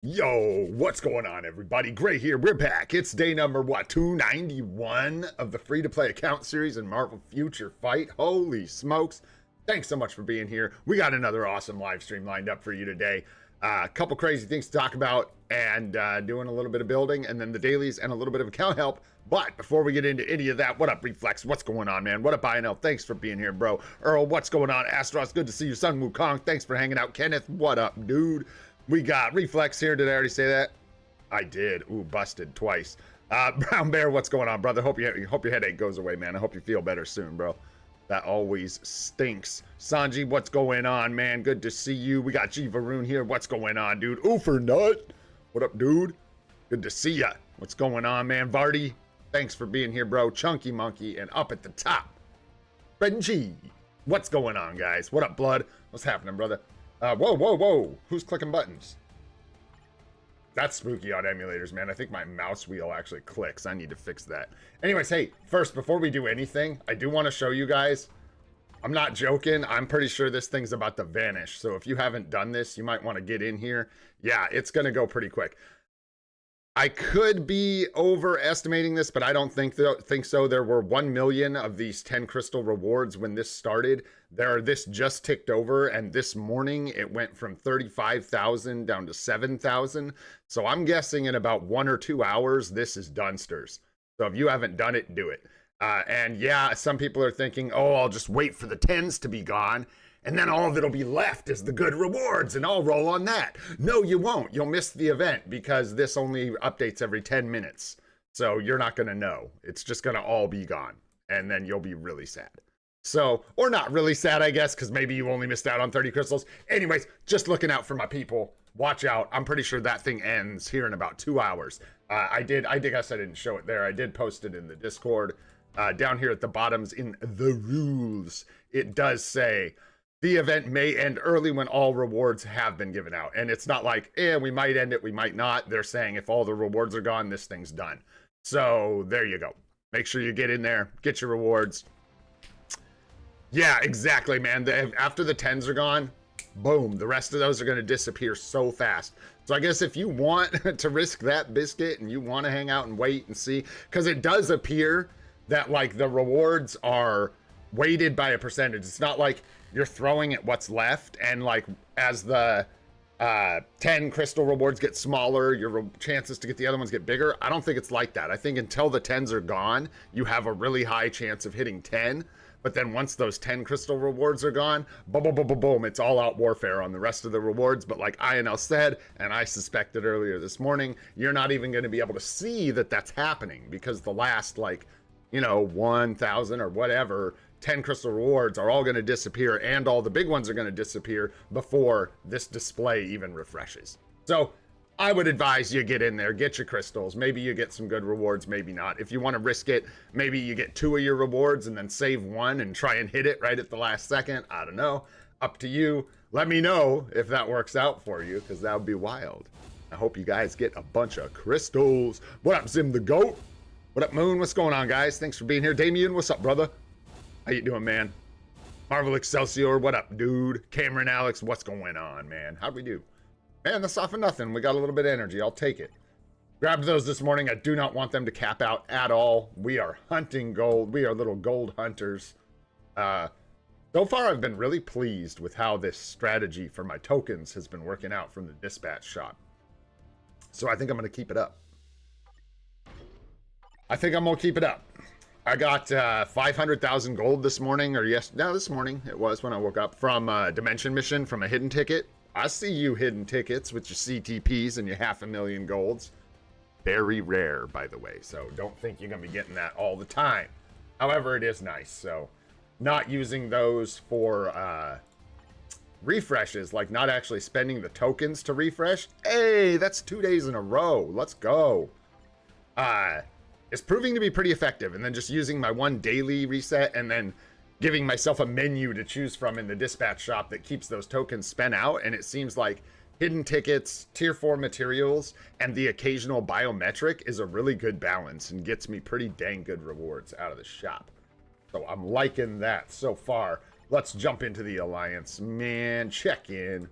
Yo, what's going on, everybody? Gray here. We're back. It's day number, 291 of the free-to-play account series in Marvel Future Fight. Holy smokes. Thanks so much for being here. We got another awesome live stream lined up for you today. A couple crazy things to talk about and doing a little bit of building and then the dailies and a little bit of account help. But before we get into any of that, what up, Reflex? What's going on, man? What up, INL? Thanks for being here, bro. Earl, what's going on? Astros, good to see you. Sun Wukong, thanks for hanging out. Kenneth, what up, dude? We got Reflex here. Did I already say that? I did. Ooh, busted twice. Brown Bear, what's going on, brother? Hope your headache goes away, man. I hope you feel better soon, bro. That always stinks. Sanji, what's going on, man? Good to see you. We got G Varun here. What's going on, dude? Oofer Nut. What up, dude? Good to see ya. What's going on, man? Vardy, thanks for being here, bro. Chunky Monkey, and up at the top, Benji. What's going on, guys? What up, Blood? What's happening, brother? Whoa. Who's clicking buttons? That's spooky on emulators, man. I think my mouse wheel actually clicks. I need to fix that. Anyways, hey, first, before we do anything, I do want to show you guys. I'm not joking. I'm pretty sure this thing's about to vanish. So if you haven't done this, you might want to get in here. Yeah, it's going to go pretty quick. I could be overestimating this, but I don't think so. There were 1 million of these 10 crystal rewards when this started. This just ticked over, and this morning it went from 35,000 down to 7,000. So I'm guessing in about 1 or 2 hours, this is Dunsters. So if you haven't done it, do it. And yeah, some people are thinking, oh, I'll just wait for the 10s to be gone, and then all that'll be left is the good rewards, and I'll roll on that. No, you won't. You'll miss the event because this only updates every 10 minutes. So you're not going to know. It's just going to all be gone, and then you'll be really sad. So, or not really sad, I guess, because maybe you only missed out on 30 crystals. Anyways, just looking out for my people. Watch out. I'm pretty sure that thing ends here in about 2 hours. I guess I didn't show it there. I did post it in the Discord. Down here at the bottoms in the rules, it does say the event may end early when all rewards have been given out. And it's not like, we might end it, we might not. They're saying if all the rewards are gone, this thing's done. So there you go. Make sure you get in there, get your rewards. Yeah, exactly, man. After the 10s are gone, boom, the rest of those are going to disappear so fast. So I guess if you want to risk that biscuit and you want to hang out and wait and see, because it does appear that like the rewards are weighted by a percentage. It's not like you're throwing at what's left, and like as the 10 crystal rewards get smaller, your chances to get the other ones get bigger. I don't think it's like that. I think until the 10s are gone, you have a really high chance of hitting 10. But then once those 10 crystal rewards are gone, boom, boom, boom, boom, boom, it's all out warfare on the rest of the rewards. But like INL said, and I suspected earlier this morning, you're not even going to be able to see that that's happening because the last 1,000 or whatever 10 crystal rewards are all going to disappear, and all the big ones are going to disappear before this display even refreshes. So I would advise you get in there, get your crystals. Maybe you get some good rewards, maybe not. If you want to risk it, maybe you get 2 of your rewards and then save 1 and try and hit it right at the last second. I don't know. Up to you. Let me know if that works out for you, because that would be wild. I hope you guys get a bunch of crystals. What up, Zim the Goat? What up, Moon? What's going on, guys? Thanks for being here. Damien, what's up, brother? How you doing, man? Marvel Excelsior, what up, dude? Cameron Alex, what's going on, man? How'd we do? Man, that's not for nothing. We got a little bit of energy. I'll take it. Grabbed those this morning. I do not want them to cap out at all. We are hunting gold. We are little gold hunters. So far, I've been really pleased with how this strategy for my tokens has been working out from the dispatch shop. So I think I'm going to keep it up. I got 500,000 gold this morning, this morning it was when I woke up, from a Dimension mission from a hidden ticket. I see you hidden tickets with your CTPs and your 500,000 golds. Very rare, by the way, so don't think you're going to be getting that all the time. However, it is nice, so not using those for refreshes, like not actually spending the tokens to refresh. Hey, that's 2 days in a row. Let's go. It's proving to be pretty effective, and then just using my 1 daily reset and then giving myself a menu to choose from in the dispatch shop that keeps those tokens spent out. And it seems like hidden tickets, tier 4 materials, and the occasional biometric is a really good balance and gets me pretty dang good rewards out of the shop. So I'm liking that so far. Let's jump into the alliance, man. Check in.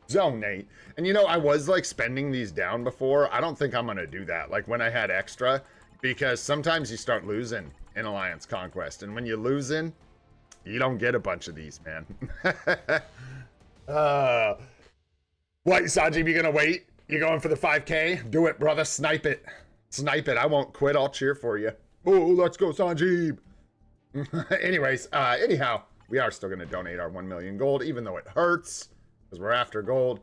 Donate. And you know, I was like spending these down before. I don't think I'm gonna do that. Like when I had extra, because sometimes you start losing in Alliance Conquest. And when you're losing, you don't get a bunch of these, man. What, Sanjeev, you gonna wait? You going for the 5K? Do it, brother. Snipe it. Snipe it. I won't quit. I'll cheer for you. Oh, let's go, Sanjeev. Anyways, anyhow, we are still gonna donate our 1 million gold, even though it hurts, because we're after gold.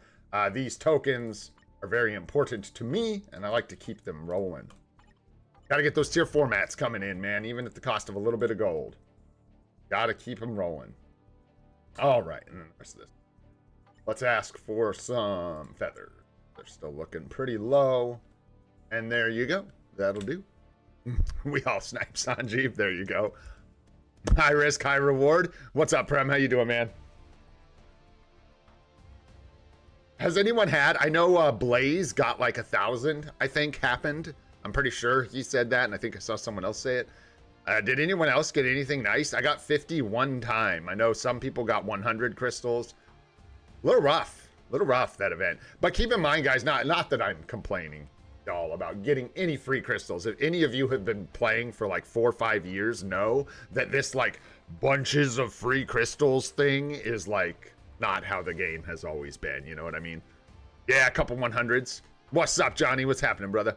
These tokens are very important to me, and I like to keep them rolling. Gotta get those tier 4 mats coming in, man, even at the cost of a little bit of gold. Gotta keep them rolling. All right, and then the rest of this. Let's ask for some feathers. They're still looking pretty low. And there you go. That'll do. We all snipe Sanjeev. There you go. High risk, high reward. What's up, Prem? How you doing, man? Has anyone had... I know Blaze got like 1,000, I think, happened. I'm pretty sure he said that, and I think I saw someone else say it. Did anyone else get anything nice? I got 50 one time. I know some people got 100 crystals. A little rough, that event. But keep in mind, guys, not that I'm complaining y'all about getting any free crystals. If any of you have been playing for like 4 or 5 years, know that this like bunches of free crystals thing is like not how the game has always been. You know what I mean? Yeah, a couple 100s. What's up, Johnny? What's happening, brother?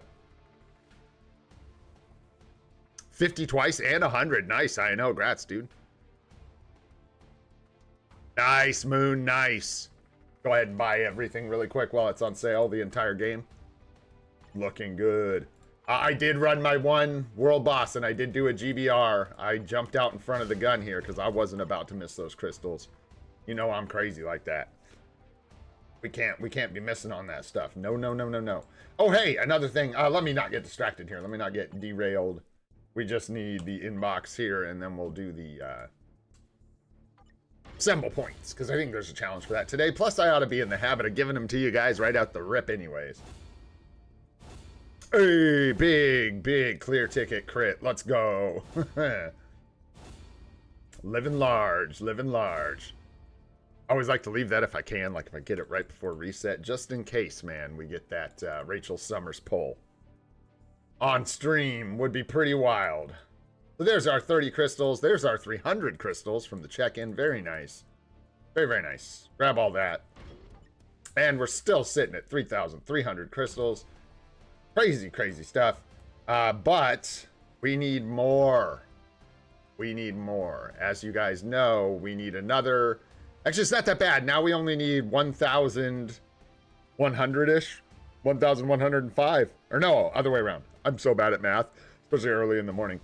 50 twice and 100. Nice. I know. Grats, dude. Nice, Moon. Nice. Go ahead and buy everything really quick while it's on sale. The entire game. Looking good. I did run my one world boss, and I did do a GBR. I jumped out in front of the gun here because I wasn't about to miss those crystals. You know I'm crazy like that. We can't be missing on that stuff. No, no, no, no, no. Oh, hey, another thing. Let me not get distracted here. Let me not get derailed. We just need the inbox here, and then we'll do the symbol points, because I think there's a challenge for that today. Plus, I ought to be in the habit of giving them to you guys right out the rip anyways. Hey, big clear ticket crit. Let's go. Living large, living large. I always like to leave that if I can, like if I get it right before reset, just in case, man, we get that Rachel Summers poll on stream. Would be pretty wild. So there's our 30 crystals. There's our 300 crystals from the check-in. Very nice. Very, very nice. Grab all that. And we're still sitting at 3,300 crystals. Crazy, crazy stuff. But we need more. We need more. As you guys know, we need another... Actually, it's not that bad. Now we only need 1,100-ish. 1,105. Or no, other way around. I'm so bad at math, especially early in the morning.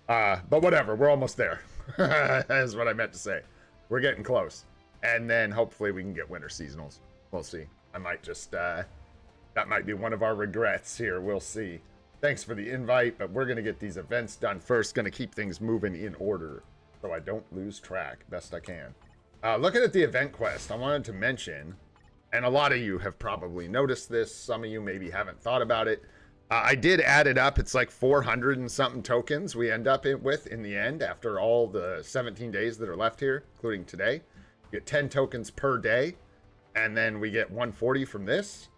But whatever, we're almost there. That's what I meant to say. We're getting close. And then hopefully we can get winter seasonals. We'll see. I might just, that might be one of our regrets here. We'll see. Thanks for the invite, but we're going to get these events done first. Going to keep things moving in order so I don't lose track best I can. Looking at the event quest, I wanted to mention, and a lot of you have probably noticed this. Some of you maybe haven't thought about it. I did add it up. It's like 400 and something tokens we end up with in the end after all the 17 days that are left here, including today. You get 10 tokens per day, and then we get 140 from this,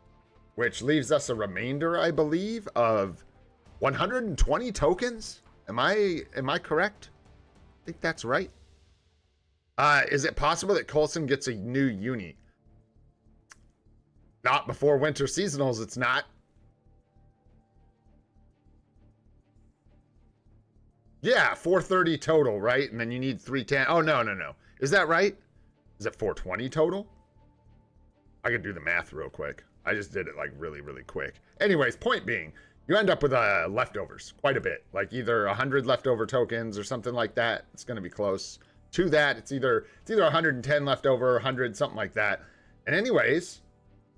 which leaves us a remainder, I believe, of 120 tokens. Am I correct? I think that's right. Is it possible that Coulson gets a new uni? Not before winter seasonals, it's not. Yeah, 430 total, right? And then you need 310. Oh, no. Is that right? Is it 420 total? I could do the math real quick. I just did it like really, really quick. Anyways, point being, you end up with leftovers quite a bit. Like either 100 leftover tokens or something like that. It's going to be close to that. It's either 110 leftover, 100, something like that. And anyways,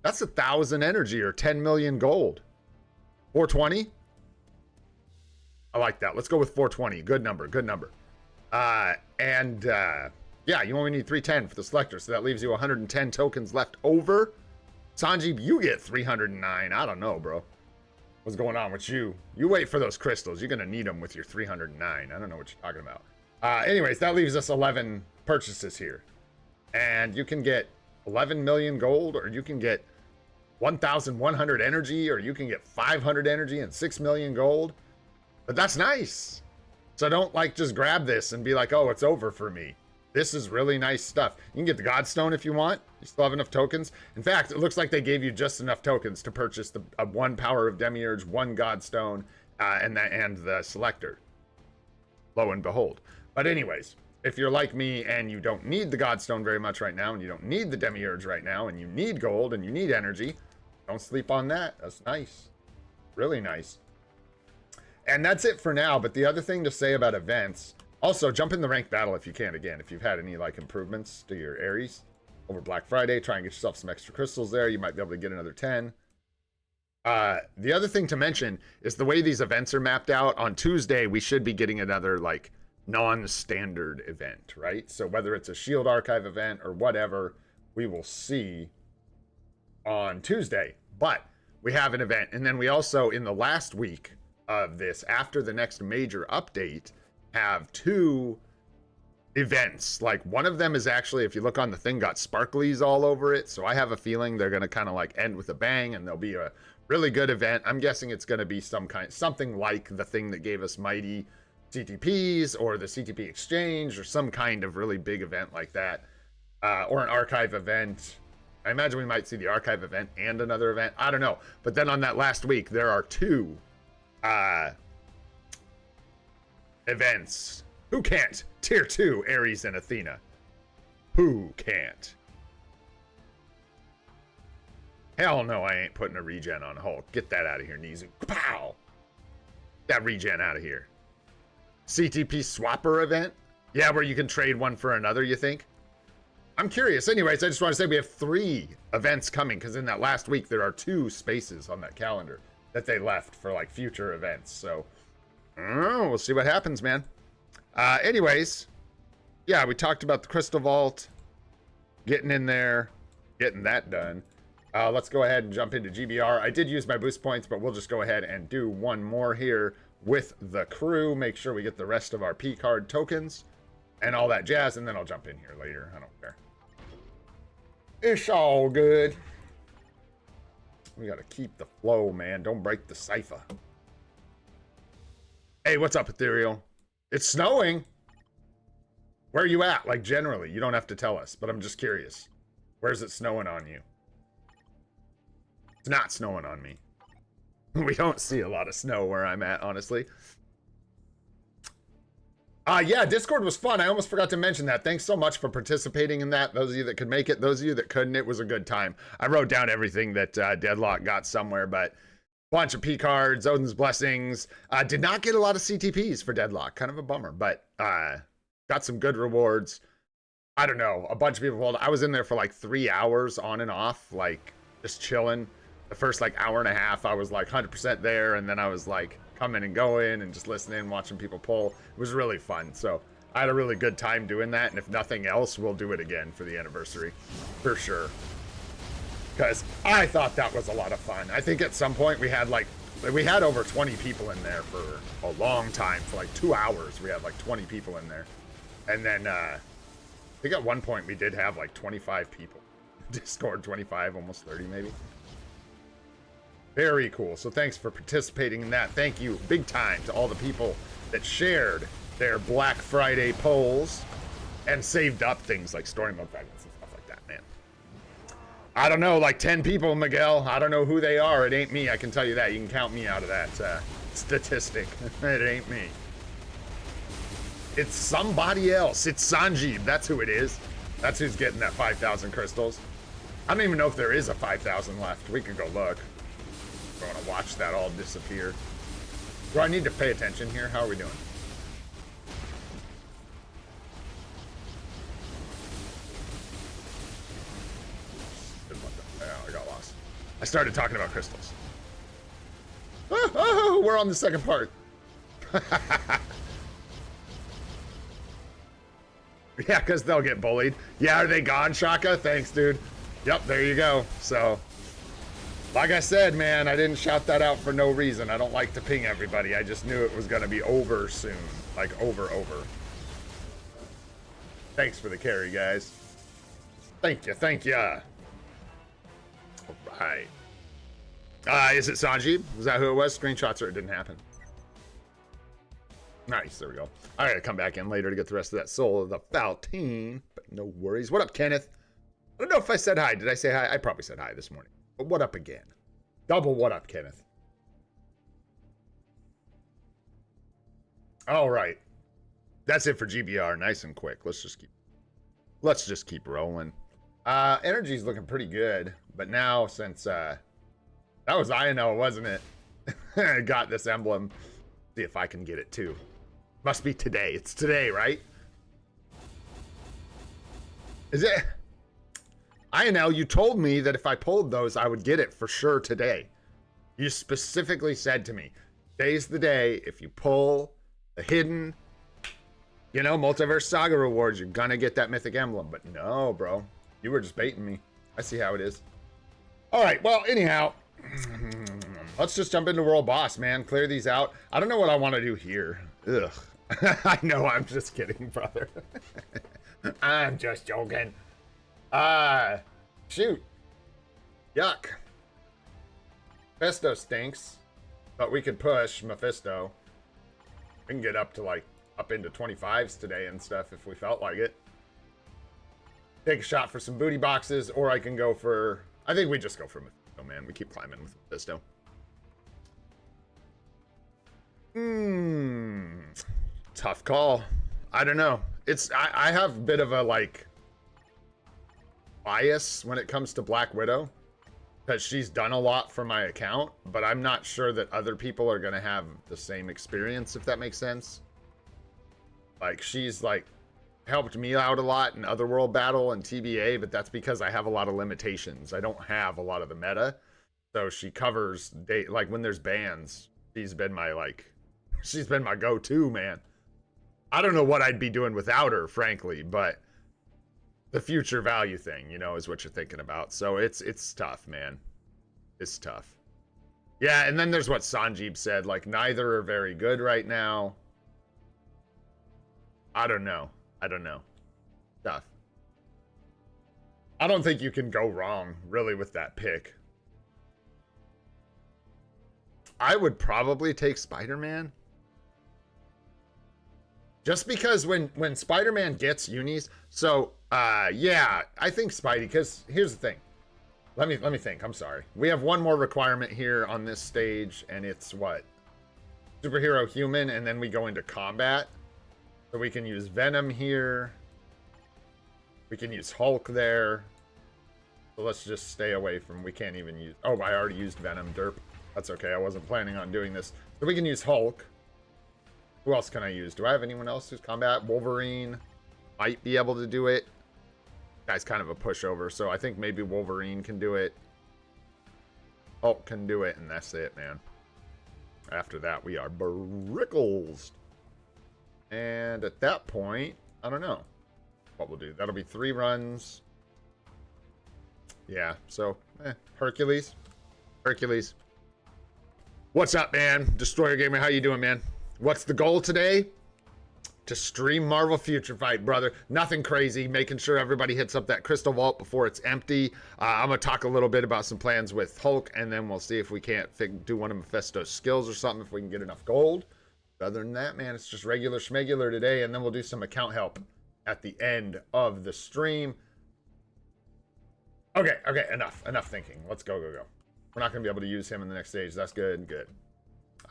that's 1,000 energy or 10 million gold. 420? I like that. Let's go with 420. Good number. Good number. Yeah, you only need 310 for the selector, so that leaves you 110 tokens left over. Sanjeev, you get 309. I don't know, bro. What's going on with you? You wait for those crystals. You're going to need them with your 309. I don't know what you're talking about. Anyways, that leaves us 11 purchases here. And you can get 11 million gold, or you can get 1,100 energy, or you can get 500 energy and 6 million gold. But that's nice. So don't like just grab this and be like, oh, it's over for me. This is really nice stuff. You can get the Godstone if you want. You still have enough tokens. In fact, it looks like they gave you just enough tokens to purchase the 1 Power of Demiurge, 1 Godstone, and the Selector. Lo and behold. But anyways, if you're like me and you don't need the Godstone very much right now, and you don't need the Demiurge right now, and you need gold and you need energy, don't sleep on that. That's nice. Really nice. And that's it for now. But the other thing to say about events, also jump in the ranked battle if you can. Again, if you've had any like improvements to your Ares over Black Friday, try and get yourself some extra crystals there. You might be able to get another 10. The other thing to mention is the way these events are mapped out. On Tuesday, we should be getting another like non-standard event, right? So whether it's a Shield Archive event or whatever, we will see on Tuesday. But we have an event. And then we also, in the last week of this, after the next major update, have 2 events. Like one of them is actually, if you look on the thing, got sparklies all over it. So I have a feeling they're going to kind of like end with a bang, and there'll be a really good event. I'm guessing it's going to be something like the thing that gave us mighty CTPs, or the CTP exchange, or some kind of really big event like that, or an archive event. I imagine we might see the archive event and another event. I don't know. But then on that last week, there are 2 events. Who can't? Tier 2, Ares and Athena. Who can't? Hell no, I ain't putting a regen on Hulk. Get that out of here, Nizu. Pow! That regen out of here. CTP swapper event? Yeah, where you can trade one for another, you think? I'm curious. Anyways, I just want to say we have 3 events coming, because in that last week, there are 2 spaces on that calendar that they left for like future events. So, we'll see what happens, man. Anyways, yeah, we talked about the Crystal Vault, getting in there, getting that done. Let's go ahead and jump into GBR. I did use my boost points, but we'll just go ahead and do one more here with the crew. Make sure we get the rest of our P card tokens and all that jazz, and then I'll jump in here later. I don't care. It's all good. We gotta keep the flow, man. Don't break the cipher. Hey, what's up, Ethereal? It's snowing. Where are you at? Like, generally, you don't have to tell us, but I'm just curious. Where's it snowing on you? It's not snowing on me. We don't see a lot of snow where I'm at, honestly. Yeah, Discord was fun. I almost forgot to mention that. Thanks so much for participating in that. Those of you that could make it, those of you that couldn't, it was a good time. I wrote down everything that Deadlock got somewhere, but bunch of P cards, Odin's Blessings. Did not get a lot of CTPs for Deadlock. Kind of a bummer, but got some good rewards. I don't know. A bunch of people pulled. I was in there for like 3 hours on and off, like just chilling. The first like hour and a half, I was like 100% there, and then I was like coming and going and just listening, watching people pull. It was really fun. So I had a really good time doing that, and if nothing else, we'll do it again for the anniversary, for sure. Because I thought that was a lot of fun. I think at some point we had over 20 people in there for a long time. For like 2 hours, we had like 20 people in there. And then I think at one point we did have like 25 people. Discord, 25, almost 30 maybe. Very cool. So thanks for participating in that. Thank you big time to all the people that shared their Black Friday polls and saved up things like story mode fragments and stuff like that, man. I don't know, like 10 people, Miguel. I don't know who they are. It ain't me. I can tell you that. You can count me out of that statistic. It ain't me. It's somebody else. It's Sanjeev. That's who it is. That's who's getting that 5,000 crystals. I don't even know if there is a 5,000 left. We could go look. I want to watch that all disappear. Do I need to pay attention here? How are we doing? I got lost. I started talking about crystals. Oh, we're on the second part. Yeah, because they'll get bullied. Yeah, are they gone, Shaka? Thanks, dude. Yep, there you go. So, like I said, man, I didn't shout that out for no reason. I don't like to ping everybody. I just knew it was going to be over soon. Like, over. Thanks for the carry, guys. Thank you, thank you. All right. Is it Sanjeev? Was that who it was? Screenshots or it didn't happen. Nice, there we go. I gotta come back in later to get the rest of that soul of the Faltine, but no worries. What up, Kenneth? I don't know if I said hi. Did I say hi? I probably said hi this morning. But what up again? Double what up, Kenneth? All right. That's it for GBR. Nice and quick. Let's just keep rolling. Energy's looking pretty good, but now since that was INO, wasn't it? I got this emblem. See if I can get it too. Must be today. It's today, right? Is it? INO, you told me that if I pulled those, I would get it for sure today. You specifically said to me, today's the day. If you pull the hidden, you know, Multiverse Saga rewards, you're gonna get that mythic emblem. But no, bro. You were just baiting me. I see how it is. All right, well, anyhow, let's just jump into World Boss, man. Clear these out. I don't know what I want to do here. Ugh. I know, I'm just kidding, brother. I'm just joking. Shoot. Yuck. Mephisto stinks, but we could push Mephisto. We can get up to, like, up into 25s today and stuff if we felt like it. Take a shot for some booty boxes, or I can go for... I think we just go for Mephisto, man. We keep climbing with Mephisto. Tough call. I don't know. I have a bit of a, like, bias when it comes to Black Widow, because she's done a lot for my account, but I'm not sure that other people are going to have the same experience, if that makes sense. Like, she's, like, helped me out a lot in Otherworld Battle and TBA, but that's because I have a lot of limitations. I don't have a lot of the meta, so she covers, like, when there's bans, she's been my, like, she's been my go-to, man. I don't know what I'd be doing without her, frankly, but the future value thing, you know, is what you're thinking about. So it's tough, man. It's tough. Yeah, and then there's what Sanjeev said, like, neither are very good right now. I don't know. Tough. I don't think you can go wrong, really, with that pick. I would probably take Spider-Man. Just because when Spider-Man gets unis, so yeah, I think Spidey, because here's the thing. Let me think. I'm sorry. We have one more requirement here on this stage, and it's what? Superhero human, and then we go into combat. So we can use Venom here. We can use Hulk there. So let's just stay away from, we can't even use, oh, I already used Venom, derp. That's okay, I wasn't planning on doing this. So we can use Hulk. Who else can I use? Do I have anyone else who's combat? Wolverine might be able to do it. Guy's kind of a pushover, so I think maybe Wolverine can do it. Hulk can do it, and that's it, man. After that, we are brickles. And at that point, I don't know what we'll do. That'll be 3 runs. Yeah, so, Hercules. Hercules. What's up, man? Destroyer Gamer, how you doing, man? What's the goal today? To stream Marvel Future Fight, brother. Nothing crazy. Making sure everybody hits up that crystal vault before it's empty. I'm going to talk a little bit about some plans with Hulk, and then we'll see if we can't do one of Mephisto's skills or something, if we can get enough gold. Other than that, man, it's just regular schmegular today, and then we'll do some account help at the end of the stream. Okay, enough thinking. Let's go. We're not going to be able to use him in the next stage. That's good.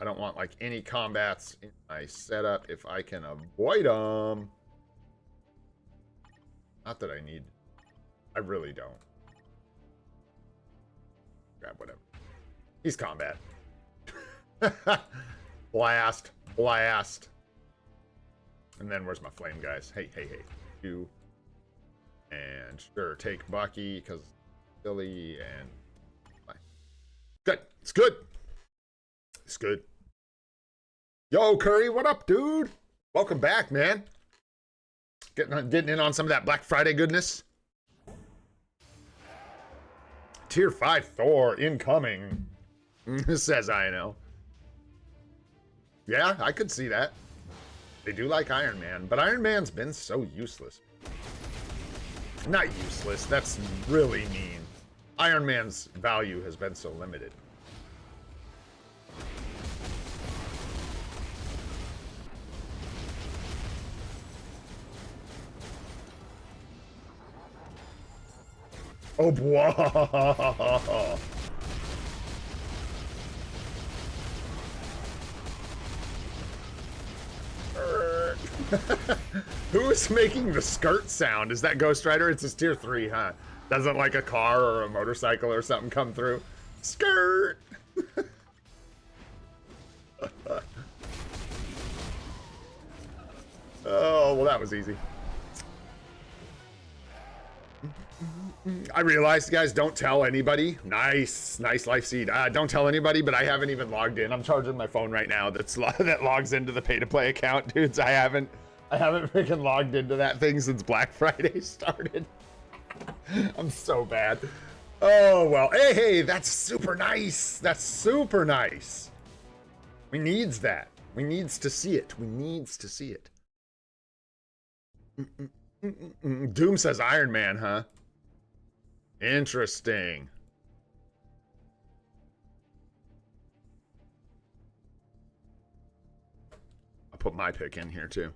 I don't want, like, any combats in my setup if I can avoid them. Not that I need. I really don't. Grab whatever. He's combat. Blast. And then where's my flame guys? Hey. You. And sure, take Bucky because silly and bye. Good. It's good. Yo, Curry, what up, dude? Welcome back, man. Getting in on some of that Black Friday goodness. Tier 5 Thor incoming. Says I know. Yeah, I could see that. They do like Iron Man, but Iron Man's been so useless. Not useless. That's really mean. Iron Man's value has been so limited. Oh, boy. Who's making the skirt sound? Is that Ghost Rider? It's his tier 3, huh? Doesn't like a car or a motorcycle or something come through? Skirt! Oh, well, that was easy. I realized, guys, don't tell anybody. Nice life seed. Don't tell anybody, but I haven't even logged in. I'm charging my phone right now. That logs into the pay-to-play account, dudes. I haven't freaking logged into that thing since Black Friday started. I'm so bad. Oh well. Hey, that's super nice. That's super nice. We needs that. We needs to see it. We needs to see it. Doom says Iron Man, huh? Interesting. I'll put my pick in here too.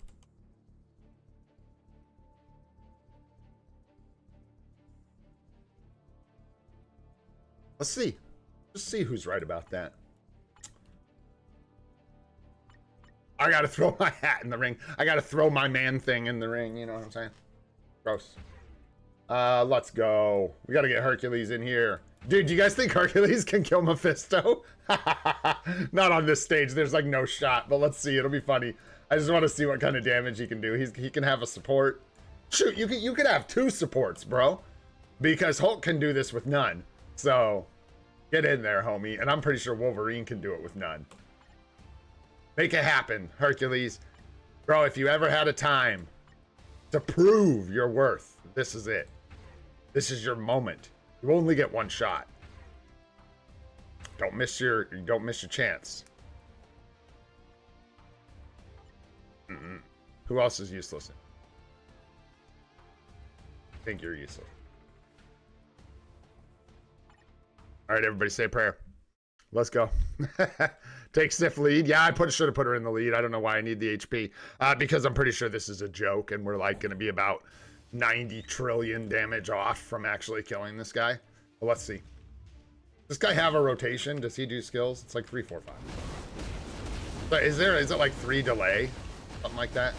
Let's see. Let's see who's right about that. I gotta throw my hat in the ring. I gotta throw my man thing in the ring. You know what I'm saying? Gross. Let's go. We gotta get Hercules in here. Dude, do you guys think Hercules can kill Mephisto? Not on this stage. There's like no shot, but let's see. It'll be funny. I just want to see what kind of damage he can do. He can have a support. Shoot, you could have 2 supports, bro. Because Hulk can do this with none. So, get in there, homie. And I'm pretty sure Wolverine can do it with none. Make it happen, Hercules. Bro, if you ever had a time to prove your worth, this is it. This is your moment. You only get 1 shot. Don't miss your chance. Who else is useless? I think you're useless. All right, everybody say a prayer. Let's go. Take stiff lead. Yeah, I should have put her in the lead. I don't know why I need the HP. Because I'm pretty sure this is a joke and we're like going to be about 90 trillion damage off from actually killing this guy. Well, let's see. Does this guy have a rotation? Does he do skills? It's like 3, 4, 5. But is it like 3 delay? Something like that?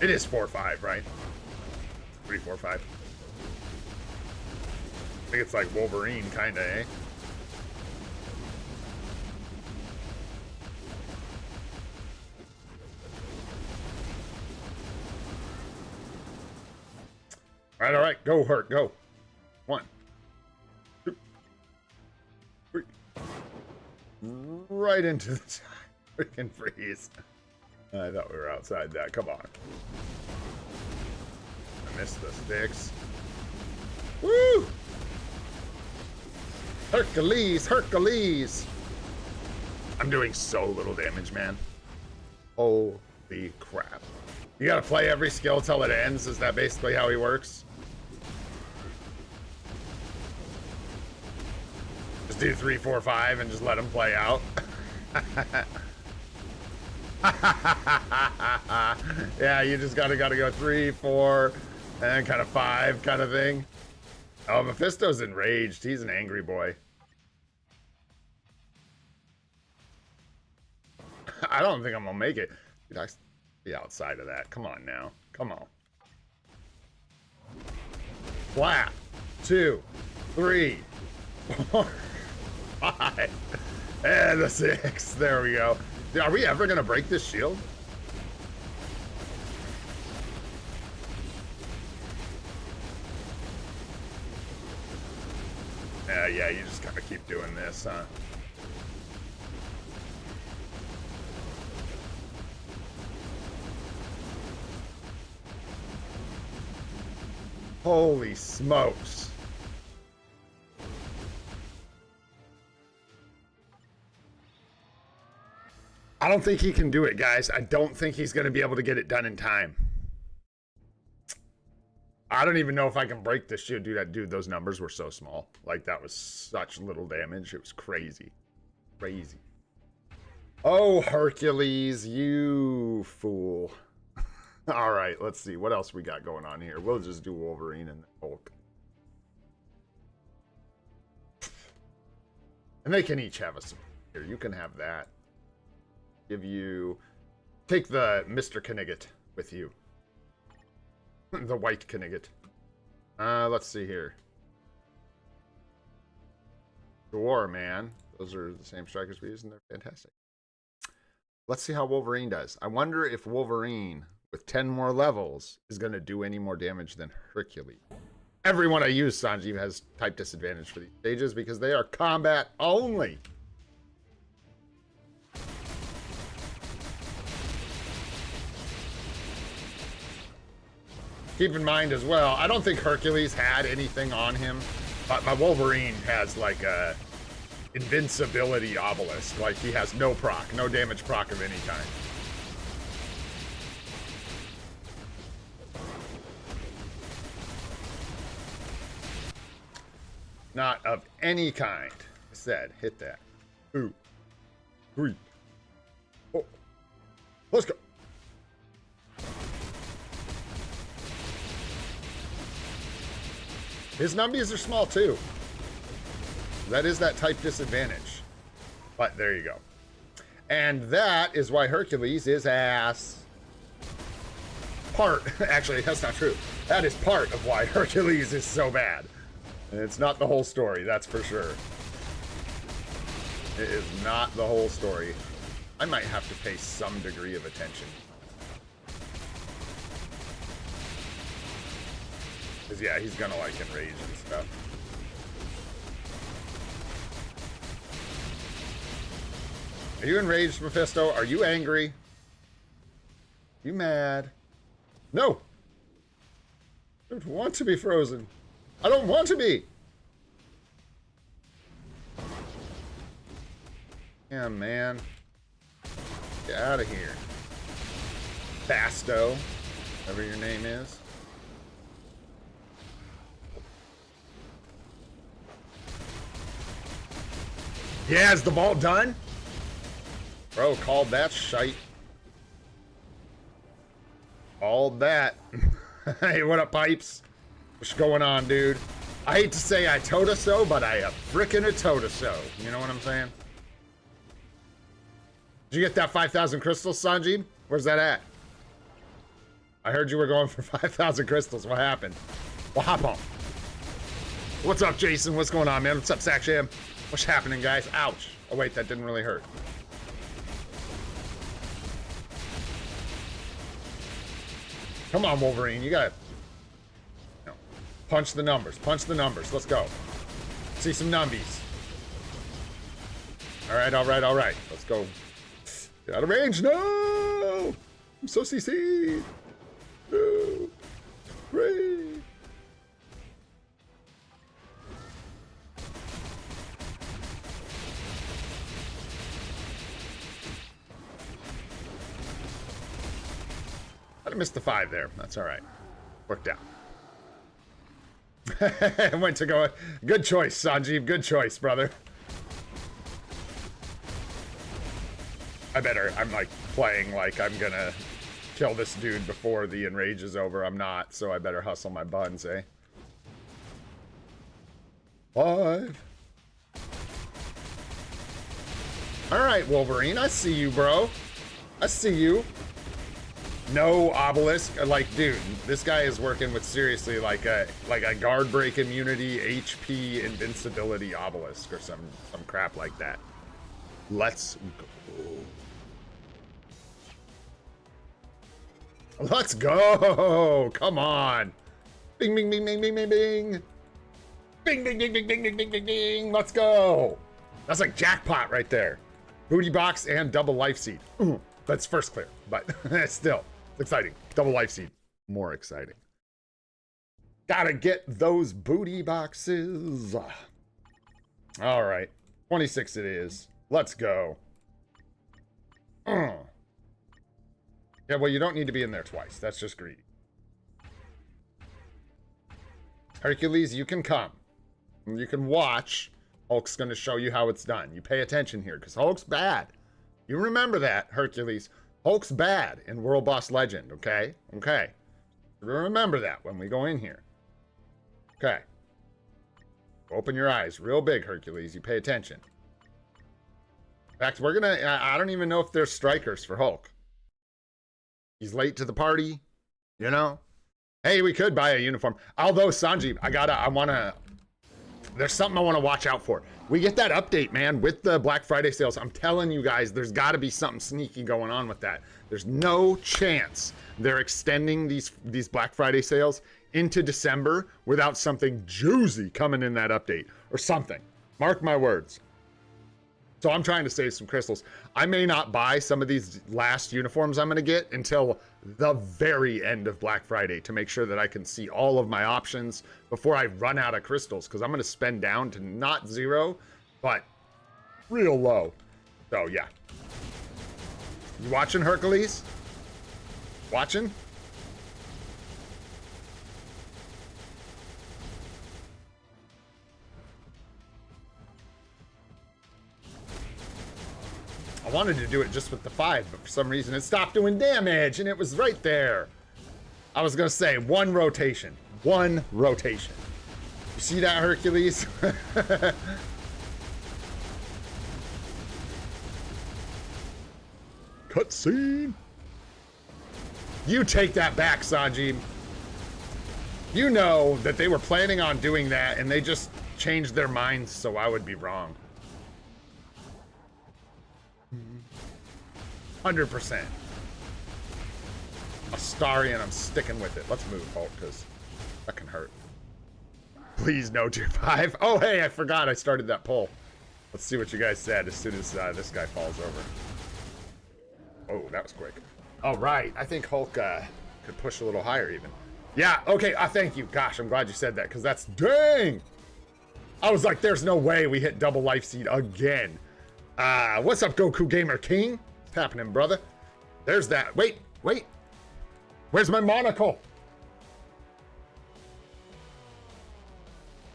It is 4, 5, right? 3, 4, 5. I think it's like Wolverine, kinda, eh? All right, go, Hurt, go. 1, 2, 3. Right into the freaking freeze. I thought we were outside that. Come on. I missed the sticks. Woo! Hercules, Hercules! I'm doing so little damage, man. Holy crap. You gotta play every skill till it ends? Is that basically how he works? Just do 3, 4, 5 and just let him play out? Yeah, you just gotta go 3, 4, and then kind of 5 kind of thing. Oh, Mephisto's enraged. He's an angry boy. I don't think I'm gonna make it. Dude, I be outside of that. Come on now. Come on. Flap. 2, 3, 4, 5, and the 6. There we go. Dude, are we ever gonna break this shield? Yeah, you just gotta keep doing this, huh? Holy smokes. I don't think he can do it, guys. I don't think he's going to be able to get it done in time. I don't even know if I can break this shit. Dude, those numbers were so small. Like, that was such little damage. It was crazy. Crazy. Oh, Hercules, you fool. All right, let's see. What else we got going on here? We'll just do Wolverine and Hulk. And they can each have a support here. You can have that. Give you... Take the Mr. Knigget with you. The white Knigget. Let's see here. War Man. Those are the same strikers we use, and they're fantastic. Let's see how Wolverine does. I wonder if Wolverine, with 10 more levels, is going to do any more damage than Hercules. Everyone I use, Sanjeev, has type disadvantage for these stages because they are combat only. Keep in mind as well, I don't think Hercules had anything on him, but my Wolverine has like a invincibility obelisk. Like, he has no proc, no damage proc of any kind. Not of any kind. I said, hit that. 2, 3, 4. Let's go. His numbies are small too. That is that type disadvantage. But there you go. And that is why Hercules is ass. Actually, that's not true. That is part of why Hercules is so bad. And it's not the whole story, that's for sure. It is not the whole story. I might have to pay some degree of attention. Because, yeah, he's gonna, like, enrage and stuff. Are you enraged, Mephisto? Are you angry? You mad? No! I don't want to be frozen. I don't want to be! Yeah, man. Get out of here. Basto. Whatever your name is. Yeah, is the vault done? Bro, called that shite. Called that. Hey, what up, Pipes? What's going on, dude? I hate to say I told so, but I frickin' told so. You know what I'm saying? Did you get that 5,000 crystals, Sanjeev? Where's that at? I heard you were going for 5,000 crystals. What happened? Well, hop on. What's up, Jason? What's going on, man? What's up, Saksham? What's happening, guys? Ouch. Oh, wait, that didn't really hurt. Come on, Wolverine. You gotta... No. Punch the numbers. Punch the numbers. Let's go. See some numbies. All right, all right, all right. Let's go. Get out of range. No! I'm so CC'd. No. Ray. I missed the 5 there. That's all right. Worked out. I went to go. Good choice, Sanjeev. Good choice, brother. I'm like playing like I'm gonna kill this dude before the enrage is over. I'm not, so I better hustle my buns, eh? 5. All right, Wolverine. I see you, bro. I see you. No obelisk. Like, dude, this guy is working with seriously like a guard break immunity, HP, invincibility obelisk or some crap like that. Let's go. Let's go. Come on. Bing, bing, bing, bing, bing, bing, bing. Bing, bing, bing, bing, bing, bing, bing, bing, bing. Let's go. That's like jackpot right there. Booty box and double life seed. That's first clear, but still. Exciting. Double life seed. More exciting. Gotta get those booty boxes. All right. 26 it is. Let's go. Yeah, well, you don't need to be in there twice. That's just greedy. Hercules, you can come. You can watch. Hulk's going to show you how it's done. You pay attention here, because Hulk's bad. You remember that, Hercules. Hulk's bad in World Boss Legend, okay? Okay. Remember that when we go in here. Okay. Open your eyes real big, Hercules. You pay attention. In fact, we're going to... I don't even know if there's strikers for Hulk. He's late to the party, you know? Hey, we could buy a uniform. Although, Sanjeev, I want to... There's something I want to watch out for. We get that update, man, with the Black Friday sales. I'm telling you guys, there's got to be something sneaky going on with that. There's no chance they're extending these Black Friday sales into December without something juicy coming in that update or something. Mark my words. So I'm trying to save some crystals. I may not buy some of these last uniforms I'm going to get until the very end of Black Friday to make sure that I can see all of my options before I run out of crystals, because I'm going to spend down to not 0, but real low. So, yeah. You watching, Hercules? Watching? I wanted to do it just with the 5, but for some reason it stopped doing damage, and it was right there. I was gonna say, one rotation. One rotation. You see that, Hercules? Cutscene. You take that back, Sanjeev. You know that they were planning on doing that, and they just changed their minds, so I would be wrong. 100%. Astarian, I'm sticking with it. Let's move, Hulk, because that can hurt. Please, no tier 5. Oh, hey, I forgot I started that poll. Let's see what you guys said as soon as this guy falls over. Oh, that was quick. All right, I think Hulk could push a little higher even. Yeah, okay, thank you. Gosh, I'm glad you said that, because that's... Dang! I was like, there's no way we hit double life seed again. What's up, Goku Gamer King? What's happening, brother? There's that. Wait. Where's my monocle?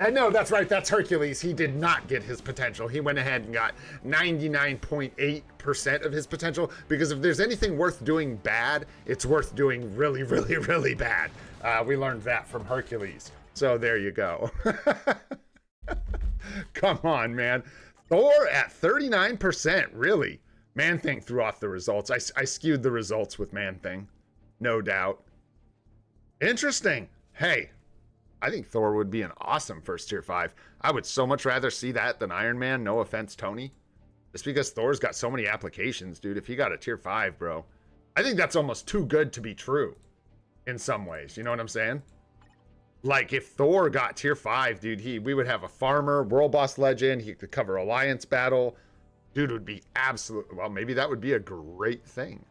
And no, that's right. That's Hercules. He did not get his potential. He went ahead and got 99.8% of his potential, because if there's anything worth doing bad, it's worth doing really, really, really bad. We learned that from Hercules. So there you go. Come on, man. Thor at 39%, really. Man-Thing threw off the results. I skewed the results with Man-Thing, no doubt. Interesting. Hey, I think Thor would be an awesome first tier 5. I would so much rather see that than Iron Man. No offense, Tony. Just because Thor's got so many applications, dude. If he got a tier 5, bro, I think that's almost too good to be true in some ways. You know what I'm saying? Like, if Thor got tier 5, dude, we would have a farmer, world boss legend. He could cover alliance battle. Dude would be absolute. Well, maybe that would be a great thing.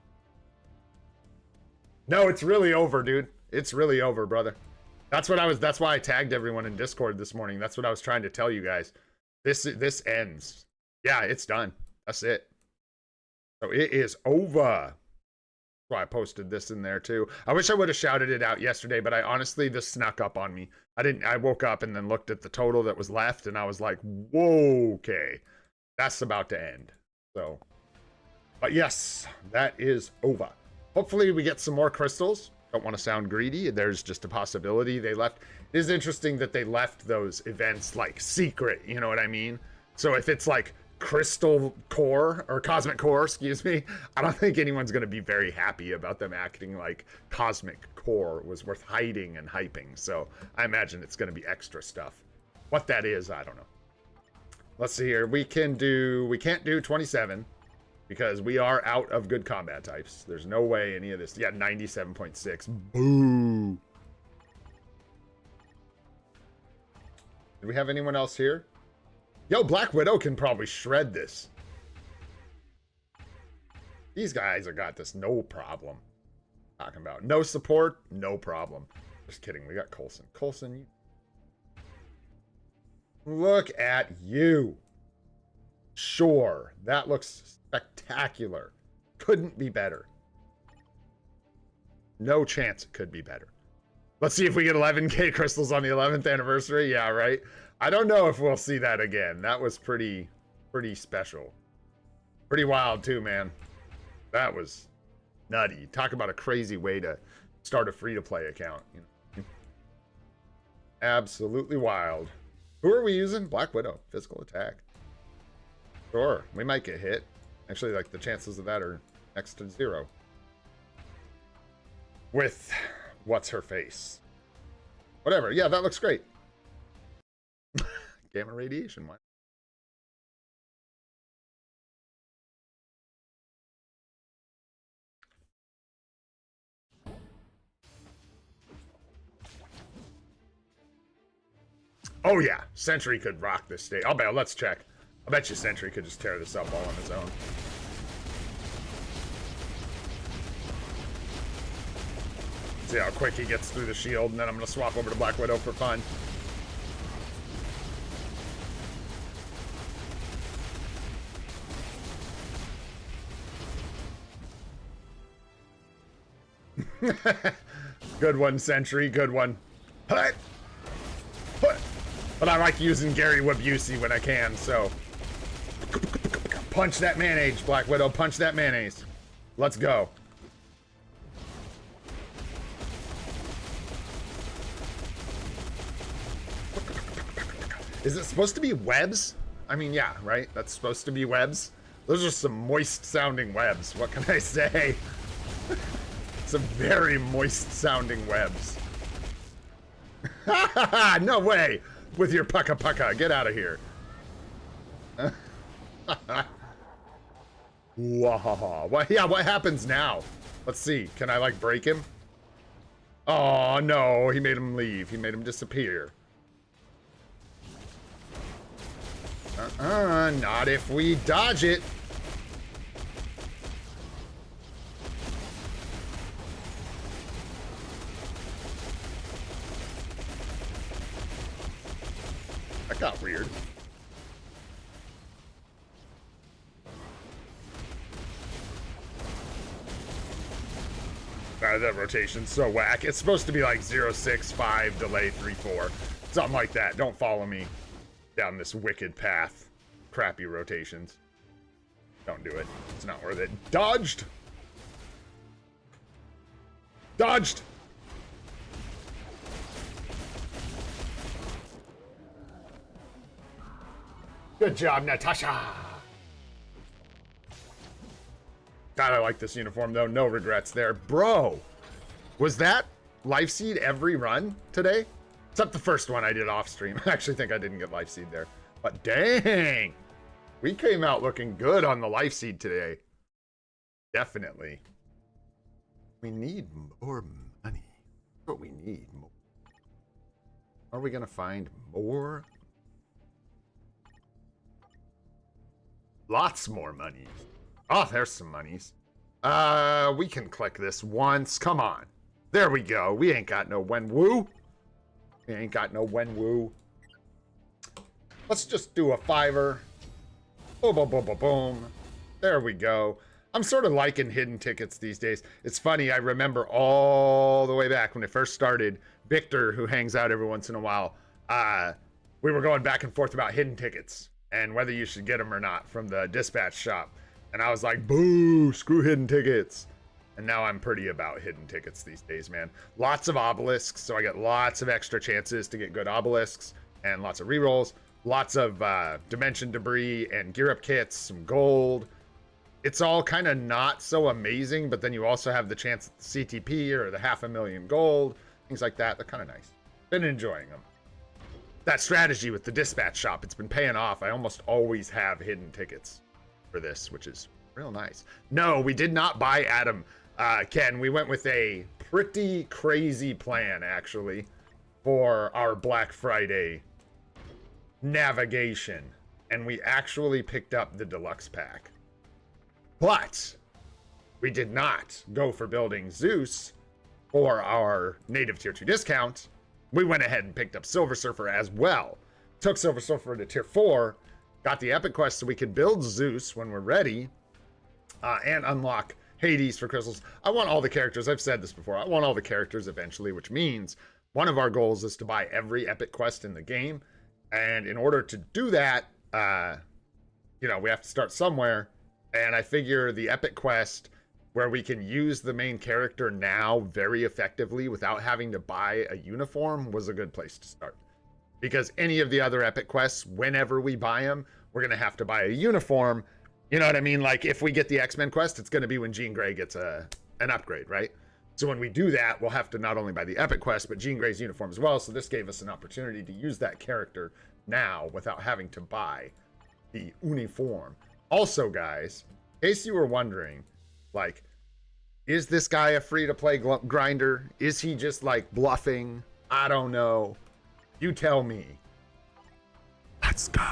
No, it's really over, dude. It's really over, brother. That's why I tagged everyone in Discord this morning. That's what I was trying to tell you guys. This ends. Yeah, it's done. That's it. So it is over. That's why I posted this in there too. I wish I would have shouted it out yesterday, but this snuck up on me. I woke up and then looked at the total that was left, and I was like, whoa, okay. That's about to end. So, but yes, that is over. Hopefully we get some more crystals. Don't want to sound greedy. There's just a possibility they left. It is interesting that they left those events like secret. You know what I mean? So if it's like crystal core or cosmic core, excuse me, I don't think anyone's going to be very happy about them acting like cosmic core was worth hiding and hyping. So I imagine it's going to be extra stuff. What that is, I don't know. Let's see here. We can't do 27 because we are out of good combat types. There's no way any of this. Yeah, 97.6. Boo. Do we have anyone else here? Yo, Black Widow can probably shred this. These guys have got this no problem. Talking about no support, no problem. Just kidding. We got Coulson. Coulson, you... Look at you. Sure, that looks spectacular. Couldn't be better. No chance it could be better. Let's see if we get 11k crystals on the 11th anniversary. Yeah, right? I don't know if we'll see that again. That was pretty special. Pretty wild too, man. That was nutty. Talk about a crazy way to start a free-to-play account. You know? Absolutely wild. Who are we using? Black Widow. Physical attack. Sure, we might get hit. Actually, like, the chances of that are next to 0. With what's her face? Whatever. Yeah, that looks great. Gamma radiation. What? Oh yeah, Sentry could rock this stage. I'll bet. Let's check. I bet you Sentry could just tear this up all on his own. See how quick he gets through the shield, and then I'm gonna swap over to Black Widow for fun. Good one, Sentry. Good one. But I like using Gary Wabusey when I can, so. Punch that mayonnaise, Black Widow. Punch that mayonnaise. Let's go. Is it supposed to be webs? I mean, yeah, right? That's supposed to be webs. Those are some moist-sounding webs. What can I say? Some very moist-sounding webs. No way! With your pucka. Get out of here. Wahaha. What happens now? Let's see. Can I, like, break him? Oh, no. He made him leave. He made him disappear. Not if we dodge it. That got weird. That rotation's so whack. It's supposed to be like 065 delay 34. Something like that. Don't follow me down this wicked path. Crappy rotations. Don't do it. It's not worth it. Dodged! Dodged! Good job, Natasha! God, I like this uniform, though. No regrets there. Bro! Was that Life Seed every run today? Except the first one I did off stream. I actually think I didn't get Life Seed there. But dang! We came out looking good on the Life Seed today. Definitely. We need more money. That's what we need. More. Are we gonna find more? Lots more money. Oh, there's some monies. We can click this once. Come on. There we go. We ain't got no Wenwu. We ain't got no Wenwu. Let's just do a 5-er. Boom, boom, boom, boom, boom. There we go. I'm sort of liking hidden tickets these days. It's funny, I remember all the way back when it first started, Victor, who hangs out every once in a while, we were going back and forth about hidden tickets and whether you should get them or not from the dispatch shop. And I was like, boo, screw hidden tickets. And now I'm pretty about hidden tickets these days, man. Lots of obelisks, so I get lots of extra chances to get good obelisks and lots of rerolls. Lots of dimension debris and gear up kits, some gold. It's all kind of not so amazing, but then you also have the chance at the CTP or the 500,000 gold, things like that. They're kind of nice. Been enjoying them. That strategy with the dispatch shop, it's been paying off. I almost always have hidden tickets for this, which is real nice. No, we did not buy Adam, Ken. We went with a pretty crazy plan, actually, for our Black Friday navigation, and we actually picked up the deluxe pack. But we did not go for building Zeus for our native tier 2 discount. We went ahead and picked up Silver Surfer as well. Took Silver Surfer to tier 4, got the epic quest so we could build Zeus when we're ready. and unlock Hades for crystals. I want all the characters. I've said this before. I want all the characters eventually, which means one of our goals is to buy every epic quest in the game. And in order to do that, you know, we have to start somewhere. And I figure the epic quest where we can use the main character now very effectively without having to buy a uniform was a good place to start. Because any of the other epic quests, whenever we buy them, we're going to have to buy a uniform. You know what I mean? Like, if we get the X-Men quest, it's going to be when Jean Grey gets an upgrade, right? So when we do that, we'll have to not only buy the epic quest, but Jean Grey's uniform as well. So this gave us an opportunity to use that character now without having to buy the uniform. Also, guys, in case you were wondering, like, is this guy a free-to-play grinder? Is he just, like, bluffing? I don't know. You tell me. Let's go.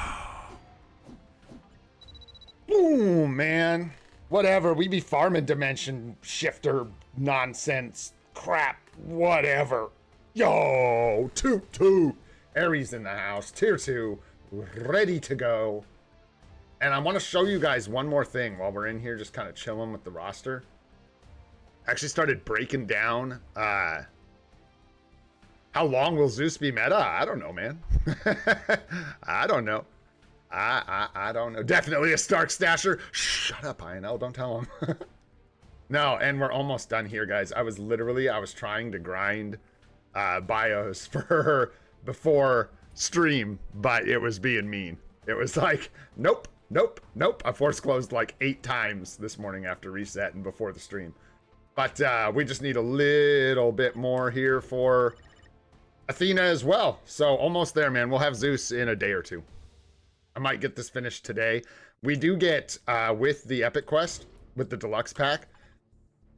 Ooh, man. Whatever. We be farming dimension shifter nonsense crap. Whatever. Yo, toot. Ares in the house. Tier 2. Ready to go. And I want to show you guys one more thing while we're in here just kind of chilling with the roster. Actually started breaking down how long will Zeus be meta? I don't know, man. I don't know. I don't know. Definitely a Stark Stasher. Shut up, INL. Don't tell him. No, and we're almost done here, guys. I was trying to grind bios for her before stream, but it was being mean. It was like, nope. I force closed like 8 times this morning after reset and before the stream. But we just need a little bit more here for Athena as well. So almost there, man. We'll have Zeus in a day or two. I might get this finished today. We do get, with the Epic Quest, with the Deluxe Pack,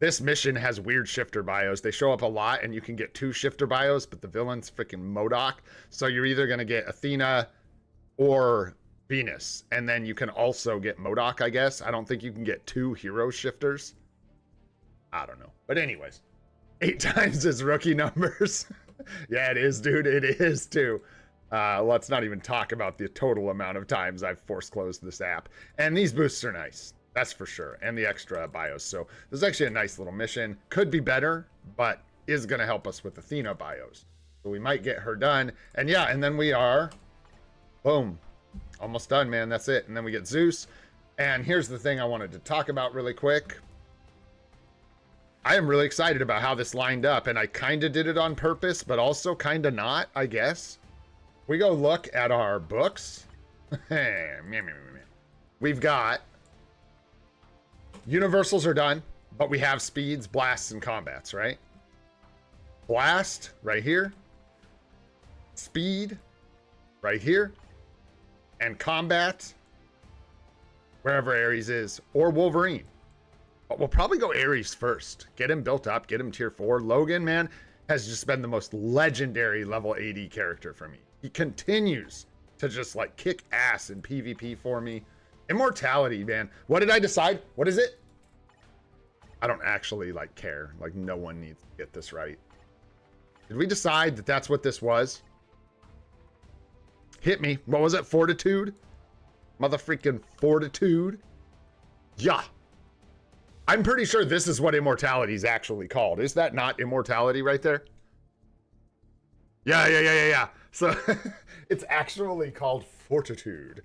this mission has weird shifter bios. They show up a lot, and you can get 2 shifter bios, but the villain's freaking MODOK. So you're either going to get Athena or Venus. And then you can also get MODOK, I guess. I don't think you can get 2 hero shifters. I don't know. But anyways, 8 times his rookie numbers. Yeah, it is, dude. It is, too. Let's not even talk about the total amount of times I've force closed this app. And these boosts are nice. That's for sure. And the extra bios. So this is actually a nice little mission. Could be better, but is going to help us with Athena bios. So we might get her done. And yeah, and then we are, boom, almost done, man. That's it. And then we get Zeus. And here's the thing I wanted to talk about really quick. I am really excited about how this lined up, and I kind of did it on purpose, but also kind of not, I guess. We go look at our books. We've got universals are done, but we have speeds, blasts, and combats, right? Blast right here. Speed right here. And combat wherever Ares is, or Wolverine. But we'll probably go Ares first. Get him built up, get him tier 4. Logan, man, has just been the most legendary level 80 character for me. He continues to just like kick ass in PvP for me. Immortality, man. What did I decide? What is it? I don't actually like care. Like, no one needs to get this right. Did we decide that that's what this was? Hit me. What was it? Fortitude? Motherfreaking fortitude? Yeah. I'm pretty sure this is what immortality is actually called. Is that not immortality right there? Yeah. So it's actually called fortitude.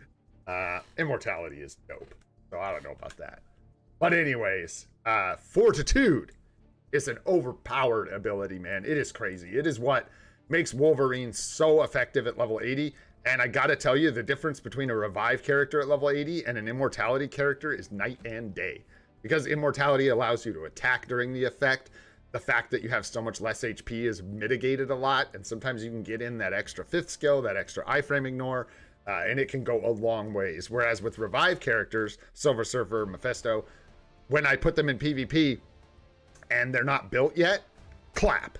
Immortality is dope. So I don't know about that. But anyways, fortitude is an overpowered ability, man. It is crazy. It is what makes Wolverine so effective at level 80. And I gotta tell you, the difference between a revive character at level 80 and an immortality character is night and day. Because immortality allows you to attack during the effect. The fact that you have so much less HP is mitigated a lot. And sometimes you can get in that extra 5th skill, that extra iframe ignore. And it can go a long ways. Whereas with revive characters, Silver Surfer, Mephisto, when I put them in PvP and they're not built yet, clap.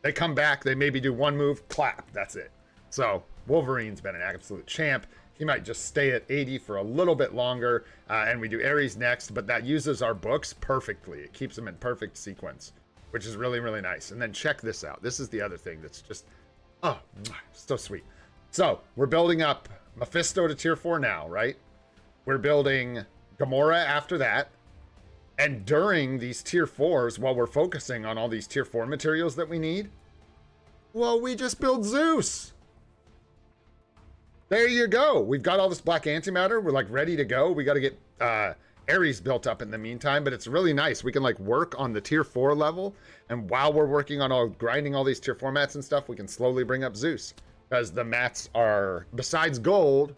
They come back, they maybe do one move, clap. That's it. So Wolverine's been an absolute champ. He might just stay at 80 for a little bit longer, and we do Ares next, but that uses our books perfectly. It keeps them in perfect sequence, which is really, really nice. And then check this out. This is the other thing that's just, oh, so sweet. So we're building up Mephisto to tier 4 now, right? We're building Gamora after that. And during these tier 4s, while we're focusing on all these tier 4 materials that we need, well, we just build Zeus. There you go. We've got all this black antimatter. We're like ready to go. We got to get Ares built up in the meantime, but it's really nice. We can like work on the tier 4 level, and while we're working on grinding all these tier 4 mats and stuff, we can slowly bring up Zeus, because the mats are, besides gold,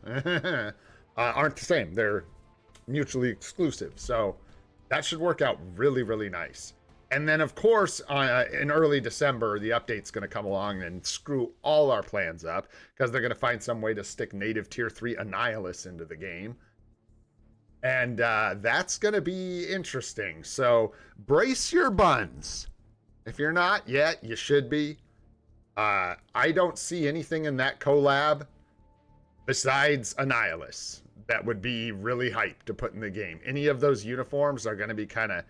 aren't the same. They're mutually exclusive, so that should work out really, really nice. And then, of course, in early December, the update's going to come along and screw all our plans up, because they're going to find some way to stick native tier 3 Annihilus into the game. And that's going to be interesting. So brace your buns. If you're not yet, you should be. I don't see anything in that collab besides Annihilus that would be really hype to put in the game. Any of those uniforms are going to be kind of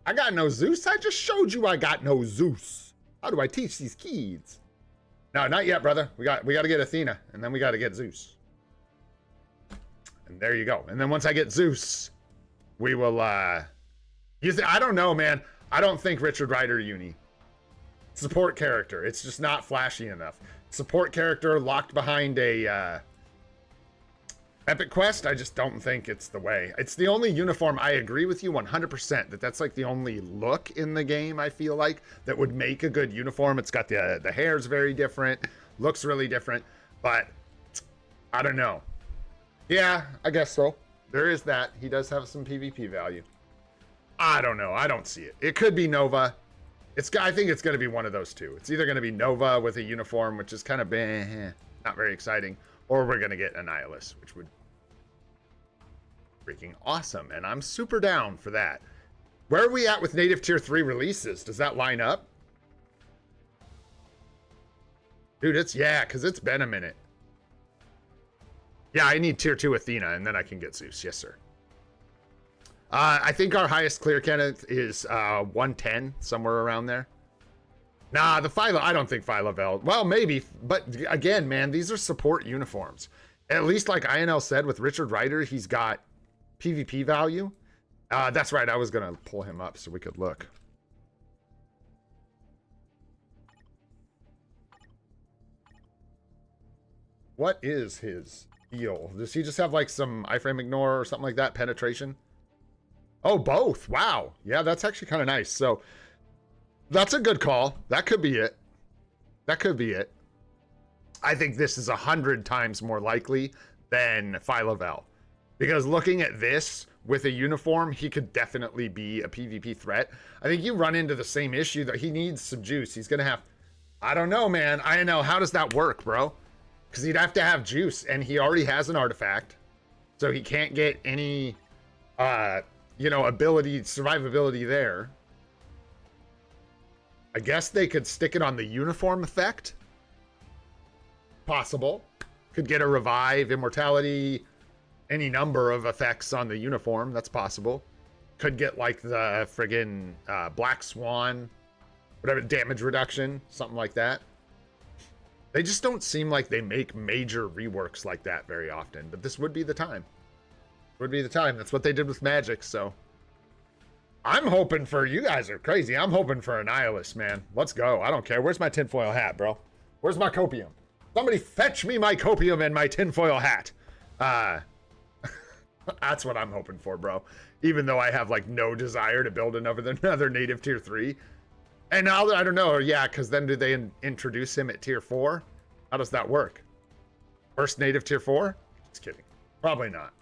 I got no Zeus. I just showed you I got no Zeus. How do I teach these kids? No, not yet, brother. We got to get Athena, and then we got to get Zeus. And there you go. And then once I get Zeus, we will I don't know, man. I don't think Richard Rider uni. Support character. It's just not flashy enough. Support character locked behind a epic quest. I just don't think it's the way. It's the only uniform. I agree with you 100% that that's like the only look in the game, I feel like, that would make a good uniform. It's got the hair's very different, looks really different, but I don't know. Yeah, I guess so. There is that. He does have some PvP value. I don't know. I don't see it. It could be Nova. I think it's going to be one of those two. It's either going to be Nova with a uniform, which is kind of not very exciting, or we're going to get Annihilus, which would be freaking awesome. And I'm super down for that. Where are we at with native tier 3 releases? Does that line up? Dude, because it's been a minute. Yeah, I need tier 2 Athena, and then I can get Zeus. Yes, sir. I think our highest clear candidate is 110, somewhere around there. Nah, the Phyla, I don't think Phyla. Well, maybe, but again, man, these are support uniforms. At least like INL said, with Richard Rider, he's got PvP value. That's right, I was going to pull him up so we could look. What is his deal? Does he just have like some iframe ignore or something like that? Penetration? Oh, both. Wow. Yeah, that's actually kind of nice. So that's a good call. That could be it. That could be it. I think this is 100 times more likely than Phyla. Because looking at this with a uniform, he could definitely be a PvP threat. I think you run into the same issue that he needs some juice. He's going to have, I don't know, man. I know. How does that work, bro? Because he'd have to have juice, and he already has an artifact. So he can't get any, survivability there. I guess they could stick it on the uniform effect. Possible. Could get a revive, immortality, any number of effects on the uniform. That's possible. Could get like the friggin' Black Swan, whatever, damage reduction, something like that. They just don't seem like they make major reworks like that very often, but this would be the time. Would be the time. That's what they did with Magic, so I'm hoping for, you guys are crazy. I'm hoping for Annihilus, man. Let's go. I don't care. Where's my tinfoil hat, bro? Where's my copium? Somebody fetch me my copium and my tinfoil hat. That's what I'm hoping for, bro. Even though I have like no desire to build another native tier 3. And now I don't know. Yeah, because then do they introduce him at tier 4? How does that work? First native tier 4? Just kidding. Probably not.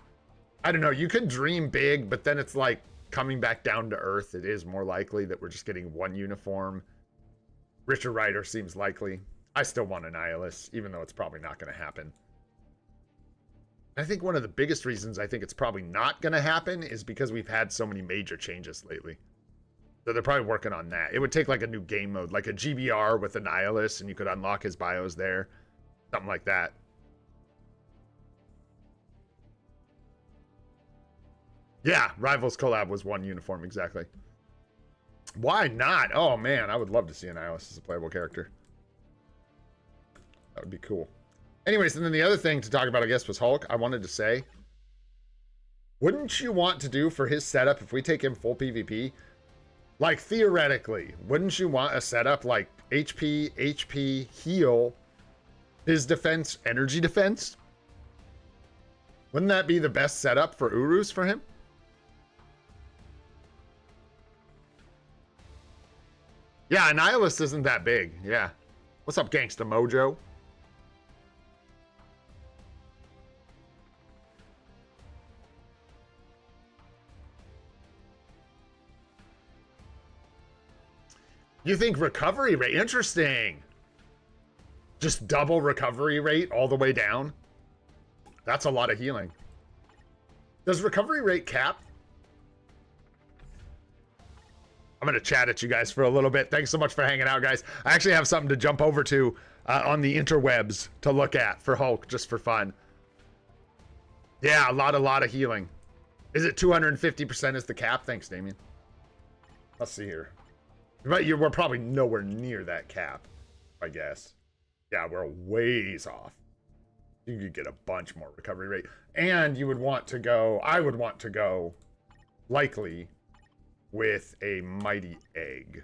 I don't know. You could dream big, but then it's like coming back down to earth. It is more likely that we're just getting one uniform. Richard Rider seems likely. I still want Annihilus, even though it's probably not going to happen. I think one of the biggest reasons I think it's probably not going to happen is because we've had so many major changes lately. So they're probably working on that. It would take like a new game mode, like a GBR with Annihilus, and you could unlock his bios there. Something like that. Yeah, Rivals collab was one uniform, exactly. Why not? Oh man, I would love to see Annihilus as a playable character. That would be cool. Anyways, and then the other thing to talk about, I guess, was Hulk. I wanted to say, Wouldn't you want to do for his setup, if we take him full PvP, like theoretically, wouldn't you want a setup like HP, heal, his defense, energy defense? Wouldn't that be the best setup for Urus for him? Yeah, Nihilist isn't that big. Yeah. What's up, Gangsta Mojo? You think recovery rate? Interesting. Just double recovery rate all the way down? That's a lot of healing. Does recovery rate cap? I'm going to chat at you guys for a little bit. Thanks so much for hanging out, guys. I actually have something to jump over to on the interwebs to look at for Hulk, just for fun. Yeah, a lot of healing. Is it 250% is the cap? Thanks, Damien. Let's see here. But we're probably nowhere near that cap, I guess. Yeah, we're ways off. You could get a bunch more recovery rate. And you would want to go, I would want to go, likely, with a mighty egg.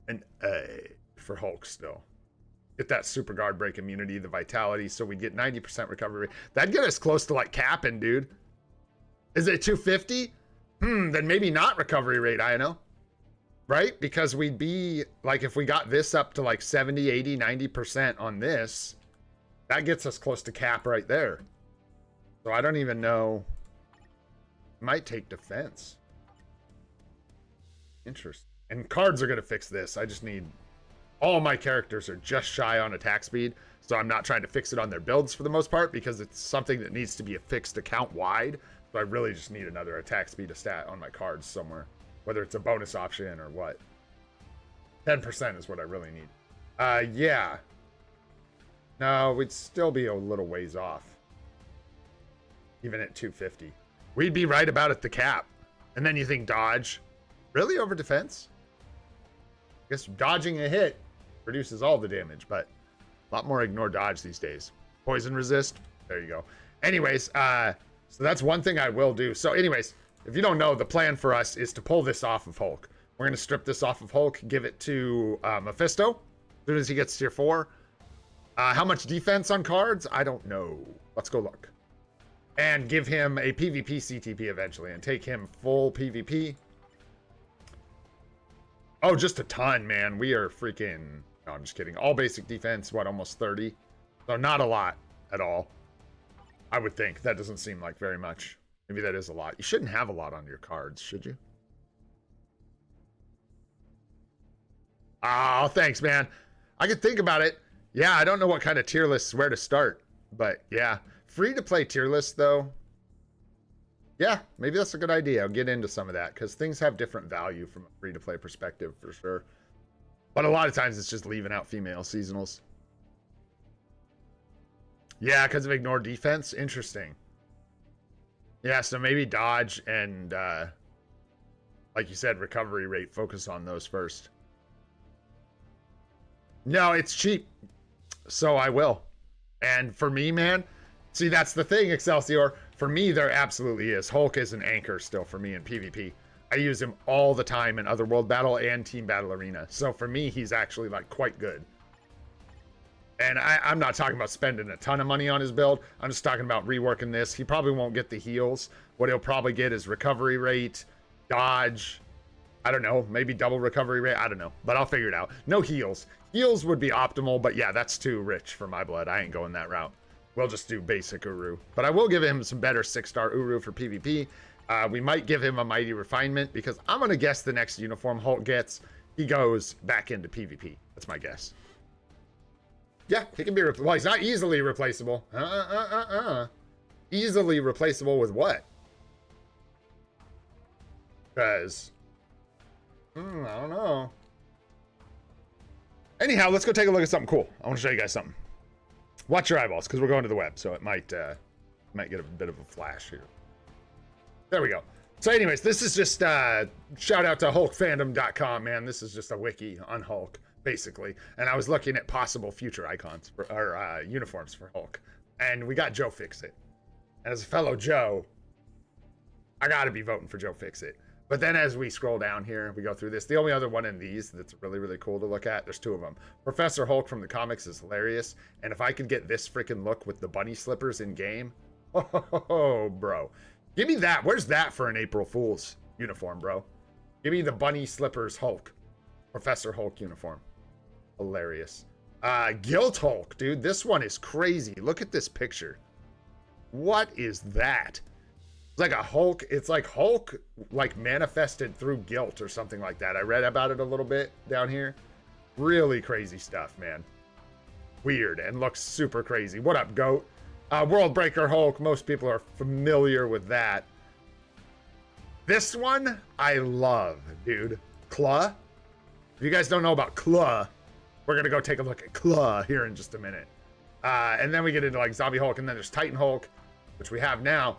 An egg for Hulk still. Get that super guard break immunity, the vitality, so we get 90% recovery rate. That'd get us close to like capping, dude. Is it 250? Then maybe not recovery rate, I know. Right? Because we'd be like, if we got this up to like 70, 80, 90% on this, that gets us close to cap right there. So I don't even know. Might take defense. Interesting. And cards are going to fix this. I just need, all my characters are just shy on attack speed. So I'm not trying to fix it on their builds for the most part, because it's something that needs to be a fixed account wide. So I really just need another attack speed stat on my cards somewhere. Whether it's a bonus option or what. 10% is what I really need. Yeah. No, we'd still be a little ways off. Even at 250. We'd be right about at the cap. And then you think dodge. Really over defense? I guess dodging a hit reduces all the damage, but a lot more ignore dodge these days. Poison resist. There you go. Anyways, so that's one thing I will do. So anyways, if you don't know, the plan for us is to pull this off of Hulk. We're going to strip this off of Hulk, give it to Mephisto as soon as he gets tier 4. How much defense on cards? I don't know. Let's go look. And give him a PvP CTP eventually and take him full PvP. Oh, just a ton, man. We are freaking... No, I'm just kidding. All basic defense, what, almost 30? So not a lot at all. I would think. That doesn't seem like very much. Maybe that is a lot. You shouldn't have a lot on your cards, should you? Oh, thanks, man. I could think about it. Yeah, I don't know what kind of tier lists where to start. But, yeah. Free-to-play tier list, though. Yeah, maybe that's a good idea. I'll get into some of that, because things have different value from a free-to-play perspective, for sure. But a lot of times, it's just leaving out female seasonals. Yeah, because of ignore defense? Interesting. Yeah, so maybe dodge and, like you said, recovery rate. Focus on those first. No, it's cheap. So I will. And for me, man, see, that's the thing, Excelsior. For me, there absolutely is. Hulk is an anchor still for me in PvP. I use him all the time in Otherworld Battle and Team Battle Arena. So for me, he's actually, like, quite good. And I'm not talking about spending a ton of money on his build. I'm just talking about reworking this. He probably won't get the heals. What he'll probably get is recovery rate, dodge. I don't know. Maybe double recovery rate. I don't know. But I'll figure it out. No heals. Heals would be optimal. But yeah, that's too rich for my blood. I ain't going that route. We'll just do basic Uru. But I will give him some better 6-star Uru for PvP. We might give him a Mighty Refinement. Because I'm going to guess the next uniform Hulk gets, he goes back into PvP. That's my guess. Yeah, he can be well, he's not easily replaceable. Easily replaceable with what? Because, I don't know. Anyhow, let's go take a look at something cool. I want to show you guys something. Watch your eyeballs, because we're going to the web, so it might get a bit of a flash here. There we go. So anyways, this is just shout out to HulkFandom.com, man. This is just a wiki on Hulk, basically. And I was looking at possible future icons for, or uniforms for Hulk, and we got Joe Fix It. And as a fellow Joe, I gotta be voting for Joe Fixit. But then as we scroll down here, we go through this. The only other one in these that's really, really cool to look at, there's two of them. Professor Hulk from the comics is hilarious. And if I could get this freaking look with the bunny slippers in game, oh, bro. Give me that. Where's that for an April Fool's uniform, bro? Give me the bunny slippers Hulk. Professor Hulk uniform. Hilarious. Guilt Hulk, dude. This one is crazy. Look at this picture. What is that? It's like a Hulk. It's like Hulk, like manifested through guilt or something like that. I read about it a little bit down here. Really crazy stuff, man. Weird and looks super crazy. What up, GOAT? World Breaker Hulk. Most people are familiar with that. This one I love, dude. Claw. If you guys don't know about Claw, we're gonna go take a look at Claw here in just a minute. And then we get into like Zombie Hulk, and then there's Titan Hulk, which we have now.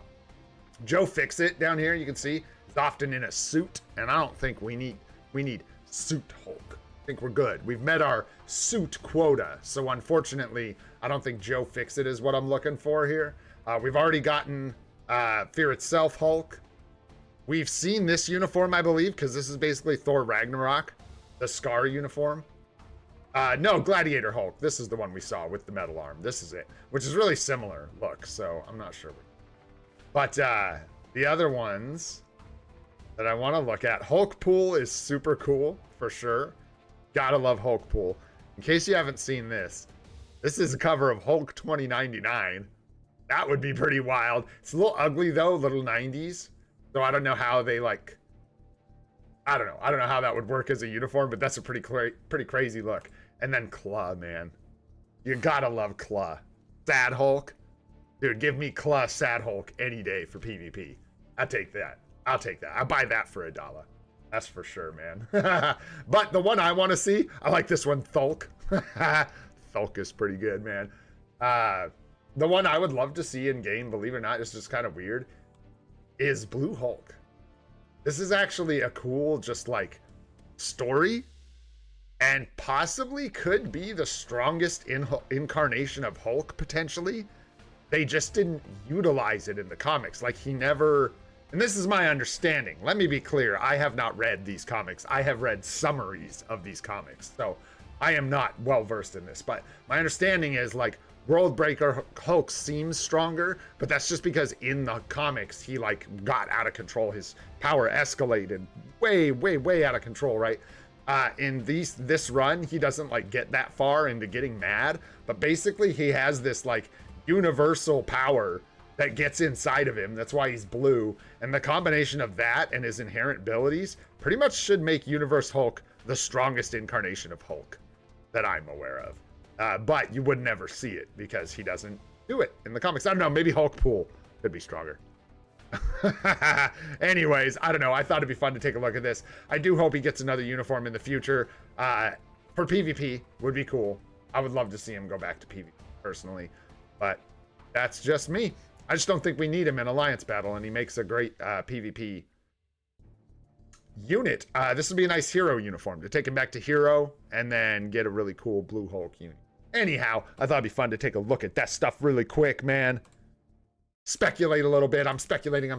Joe Fixit down here, you can see, is often in a suit, and I don't think we need suit Hulk. I think we're good. We've met our suit quota, so unfortunately, I don't think Joe Fixit is what I'm looking for here. We've already gotten Fear Itself Hulk. We've seen this uniform, I believe, because this is basically Thor Ragnarok, the Scar uniform. No, Gladiator Hulk. This is the one we saw with the metal arm. This is it, which is really similar look, so I'm not sure. But the other ones that I want to look at, Hulk Pool is super cool, for sure. Gotta love Hulk Pool. In case you haven't seen this, this is a cover of Hulk 2099. That would be pretty wild. It's a little ugly, though, little 90s. So I don't know how they, like... I don't know how that would work as a uniform, but that's a pretty crazy look. And then Claw, man. You gotta love Claw. Sad Hulk. Dude, give me Claw Sad Hulk any day for PvP. I'll take that. I'll take that. I'll buy that for $1. That's for sure, man. But the one I want to see, I like this one, Thulk. Thulk is pretty good, man. The one I would love to see in game, believe it or not, it's just kind of weird, is Blue Hulk. This is actually a cool, just like, story, and possibly could be the strongest incarnation of Hulk, potentially. They just didn't utilize it in the comics. Like, he never... And this is my understanding. Let me be clear. I have not read these comics. I have read summaries of these comics. So, I am not well-versed in this. But my understanding is, like, World Breaker Hulk seems stronger, but that's just because in the comics, he, like, got out of control. His power escalated way, way, way out of control, right? In this run, he doesn't, like, get that far into getting mad. But basically, he has this, like, universal power that gets inside of him. That's why he's blue. And the combination of that and his inherent abilities pretty much should make Universe Hulk the strongest incarnation of Hulk that I'm aware of. But you would never see it because he doesn't do it in the comics. I don't know, maybe Hulk Pool could be stronger. Anyways, I don't know. I thought it'd be fun to take a look at this. I do hope he gets another uniform in the future. For PvP, would be cool. I would love to see him go back to PvP personally. But that's just me. I just don't think we need him in Alliance Battle, and he makes a great PvP unit. This would be a nice hero uniform to take him back to hero and then get a really cool Blue Hulk unit. Anyhow, I thought it'd be fun to take a look at that stuff really quick, man. Speculate a little bit. I'm speculating.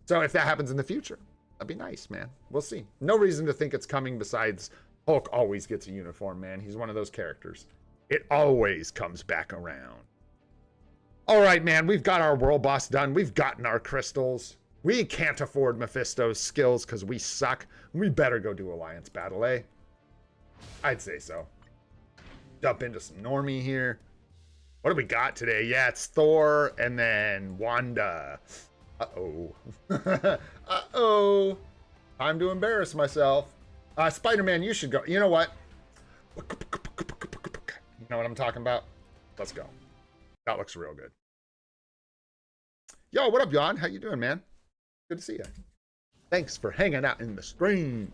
So if that happens in the future, that'd be nice, man. We'll see. No reason to think it's coming besides Hulk always gets a uniform, man. He's one of those characters. It always comes back around. All right, man, we've got our world boss done. We've gotten our crystals. We can't afford Mephisto's skills because we suck. We better go do Alliance Battle, eh? I'd say so. Dump into some normie here. What do we got today? Yeah, it's Thor and then Wanda. Uh-oh. Uh-oh. Time to embarrass myself. Spider-Man, you should go. You know what? You know what I'm talking about? Let's go. That looks real good. Yo, what up, Jan? How you doing, man? Good to see you. Thanks for hanging out in the stream.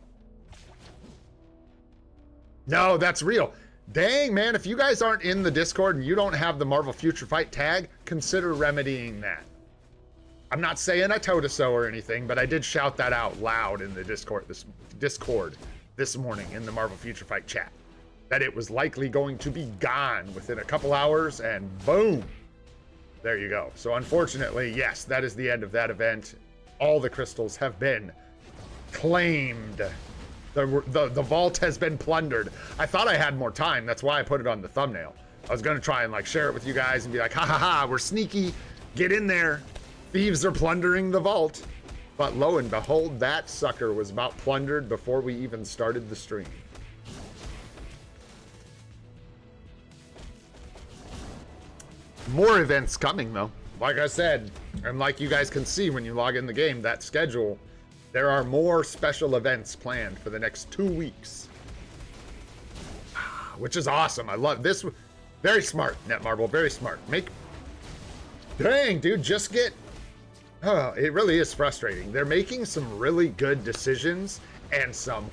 No, that's real. Dang, man, if you guys aren't in the Discord and you don't have the Marvel Future Fight tag, consider remedying that. I'm not saying I told a so or anything, but I did shout that out loud in the Discord this morning in the Marvel Future Fight chat. That it was likely going to be gone within a couple hours, and boom, there you go. So unfortunately, yes, that is the end of that event. All the crystals have been claimed. The vault has been plundered. I thought I had more time. That's why I put it on the thumbnail. I was gonna try and like share it with you guys and be like, ha ha ha, we're sneaky. Get in there. Thieves are plundering the vault. But lo and behold, that sucker was about plundered before we even started the stream. More events coming though. Like I said, and like you guys can see when you log in the game, that schedule, there are more special events planned for the next 2 weeks. Which is awesome. I love this. Very smart, Netmarble. Very smart. Dang, dude, just get... Oh, it really is frustrating. They're making some really good decisions and some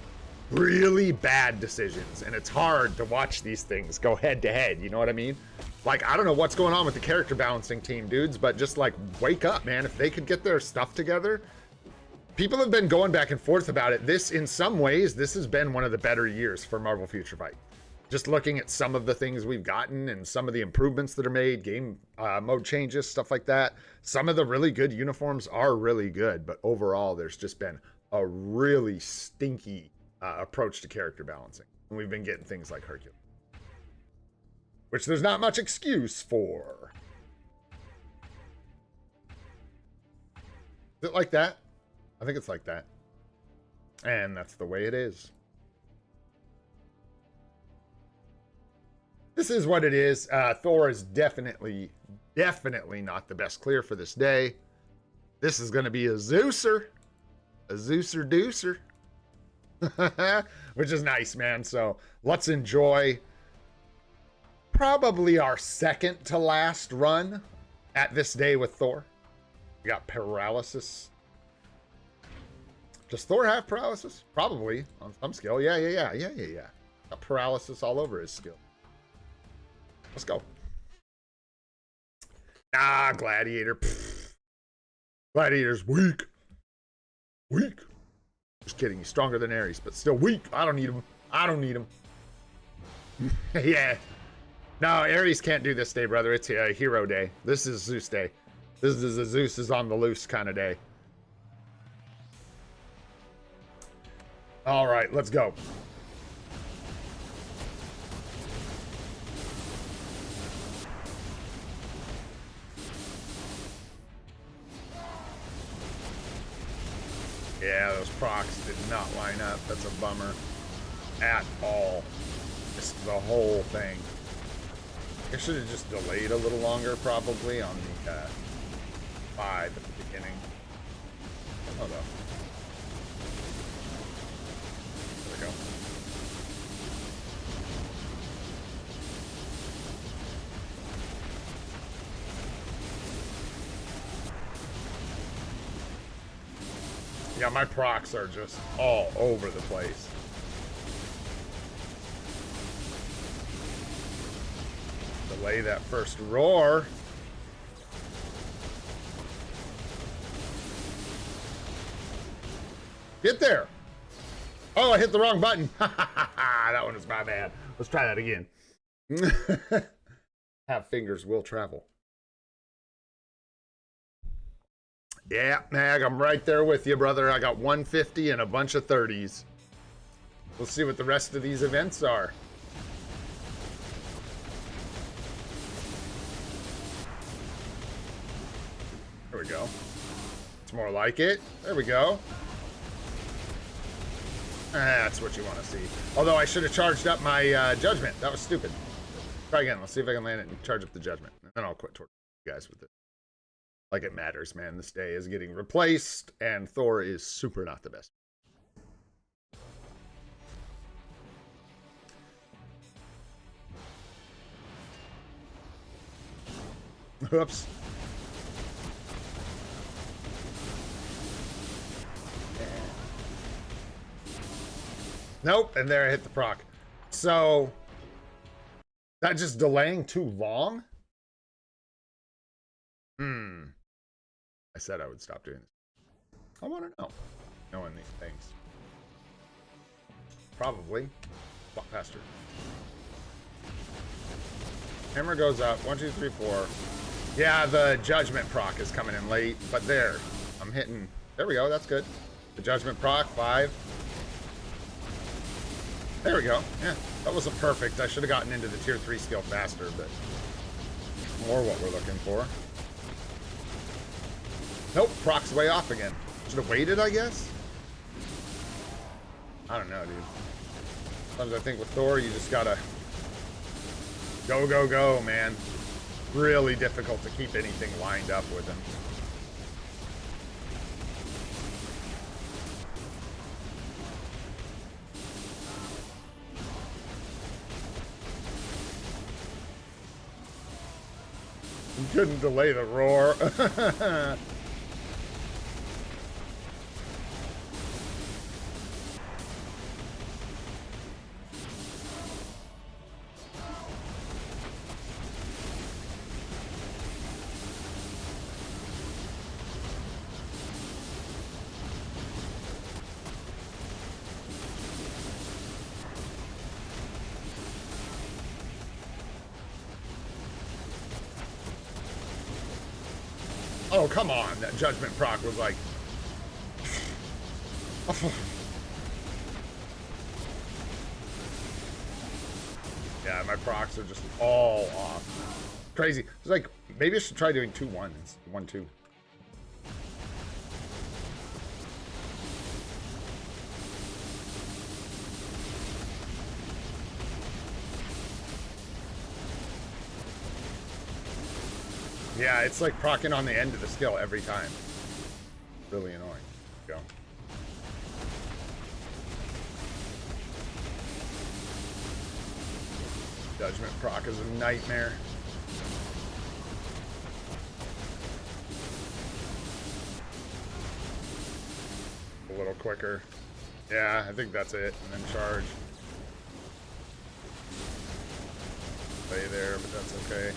really bad decisions. And it's hard to watch these things go head to head. You know what I mean? Like, I don't know what's going on with the character balancing team, dudes, but just like, wake up, man. If they could get their stuff together... People have been going back and forth about it. This, in some ways, this has been one of the better years for Marvel Future Fight. Just looking at some of the things we've gotten and some of the improvements that are made, game mode changes, stuff like that. Some of the really good uniforms are really good, but overall, there's just been a really stinky approach to character balancing. And we've been getting things like Hercules, which there's not much excuse for. Is it like that? I think it's like that. And that's the way it is. This is what it is. Thor is definitely not the best clear for this day. This is going to be a Zeuser. A Zeuser Deucer. Which is nice, man. So let's enjoy probably our second to last run at this day with Thor. We got paralysis. Does Thor have paralysis? Probably on some skill. Yeah. Got paralysis all over his skill. Let's go. Ah, Gladiator. Pfft. Gladiator's weak. Weak. Just kidding. He's stronger than Ares, but still weak. I don't need him. I don't need him. Yeah. No, Ares can't do this day, brother. It's a hero day. This is Zeus day. This is a Zeus is on the loose kind of day. All right, let's go. Yeah, those procs did not line up. That's a bummer. At all. Just the whole thing. I should have just delayed a little longer, probably, on the 5 at the beginning. Oh, no. There we go. Yeah, my procs are just all over the place. Delay that first roar. Get there. Oh, I hit the wrong button. That one was my bad. Let's try that again. Have fingers will travel. Yeah, Mag, I'm right there with you, brother. I got 150 and a bunch of 30s. We'll see what the rest of these events are. There we go. It's more like it. There we go. That's what you want to see. Although I should have charged up my judgment. That was stupid. Try again. Let's see if I can land it and charge up the judgment. And then I'll quit torturing you guys with it. Like it matters, man. This day is getting replaced, and Thor is super not the best. Oops. Nope, and there I hit the proc. So, that just delaying too long? I said I would stop doing this. I want to know. Knowing these things. Probably. A lot faster. Hammer goes up. 1, 2, 3, 4. Yeah, the judgment proc is coming in late, but there. I'm hitting There we go. That's good. The Judgment proc, 5. There we go. Yeah, that wasn't perfect. I should have gotten into the tier 3 skill faster, but more what we're looking for. Nope, proc's way off again. Should have waited, I guess? I don't know, dude. Sometimes I think with Thor, you just gotta go, go, go, man. Really difficult to keep anything lined up with him. You couldn't delay the roar. Oh, come on. That Judgment proc was like... Yeah, my procs are just all off. Crazy. It's like, maybe I should try doing 2-1. 1-2. Yeah, it's like proccing on the end of the skill every time. Really annoying. Go. Judgment proc is a nightmare. A little quicker. Yeah, I think that's it. And then charge. Stay there, but that's okay.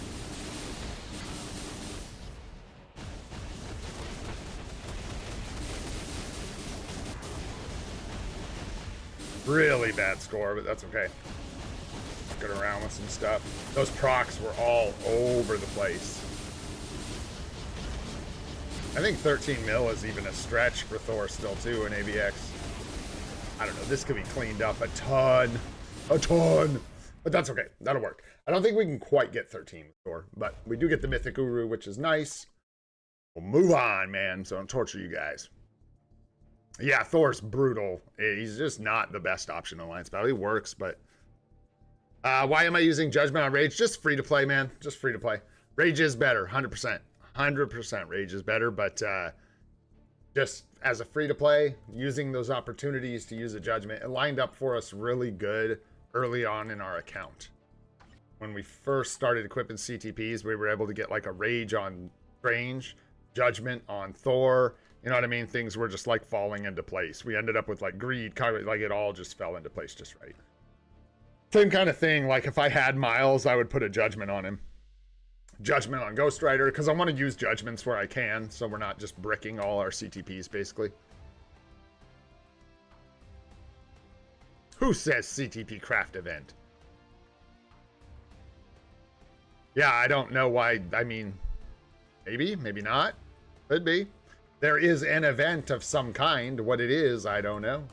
Really bad score, but that's okay. Get around with some stuff. Those procs were all over the place. I think 13 mil is even a stretch for Thor still too in AVX. I don't know, this could be cleaned up a ton. But that's okay, that'll work. I don't think we can quite get 13 with Thor, but we do get the Mythic Uru, which is nice. We'll move on, man, so don't torture you guys. Yeah, Thor's brutal. He's just not the best option in Alliance Battle. He works, but... why am I using Judgment on Rage? Just free to play, man. Just free to play. Rage is better, 100%. 100% Rage is better, but just as a free to play, using those opportunities to use a Judgment, it lined up for us really good early on in our account. When we first started equipping CTPs, we were able to get like a Rage on Strange, Judgment on Thor. You know what I mean? Things were just like falling into place. We ended up with like Greed, like it all just fell into place just right. Same kind of thing, like if I had Miles, I would put a Judgment on him. Judgment on Ghost Rider, because I want to use Judgments where I can, so we're not just bricking all our CTPs, basically. Who says CTP craft event? Yeah, I don't know why, I mean, maybe, maybe not. Could be. There is an event of some kind. What it is, I don't know.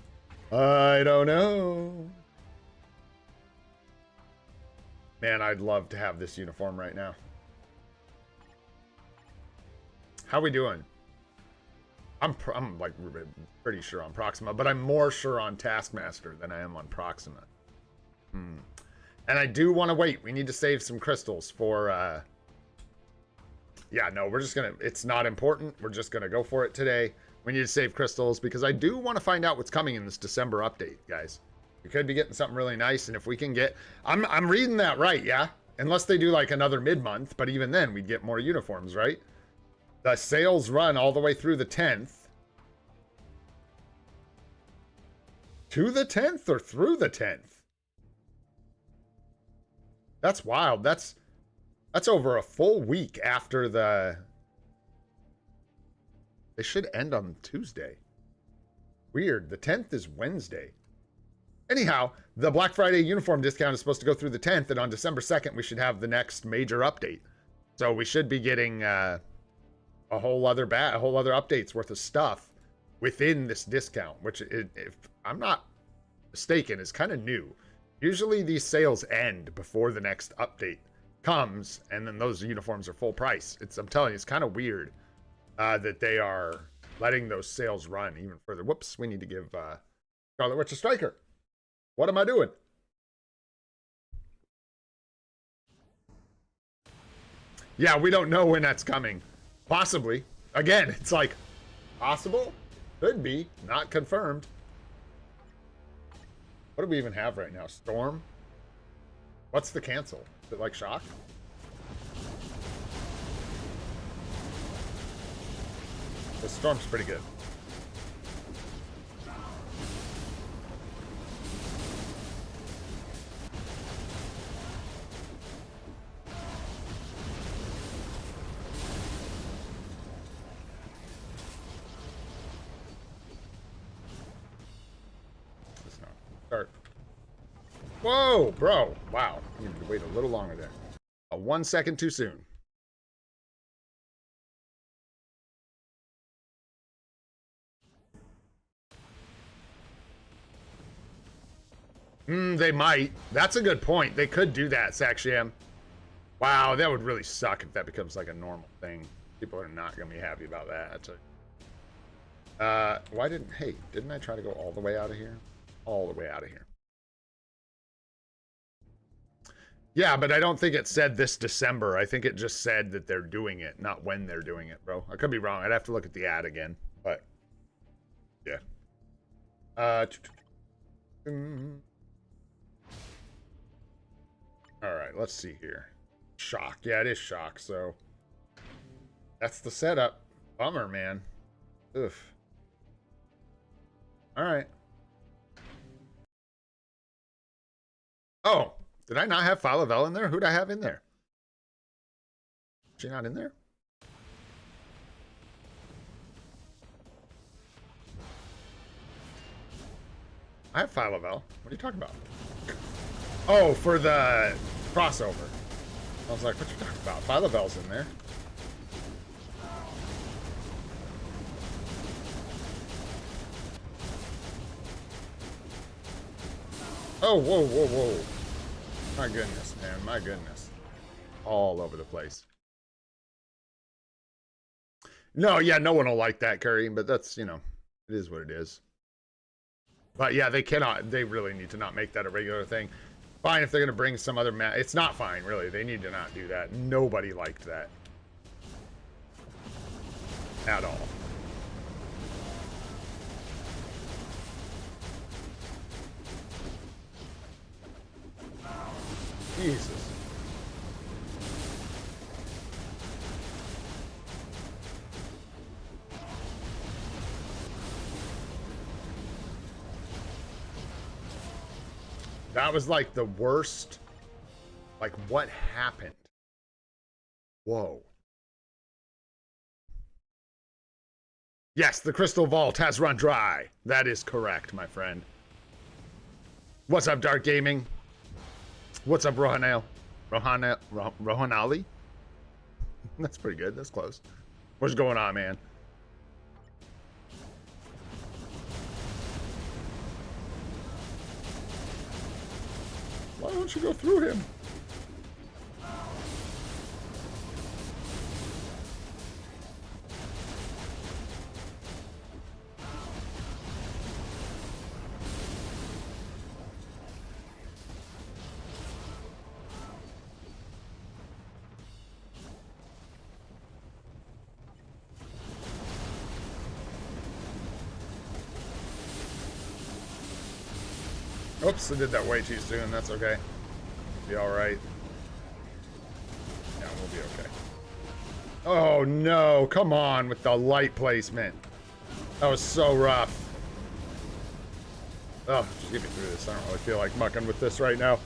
I don't know. Man, I'd love to have this uniform right now. How we doing? I'm like pretty sure on Proxima, but I'm more sure on Taskmaster than I am on Proxima. And I do want to wait. We need to save some crystals for... Yeah, no, we're just gonna... It's not important. We're just gonna go for it today. We need to save crystals because I do want to find out what's coming in this December update, guys. We could be getting something really nice, and if we can get... I'm reading that right, yeah? Unless they do like another mid-month, but even then we'd get more uniforms, right? The sales run all the way through the 10th. To the 10th or through the 10th? That's wild. That's over a full week after the... They should end on Tuesday. Weird. The 10th is Wednesday. Anyhow, the Black Friday uniform discount is supposed to go through the 10th, and on December 2nd, we should have the next major update. So we should be getting a whole other updates worth of stuff within this discount, which, if I'm not mistaken, is kind of new. Usually these sales end before the next update comes, and then those uniforms are full price. I'm telling you, it's kind of weird that they are letting those sales run even further. Whoops, we need to give Scarlet Witch a striker. What am I doing? Yeah, we don't know when that's coming. Possibly. Again, it's like, possible? Could be. Not confirmed. What do we even have right now? Storm? What's the cancel? Is it like shock? The storm's pretty good. Start. Whoa, bro. Wow. I needed to wait a little longer there. 1 second too soon. They might. That's a good point. They could do that, Saxiam. Wow, that would really suck if that becomes like a normal thing. People are not going to be happy about that. Why didn't... Hey, didn't I try to go all the way out of here? All the way out of here. Yeah, but I don't think it said this December. I think it just said that they're doing it, not when they're doing it, bro. I could be wrong. I'd have to look at the ad again, but yeah. All right, let's see here. Shock. Yeah, it is shock, so that's the setup. Bummer, man. Oof. All right. Oh, did I not have Philavel in there? Who'd I have in there? Is she not in there? I have Philavel. What are you talking about? Oh, for the crossover. I was like, what you talking about? Philavel's in there. Oh, whoa, whoa, whoa. My goodness, man. My goodness. All over the place. No, yeah, no one will like that, Curry, but that's, you know, it is what it is. But yeah, they cannot, they really need to not make that a regular thing. Fine if they're going to bring some other match. It's not fine, really. They need to not do that. Nobody liked that. At all. Jesus. That was like the worst. Like, what happened? Whoa. Yes, the crystal vault has run dry. That is correct, my friend. What's up, Dark Gaming? What's up, Rohanali? That's pretty good. That's close. What's going on, man? Why don't you go through him? Oops, I did that way too soon. That's okay. Be alright. Yeah, we'll be okay. Oh no, come on with the light placement. That was so rough. Oh, just get me through this. I don't really feel like mucking with this right now.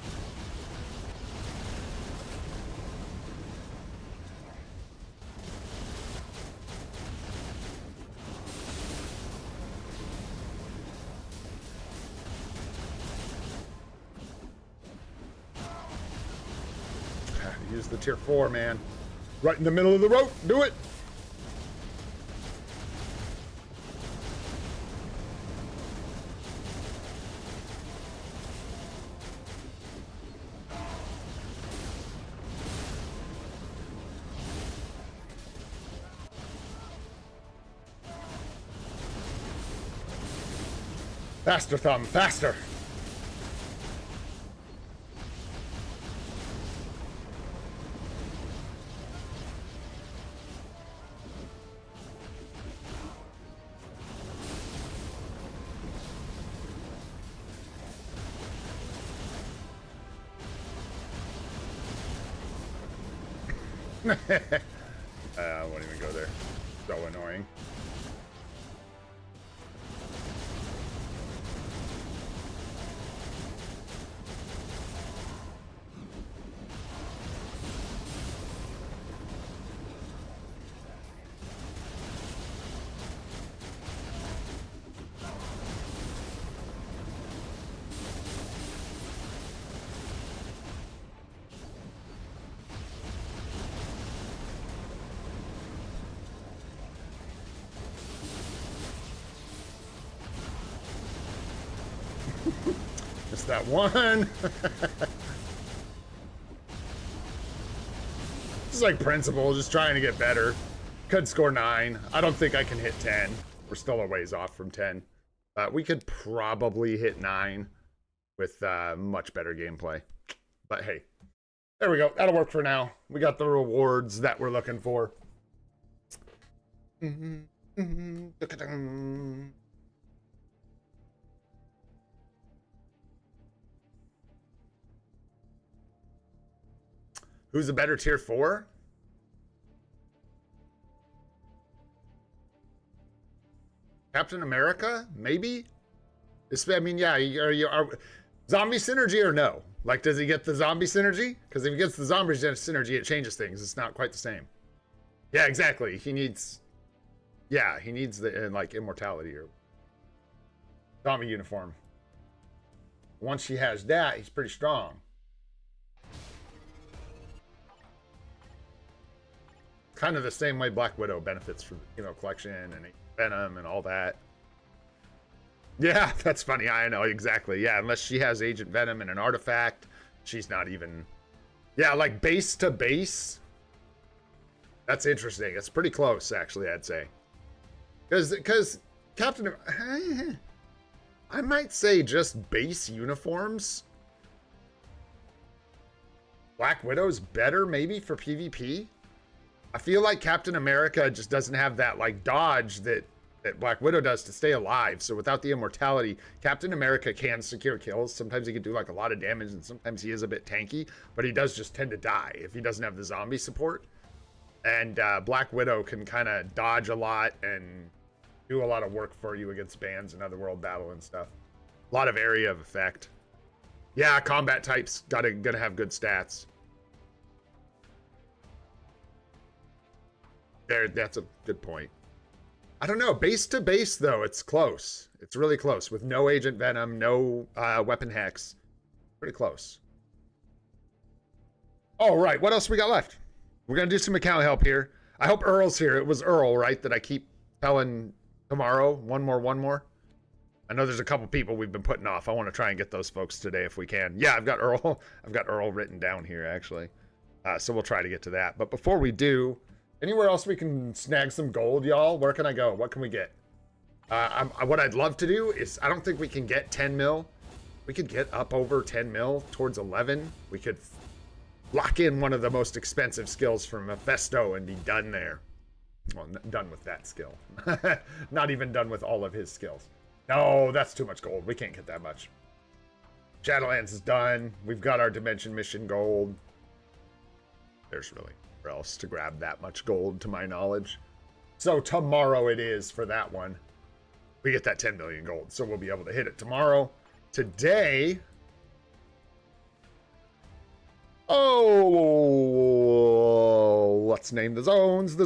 Use the tier 4, man. Right in the middle of the rope. Do it. Faster, Thumb, faster. I won't even go there. So annoying. Just that one. It's like principle, just trying to get better. Could score 9. I don't think I can hit 10. We're still a ways off from 10. We could probably hit 9 with much better gameplay. But hey, there we go. That'll work for now. We got the rewards that we're looking for. Who's a better tier 4? Captain America? Maybe? I mean, yeah, are zombie synergy or no? Like, does he get the zombie synergy? Because if he gets the zombie synergy, it changes things. It's not quite the same. Yeah, exactly. He needs... Yeah, he needs the, like, immortality or... zombie uniform. Once he has that, he's pretty strong. Kind of the same way Black Widow benefits from, you know, collection and Venom and all that. Yeah, that's funny. I know, exactly. Yeah, unless she has Agent Venom and an artifact, she's not even... Yeah, like base to base. That's interesting. It's pretty close, actually, I'd say. Because Captain... I might say just base uniforms. Black Widow's better, maybe, for PvP. I feel like Captain America just doesn't have that, like, dodge that Black Widow does to stay alive. So without the immortality, Captain America can secure kills. Sometimes he can do, like, a lot of damage, and sometimes he is a bit tanky. But he does just tend to die if he doesn't have the zombie support. And Black Widow can kind of dodge a lot and do a lot of work for you against bands and Otherworld battle and stuff. A lot of area of effect. Yeah, combat types gonna have good stats. There, that's a good point. I don't know. Base to base, though, it's close. It's really close. With no Agent Venom, no Weapon Hex. Pretty close. All right, what else we got left? We're going to do some account help here. I hope Earl's here. It was Earl, right, that I keep telling tomorrow. One more. I know there's a couple people we've been putting off. I want to try and get those folks today if we can. Yeah, I've got Earl. I've got Earl written down here, actually. So we'll try to get to that. But before we do... Anywhere else we can snag some gold, y'all? Where can I go? What can we get? What I'd love to do is, I don't think we can get 10 mil. We could get up over 10 mil towards 11. We could lock in one of the most expensive skills from Mephisto and be done there. Well, done with that skill. Not even done with all of his skills. No, that's too much gold. We can't get that much. Shadowlands is done. We've got our Dimension Mission gold. There's really... else to grab that much gold, to my knowledge. So tomorrow it is for that one. We get that 10 million gold, so we'll be able to hit it tomorrow. Today... Oh, let's name the zones, the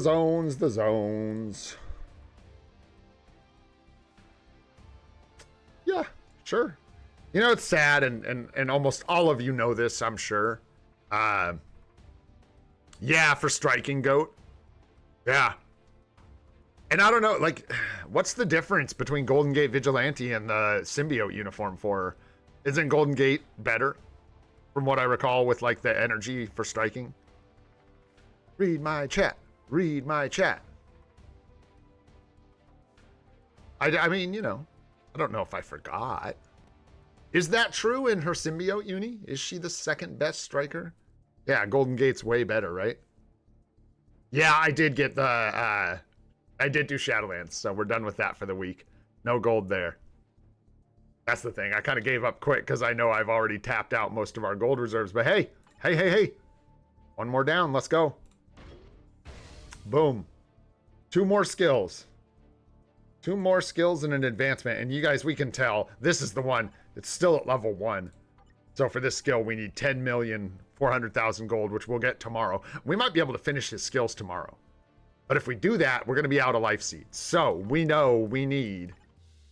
zones. Yeah, sure. You know, it's sad, and almost all of you know this, I'm sure. Yeah, for striking goat. Yeah. And I don't know, like, what's the difference between Golden Gate Vigilante and the symbiote uniform for her? Isn't Golden Gate better? From what I recall with, like, the energy for striking. Read my chat. Read my chat. I mean, you know, I don't know if I forgot. Is that true in her symbiote uni? Is she the second best striker? Yeah, Golden Gate's way better, right? Yeah, I did get the, I did do Shadowlands, so we're done with that for the week. No gold there. That's the thing. I kind of gave up quick because I know I've already tapped out most of our gold reserves. But hey, hey. One more down. Let's go. Boom. 2 more skills. 2 more skills and an advancement. And you guys, we can tell this is the one. It's still at level 1. So for this skill, we need 10,400,000 gold, which we'll get tomorrow. We might be able to finish his skills tomorrow. But if we do that, we're going to be out of life seeds. So we know we need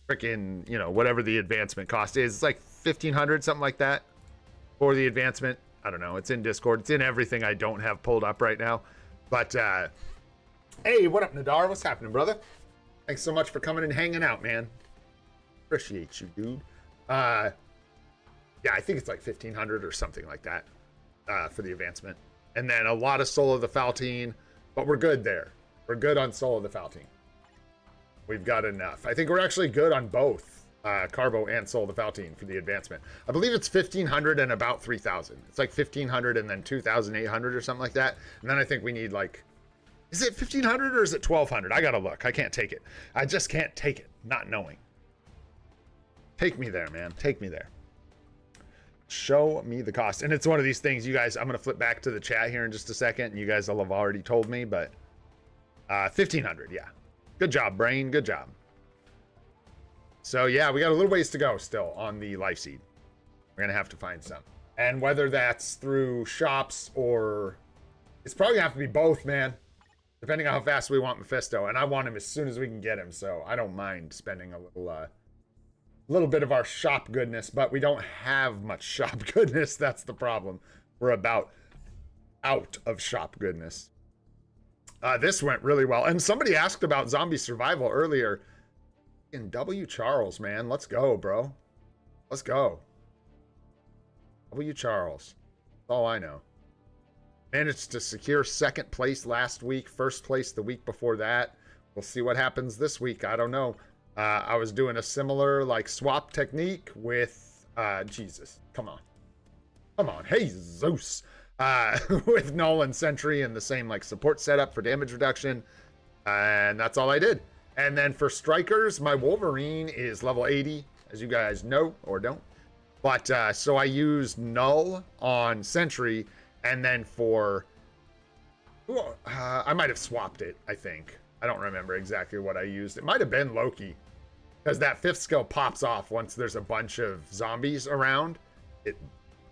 freaking, you know, whatever the advancement cost is. It's like 1,500, something like that for the advancement. I don't know. It's in Discord. It's in everything I don't have pulled up right now. But, hey, what up, Nadar? What's happening, brother? Thanks so much for coming and hanging out, man. Appreciate you, dude. Yeah, I think it's like 1,500 or something like that for the advancement. And then a lot of Soul of the Faltine, but we're good there. We're good on Soul of the Faltine. We've got enough. I think we're actually good on both Carbo and Soul of the Faltine for the advancement. I believe it's 1,500 and about 3,000. It's like 1,500 and then 2,800 or something like that. And then I think we need like, is it 1,500 or is it 1,200? I gotta look. I can't take it. I just can't take it, not knowing. Take me there, man. Take me there. Show me the cost. And it's one of these things, you guys, I'm going to flip back to the chat here in just a second. And you guys will have already told me, but 1,500, yeah. Good job, Brain. Good job. So, yeah, we got a little ways to go still on the life seed. We're going to have to find some. And whether that's through shops or... It's probably going to have to be both, man. Depending on how fast we want Mephisto. And I want him as soon as we can get him, so I don't mind spending a little bit of our shop goodness, but we don't have much shop goodness. That's the problem. We're about out of shop goodness. This went really well. And somebody asked about zombie survival earlier. In W. Charles, man. Let's go, bro. Let's go. W. Charles. That's all I know. Managed to secure 2nd place last week. 1st place the week before that. We'll see what happens this week. I don't know. I was doing a similar like swap technique with Jesus. Come on, hey Zeus, with Null and Sentry and the same like support setup for damage reduction, and that's all I did. And then for strikers, my Wolverine is level 80, as you guys know or don't. But so I used Null on Sentry, and then for I might have swapped it. I think. I don't remember exactly what I used. It might have been Loki, because that 5th skill pops off once there's a bunch of zombies around. It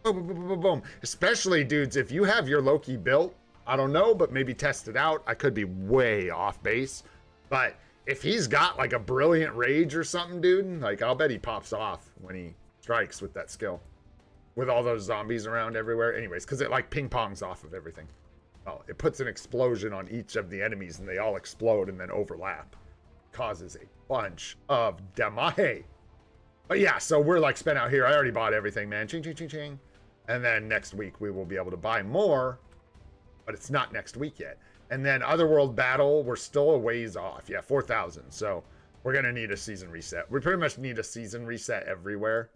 boom, boom, boom, boom, boom. Especially, dudes, if you have your Loki built, I don't know, but maybe test it out. I could be way off base. But if he's got like a brilliant rage or something, dude, like I'll bet he pops off when he strikes with that skill. With all those zombies around everywhere. Anyways, because it like ping pongs off of everything. Well, it puts an explosion on each of the enemies and they all explode and then overlap. Causes a bunch of damage. But yeah, so we're like spent out here. I already bought everything, man. Ching, ching, ching, ching. And then next week we will be able to buy more. But it's not next week yet. And then Otherworld Battle, we're still a ways off. Yeah, 4,000. So we're going to need a season reset. We pretty much need a season reset everywhere.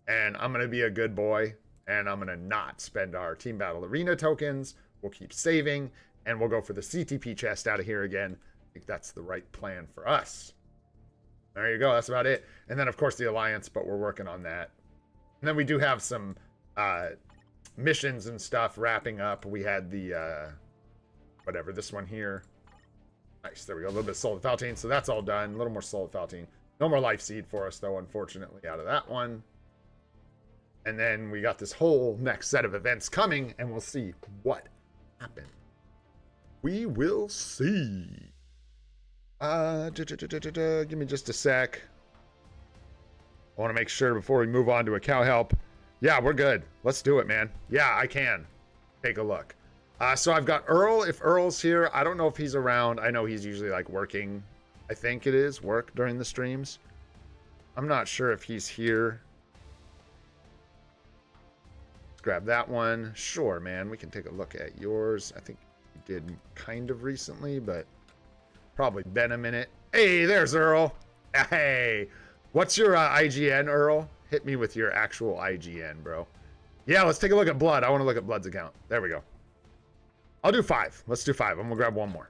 And I'm going to be a good boy. And I'm going to not spend our Team Battle Arena tokens. We'll keep saving, and we'll go for the CTP chest out of here again. I think that's the right plan for us. There you go. That's about it. And then, of course, the Alliance, but we're working on that. And then we do have some missions and stuff wrapping up. We had the, whatever, this one here. Nice. There we go. A little bit of Soul of Faltine. So that's all done. A little more Soul of Faltine. No more Life Seed for us, though, unfortunately, out of that one. And then we got this whole next set of events coming, and we'll see what happen. We will see. Give me just a sec. I want to make sure before we move on to a cow help. Yeah, we're good. Let's do it, man. Yeah, I can. Take a look. So I've got Earl. If Earl's here, I don't know if he's around. I know he's usually like working. I think it is work during the streams. I'm not sure if he's here. Grab that one. Sure, man. We can take a look at yours. I think we did kind of recently, but probably been a minute. Hey, there's Earl. Hey, What's your IGN, Earl? Hit me with your actual IGN, bro. Yeah, let's take a look at Blood. I want to look at Blood's account. There we go. I'll do 5. Let's do 5. I'm going to grab one more.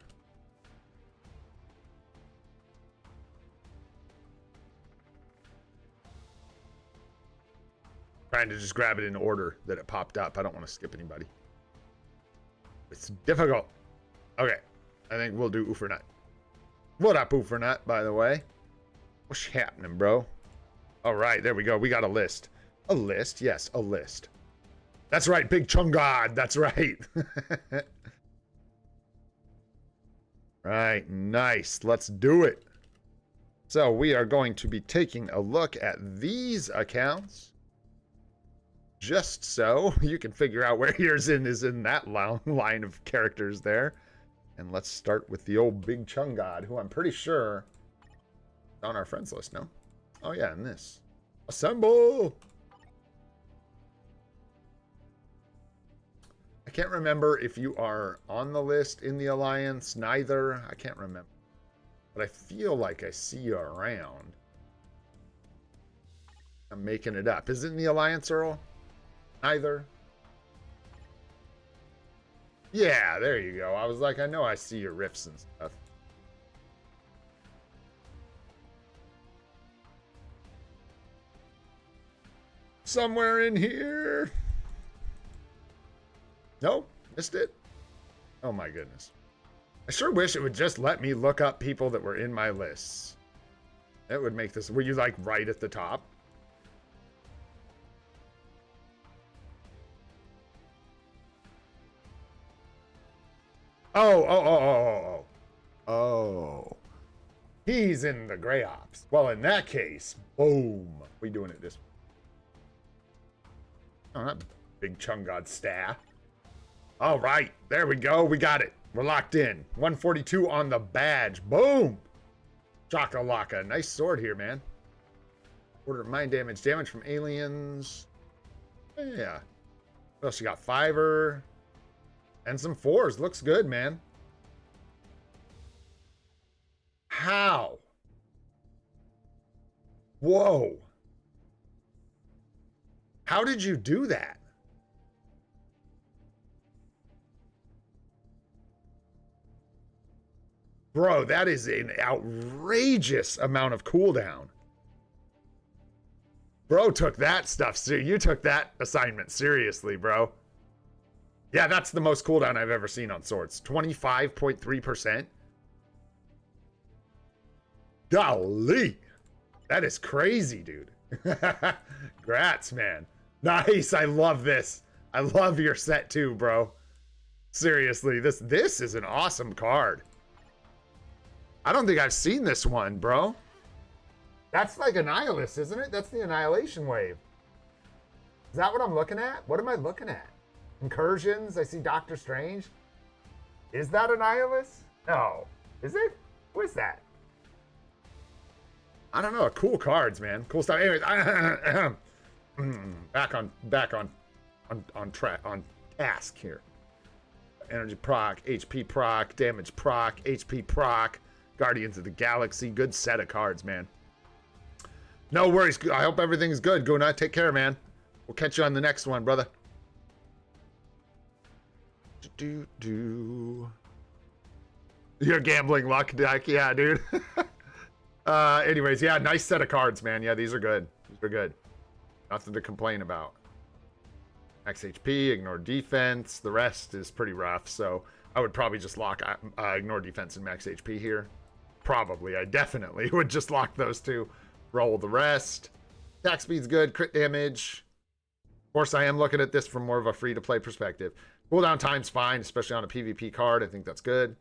Trying to just grab it in order that it popped up. I don't want to skip anybody. It's difficult. Okay. I think we'll do Ufernut. What up, Ufernut, by the way? What's happening, bro? All right, there we go. We got a list. A list? Yes, a list. That's right, Big Chungad. That's right. Right, nice. Let's do it. So we are going to be taking a look at these accounts. Just so you can figure out where yours is in that line of characters there. And let's start with the old Big Chungad, who I'm pretty sure is on our friends list, no? Oh yeah, and this. Assemble! I can't remember if you are on the list, in the alliance, neither. I can't remember. But I feel like I see you around. I'm making it up. Is it in the alliance, Earl? Neither. Yeah, there you go. I was like, I know I see your riffs and stuff. Somewhere in here. No, missed it. Oh my goodness. I sure wish it would just let me look up people that were in my lists. That would make this. Were you like right at the top? Oh. He's in the Grey Ops. Well, in that case, boom. We doing it this way. Oh, that Big Chungad staff. All right, there we go. We got it. We're locked in. 142 on the badge. Boom. Chakalaka. Nice sword here, man. Order mind damage. Damage from aliens. Yeah. What else you got? Fiver. And some 4s. Looks good, man. How? Whoa. How did you do that? Bro, that is an outrageous amount of cooldown. Bro took that stuff. So you took that assignment seriously, bro. Yeah, that's the most cooldown I've ever seen on swords. 25.3%. Golly. That is crazy, dude. Grats, man. Nice. I love this. I love your set too, bro. Seriously, this is an awesome card. I don't think I've seen this one, bro. That's like Annihilus, isn't it? That's the Annihilation Wave. Is that what I'm looking at? What am I looking at? Incursions. I see Doctor Strange. Is that Annihilus? No. Is it? Who is that? I don't know. Cool cards, man. Cool stuff. Anyways, back on task here. Energy proc, HP proc, damage proc, HP proc, Guardians of the Galaxy. Good set of cards, man. No worries. I hope everything's good. Guna, take care, man. We'll catch you on the next one, brother. Your gambling luck deck, yeah, dude. Anyways, yeah, nice set of cards, man. Yeah, these are good. These are good. Nothing to complain about. Max HP, ignore defense. The rest is pretty rough, so I would probably just lock ignore defense and max HP here. Probably. I definitely would just lock those two. Roll the rest. Attack speed's good. Crit damage. Of course, I am looking at this from more of a free-to-play perspective. Cooldown time's fine, especially on a PvP card. I think that's good.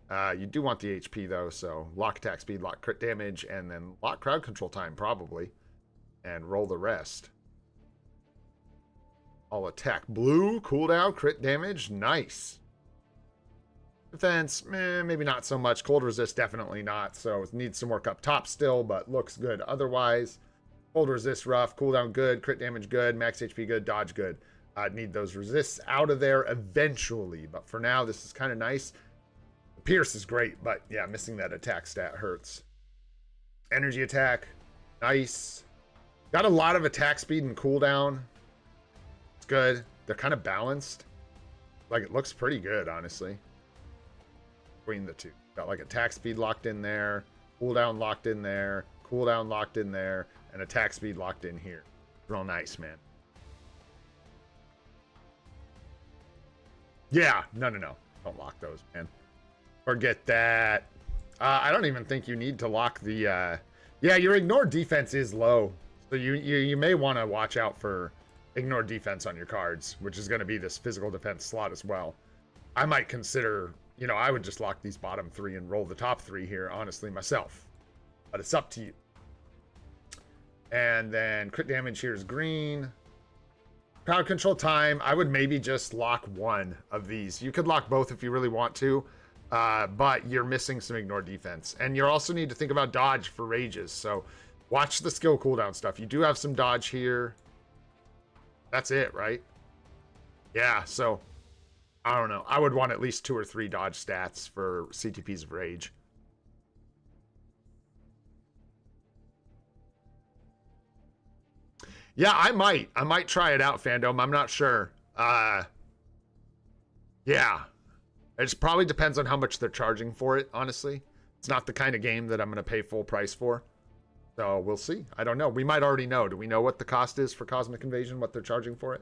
You do want the HP, though, so lock attack speed, lock crit damage, and then lock crowd control time, probably. And roll the rest. All attack blue, cooldown, crit damage, nice. Defense, maybe not so much. Cold resist, definitely not, so it needs some work up top still, but looks good otherwise. Cold resist, rough, cooldown good, crit damage good, max HP good, dodge good. Need those resists out of there eventually, but for now, this is kind of nice. Pierce is great, but yeah, missing that attack stat hurts. Energy attack, Nice. Got a lot of attack speed and cooldown. It's good. They're kind of balanced. Like, it looks pretty good, honestly. Between the two. Got like attack speed locked in there, cooldown locked in there, cooldown locked in there, and attack speed locked in here. Real nice, man. Yeah, no. Don't lock those, man. Forget that. I don't even think you need to lock the... Yeah, your ignore defense is low. So you may want to watch out for ignore defense on your cards, which is going to be this physical defense slot as well. I might consider... You know, I would just lock these bottom three and roll the top three here, honestly, myself. But it's up to you. And then crit damage here is green. Crowd control time. I would maybe just lock one of these. You could lock both if you really want to. But you're missing some ignore defense. And you also need to think about dodge for rages. So watch the skill cooldown stuff. You do have some dodge here. That's it, right? Yeah, so... I don't know. I would want at least 2 or 3 dodge stats for CTPs of Rage. Yeah, I might. I might try it out, Fandom. I'm not sure. Yeah. It probably depends on how much they're charging for it, honestly. It's not the kind of game that I'm going to pay full price for. So we'll see. I don't know. We might already know. Do we know what the cost is for Cosmic Invasion, what they're charging for it?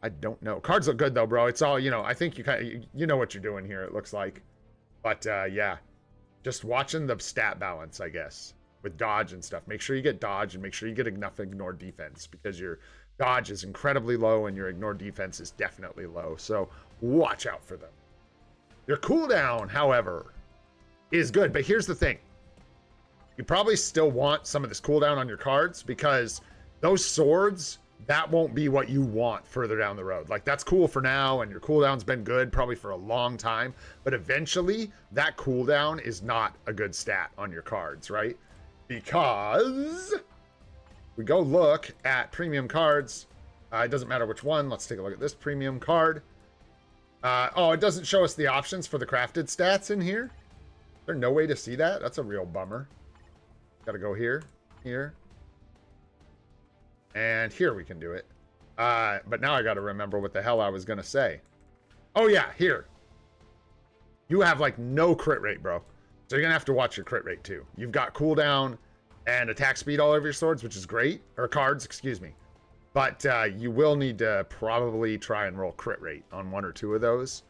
I don't know. Cards look good though, bro. It's all, you know, I think you know what you're doing here, it looks like. But yeah, just watching the stat balance, I guess, with dodge and stuff. Make sure you get dodge and make sure you get enough ignore defense, because your dodge is incredibly low and your ignore defense is definitely low. So watch out for them. Your cooldown, however, is good. But here's the thing. You probably still want some of this cooldown on your cards, because those swords... that won't be what you want further down the road. Like, that's cool for now, and your cooldown's been good probably for a long time, but eventually that cooldown is not a good stat on your cards, right? Because we go look at premium cards. It doesn't matter which one. Let's take a look at this premium card. Oh, it doesn't show us the options for the crafted stats in here. Is there no way to see that? That's a real bummer. Gotta go here, here. And here we can do it. But now I got to remember what the hell I was going to say. Oh, yeah, here. You have, like, no crit rate, bro. So you're going to have to watch your crit rate, too. You've got cooldown and attack speed all over your swords, which is great. Or cards, excuse me. But you will need to probably try and roll crit rate on 1 or 2 of those.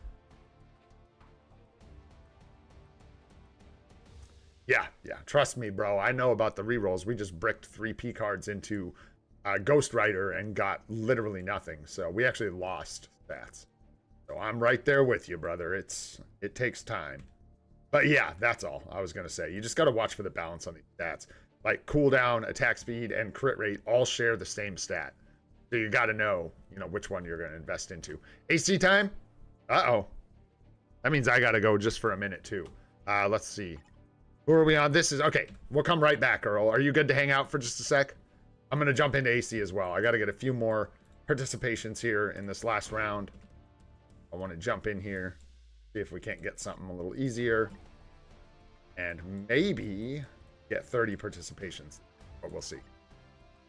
Yeah. Trust me, bro. I know about the rerolls. We just bricked 3P cards into... Ghost Rider and got literally nothing. So we actually lost stats. So I'm right there with you, brother. It takes time. But yeah, that's all I was going to say. You just got to watch for the balance on these stats. Like cooldown, attack speed, and crit rate all share the same stat. So you got to know, you know, which one you're going to invest into. AC time? Uh-oh. That means I got to go just for a minute too. Let's see. Who are we on? This is... Okay, we'll come right back, Earl. Are you good to hang out for just a sec? I'm going to jump into AC as well. I got to get a few more participations here in this last round. I want to jump in here, see if we can't get something a little easier, and maybe get 30 participations, but we'll see.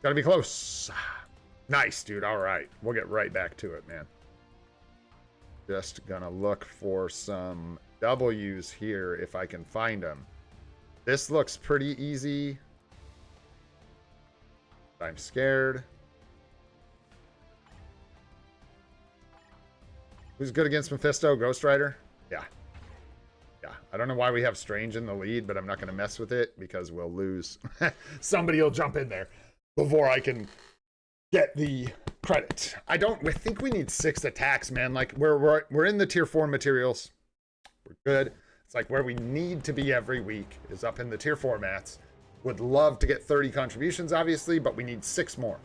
Got to be close. Nice, dude. All right. We'll get right back to it, man. Just going to look for some W's here if I can find them. This looks pretty easy. I'm scared. Who's good against Mephisto? Ghost Rider? Yeah. I don't know why we have Strange in the lead, but I'm not going to mess with it because we'll lose. Somebody will jump in there before I can get the credit. I think we need 6 attacks, man. Like we're in the tier 4 materials. We're good. It's like where we need to be every week is up in the tier 4 mats. Would love to get 30 contributions, obviously, but we need 6 more.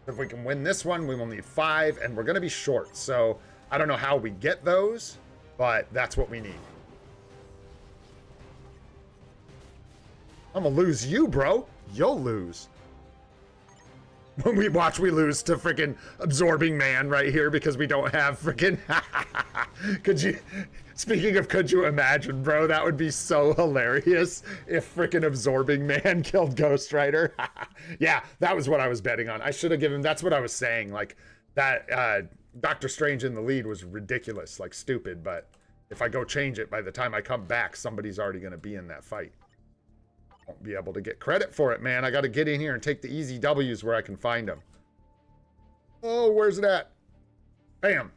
If we can win this one, we will need 5, and we're going to be short. So I don't know how we get those, but that's what we need. I'm going to lose you, bro. You'll lose. When we watch, we lose to freaking Absorbing Man right here because we don't have freaking. Could you? Speaking of, could you imagine, bro? That would be so hilarious if freaking Absorbing Man killed Ghost Rider. Yeah, that was what I was betting on. I should have given. That's what I was saying. Like that. Doctor Strange in the lead was ridiculous, like stupid. But if I go change it, by the time I come back, somebody's already going to be in that fight. Won't be able to get credit for it, man. I got to get in here and take the easy W's where I can find them. Oh, where's it at? Bam.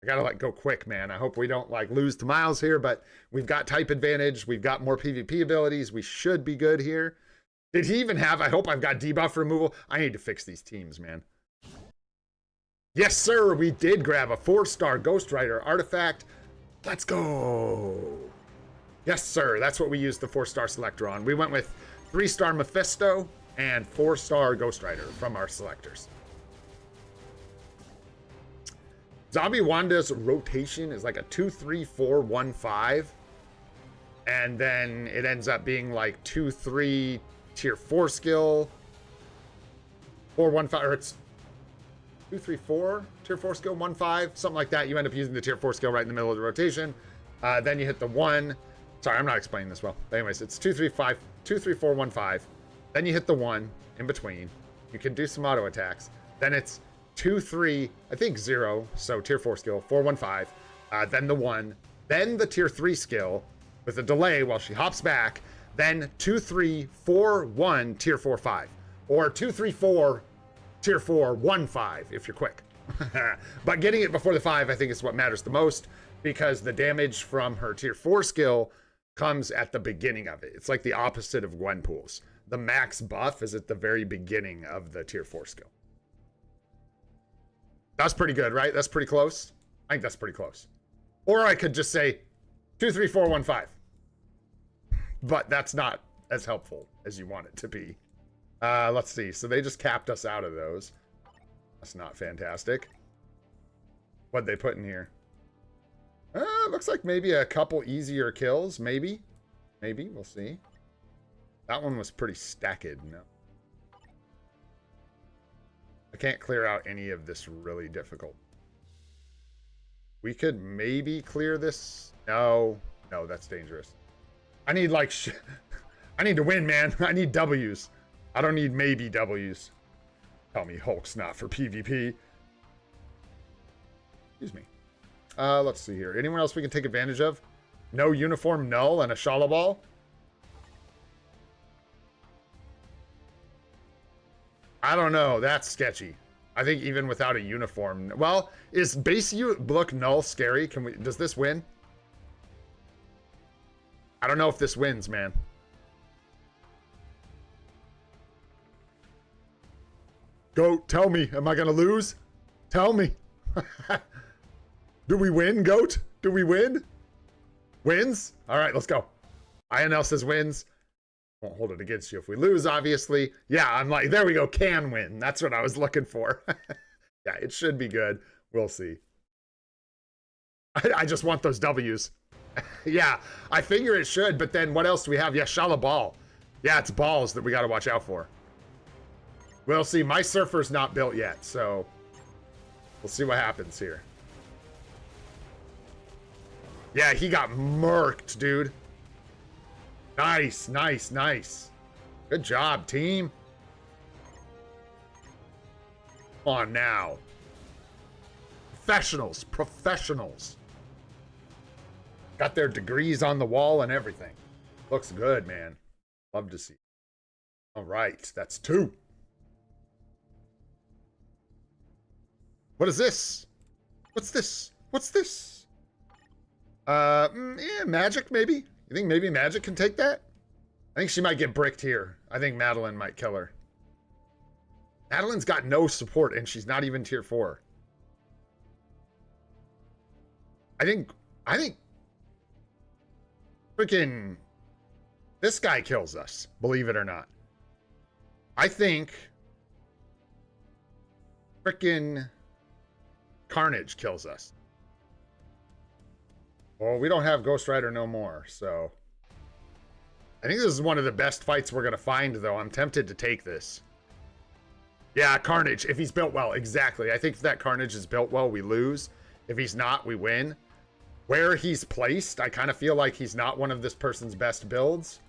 I got to like go quick, man. I hope we don't like lose to Miles here, but we've got type advantage. We've got more PvP abilities. We should be good here. Did he even have, I hope I've got debuff removal. I need to fix these teams, man. Yes, sir. We did grab a 4-star Ghost Rider artifact. Let's go. Yes, sir. That's what we used the 4-star selector on. We went with 3-star Mephisto and 4-star Ghost Rider from our selectors. Zombie Wanda's rotation is like a 2-3-4-1-5. And then it ends up being like 2-3 tier 4 skill. 4-1-5, or it's 2-3-4 tier 4 skill, 1-5, something like that. You end up using the tier 4 skill right in the middle of the rotation. Then you hit the 1. Sorry, I'm not explaining this well. But anyways, it's 2-3-5, 2-3-4-1-5. Then you hit the 1 in between. You can do some auto attacks. Then it's 2-3, I think 0, so tier 4 skill, 4-1-5. Then the 1. Then the tier 3 skill with a delay while she hops back. Then 2-3-4-1 tier 4-5. Or 2-3-4 tier 4-1-5 if you're quick. But getting it before the 5, I think, is what matters the most, because the damage from her tier 4 skill comes at the beginning of it. It's like the opposite of Gwenpool's. The max buff is at the very beginning of the tier 4 skill. That's pretty good, right? That's pretty close. I think that's pretty close. Or I could just say 2-3-4-1-5. But that's not as helpful as you want it to be. Let's see. So they just capped us out of those. That's not fantastic. What'd they put in here? Looks like maybe a couple easier kills. Maybe. Maybe. We'll see. That one was pretty stacked. No. I can't clear out any of this really difficult. We could maybe clear this. No. No, that's dangerous. I need like... I need to win, man. I need W's. I don't need maybe W's. Tell me Hulk's not for PvP. Excuse me. Let's see here. Anyone else we can take advantage of? No uniform null and a Shala Ball? I don't know. That's sketchy. I think even without a uniform... Well, is base you look null scary? Can we... Does this win? I don't know if this wins, man. Goat, tell me. Am I going to lose? Tell me. Do we win, Goat? Do we win? Wins? All right, let's go. INL says wins. Won't hold it against you if we lose, obviously. Yeah, I'm like, there we go. Can win. That's what I was looking for. Yeah, it should be good. We'll see. I just want those W's. Yeah, I figure it should, but then what else do we have? Yeah, Shala Ball. Yeah, it's balls that we got to watch out for. We'll see. My Surfer's not built yet, so we'll see what happens here. Yeah, he got murked, dude. Nice, nice, nice. Good job, team. Come on now. Professionals, professionals. Got their degrees on the wall and everything. Looks good, man. Love to see. All right, that's 2. What is this? What's this? What's this? Yeah, magic, maybe? You think maybe magic can take that? I think she might get bricked here. I think Madeline might kill her. Madeline's got no support, and she's not even tier 4. I think freaking this guy kills us, believe it or not. I think freaking Carnage kills us. Well, we don't have Ghost Rider no more, so I think this is one of the best fights we're going to find, though. I'm tempted to take this. Yeah, Carnage, if he's built well. Exactly. I think if that Carnage is built well, we lose. If he's not, we win. Where he's placed, I kind of feel like he's not one of this person's best builds.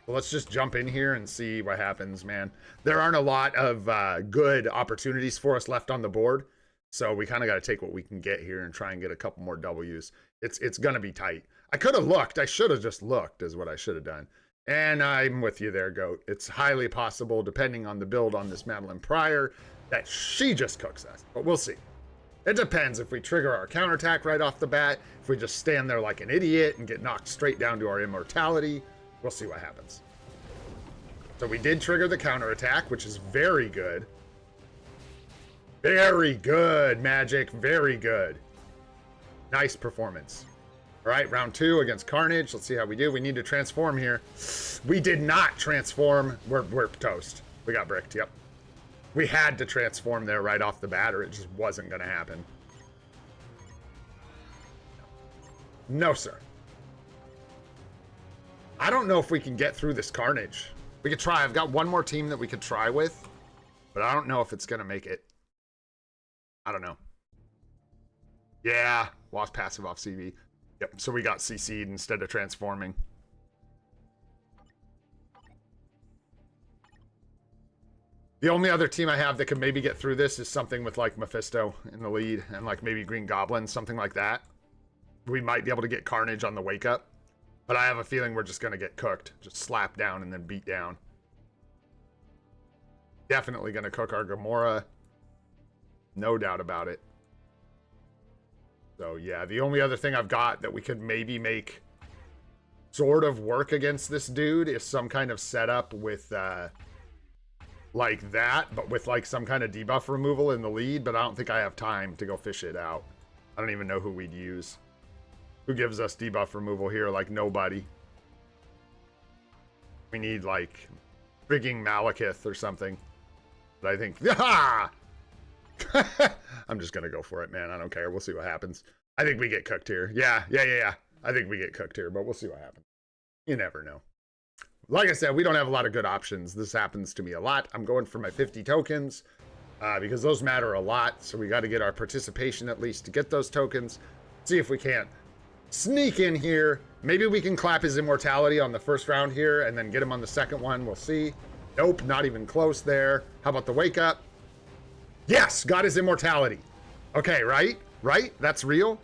So let's just jump in here and see what happens, man. There aren't a lot of good opportunities for us left on the board. So we kind of got to take what we can get here and try and get a couple more W's. It's going to be tight. I could have looked. I should have just looked is what I should have done. And I'm with you there, Goat. It's highly possible, depending on the build on this Madeline Pryor, that she just cooks us. But we'll see. It depends if we trigger our counterattack right off the bat, if we just stand there like an idiot and get knocked straight down to our immortality. We'll see what happens. So we did trigger the counterattack, which is very good. Very good, Magic. Very good. Nice performance. All right, round 2 against Carnage. Let's see how we do. We need to transform here. We did not transform. We're toast. We got bricked, yep. We had to transform there right off the bat or it just wasn't going to happen. No, sir. I don't know if we can get through this Carnage. We could try. I've got one more team that we could try with, but I don't know if it's going to make it. I don't know. Yeah, lost passive off CV. Yep, so we got CC'd instead of transforming. The only other team I have that could maybe get through this is something with like Mephisto in the lead and like maybe Green Goblin, something like that. We might be able to get Carnage on the wake up, but I have a feeling we're just going to get cooked. Just slap down and then beat down. Definitely going to cook our Gamora. No doubt about it. So yeah, the only other thing I've got that we could maybe make sort of work against this dude is some kind of setup with like that, but with like some kind of debuff removal in the lead, but I don't think I have time to go fish it out. I don't even know who we'd use. Who gives us debuff removal here? Like nobody. We need like frigging Malekith or something. But I think, ha! I'm just gonna go for it, man. I don't care. We'll see what happens. I think we get cooked here. Yeah. I think we get cooked here, but we'll see what happens. You never know. Like I said, we don't have a lot of good options. This happens to me a lot. I'm going for my 50 tokens because those matter a lot. So we got to get our participation at least to get those tokens. See if we can't sneak in here. Maybe we can clap his immortality on the first round here and then get him on the second one. We'll see. Nope, not even close there. How about the wake up? Yes, got his immortality. Okay, right? Right? That's real?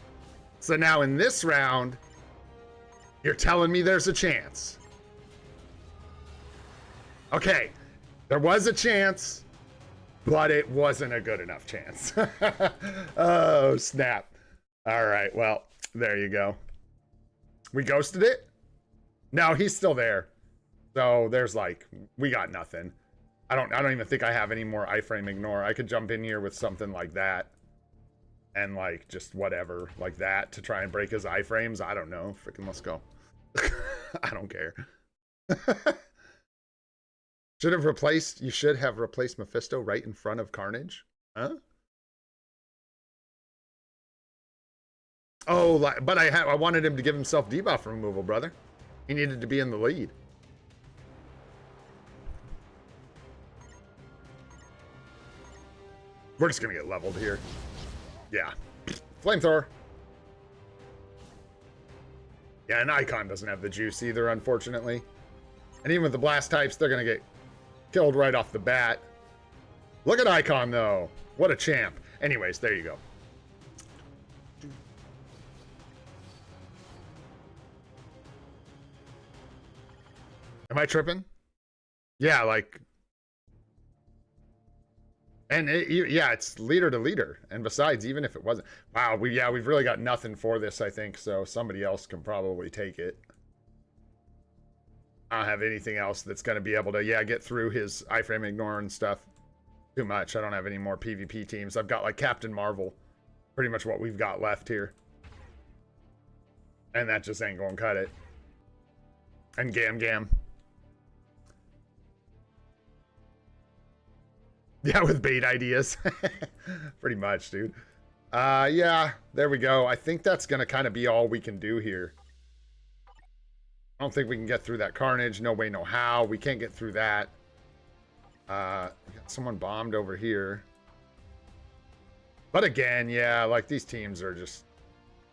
So now in this round, you're telling me there's a chance. Okay, there was a chance, but it wasn't a good enough chance. Oh, snap. All right, well, there you go. We ghosted it? No, he's still there. So there's like, we got nothing. I don't even think I have any more iframe ignore. I could jump in here with something like that. And like, just whatever, like that, to try and break his iframes. I don't know. Freaking let's go. I don't care. You should have replaced Mephisto right in front of Carnage. Huh? Oh, but I wanted him to give himself debuff removal, brother. He needed to be in the lead. We're just gonna get leveled here. Yeah. Flamethrower. Yeah, and Icon doesn't have the juice either, unfortunately. And even with the blast types, they're gonna get killed right off the bat. Look at Icon, though. What a champ. Anyways, there you go. Am I tripping? Yeah, like... And yeah, it's leader to leader. And besides, even if it wasn't... Wow, we've really got nothing for this, I think. So somebody else can probably take it. I don't have anything else that's going to be able to, get through his iframe ignore and stuff. Too much. I don't have any more PvP teams. I've got like Captain Marvel. Pretty much what we've got left here. And that just ain't going to cut it. And Gam Gam. Yeah, with bait ideas. Pretty much, dude. Yeah, there we go. I think that's going to kind of be all we can do here. I don't think we can get through that carnage. No way, no how. We can't get through that. We got someone bombed over here. But again, yeah, like these teams are just...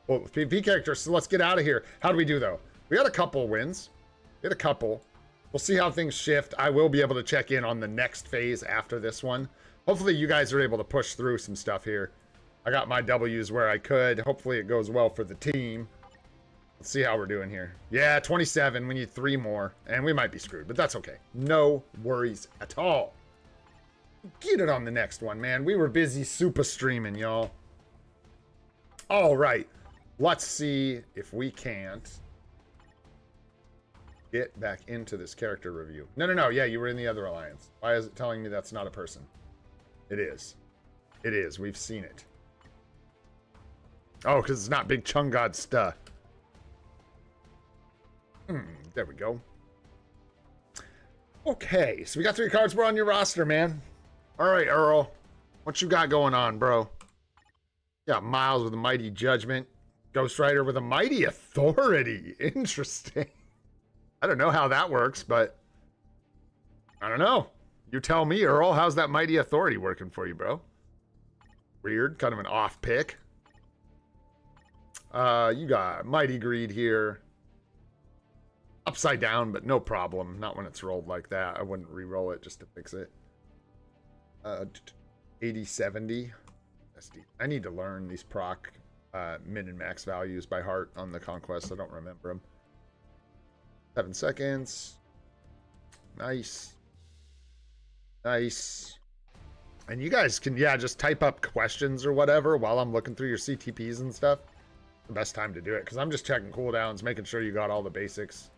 Well, PvP characters, so let's get out of here. How do we do, though? We had a couple wins. We had a couple. We'll see how things shift. I will be able to check in on the next phase after this one. Hopefully you guys are able to push through some stuff here. I got my W's where I could. Hopefully it goes well for the team. Let's see how we're doing here. Yeah, 27. We need 3 more. And we might be screwed, but that's okay. No worries at all. Get it on the next one, man. We were busy super streaming, y'all. All right. Let's see if we can't get back into this character review. No. Yeah, you were in the other alliance. Why is it telling me that's not a person? It is. It is. We've seen it. Oh, because it's not Big Chung God stuff. There we go. Okay, so we got 3 cards. We're on your roster, man. All right, Earl. What you got going on, bro? Got Miles with a Mighty Judgment. Ghost Rider with a Mighty Authority. Interesting. I don't know how that works, but I don't know. You tell me, Earl. How's that Mighty Authority working for you, bro? Weird. Kind of an off pick. You got Mighty Greed here. Upside down, but no problem. Not when it's rolled like that. I wouldn't re-roll it just to fix it. 80-70. I need to learn these proc min and max values by heart on the conquest. I don't remember them. 7 seconds. Nice. Nice. And you guys can, yeah, just type up questions or whatever while I'm looking through your CTPs and stuff. The best time to do it, because I'm just checking cooldowns, making sure you got all the basics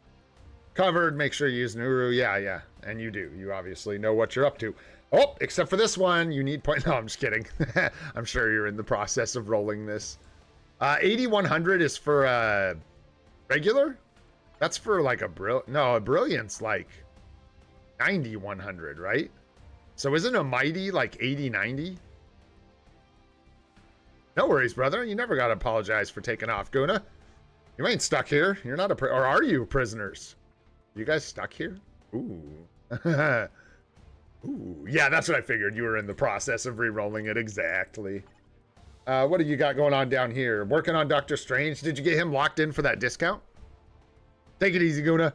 covered. Make sure you use Nuru. Yeah. And you do. You obviously know what you're up to. Oh, except for this one, you need point. No, I'm just kidding. I'm sure you're in the process of rolling this. 8100 is for regular. That's for like a no, a brilliant's like 9100, right? So isn't a mighty like 8090? No worries, brother. You never gotta apologize for taking off, Guna. You ain't stuck here. You're not a or are you prisoners? You guys stuck here? Ooh. Ooh. Yeah, that's what I figured. You were in the process of re-rolling it. Exactly. What do you got going on down here? Working on Doctor Strange. Did you get him locked in for that discount? Take it easy, Guna.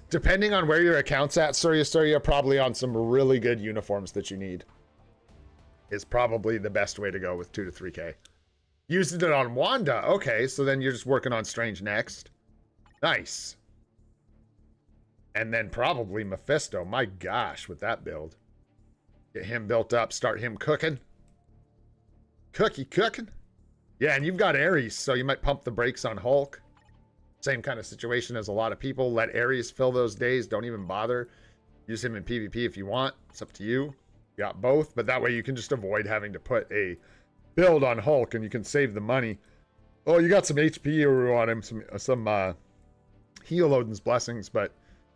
Depending on where your account's at, you're probably on some really good uniforms that you need. Is probably the best way to go with 2 to 3K. Used it on Wanda. Okay, so then you're just working on Strange next. Nice. And then probably Mephisto. My gosh, with that build. Get him built up, start him cooking. Cooking. Yeah, and you've got Ares, so you might pump the brakes on Hulk. Same kind of situation as a lot of people. Let Ares fill those days. Don't even bother. Use him in PvP if you want. It's up to you. You got both, but that way you can just avoid having to put a build on Hulk and you can save the money. Oh, you got some HP on him, some heal Odin's blessings, but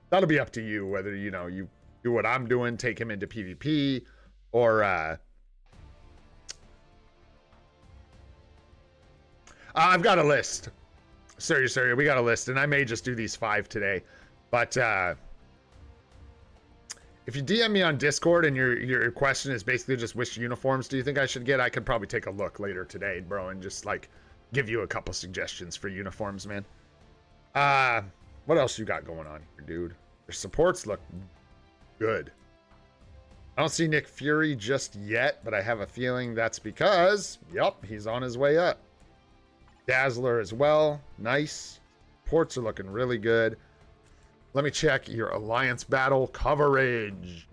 that'll be up to you whether, you know, you do what I'm doing, take him into PvP, or I've got a list. Sorry, we got a list, and I may just do these 5 today. But if you DM me on Discord and your question is basically just which uniforms do you think I should get, I could probably take a look later today, bro, and just like give you a couple suggestions for uniforms, man. What else you got going on here, dude? Your supports look good. I don't see Nick Fury just yet, but I have a feeling that's because, yep, he's on his way up. Dazzler as well. Nice. Ports are looking really good. Let me check your alliance battle coverage.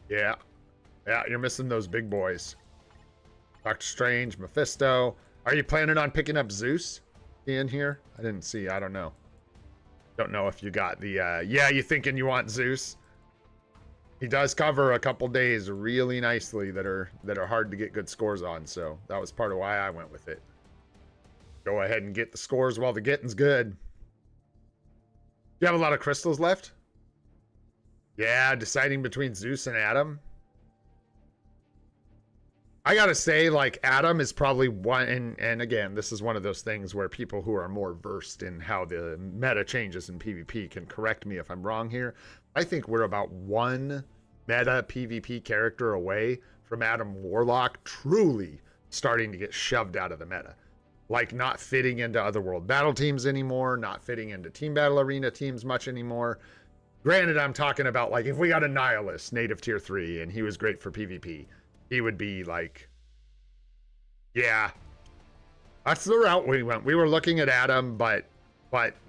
Yeah, you're missing those big boys. Doctor Strange, Mephisto. Are you planning on picking up Zeus in here? I didn't see. I don't know. Don't know if you got the... yeah, you thinking you want Zeus? He does cover a couple days really nicely that are hard to get good scores on, so that was part of why I went with it. Go ahead and get the scores while the getting's good. You have a lot of crystals left? Yeah, deciding between Zeus and Adam. I gotta say, like, Adam is probably one, and again, this is one of those things where people who are more versed in how the meta changes in PvP can correct me if I'm wrong here. I think we're about one meta PvP character away from Adam Warlock truly starting to get shoved out of the meta. Like, not fitting into otherworld battle teams anymore, not fitting into team battle arena teams much anymore. Granted, I'm talking about, like, if we got a Nihilist, native tier 3, and he was great for PvP, he would be like, yeah, that's the route we went. We were looking at Adam, but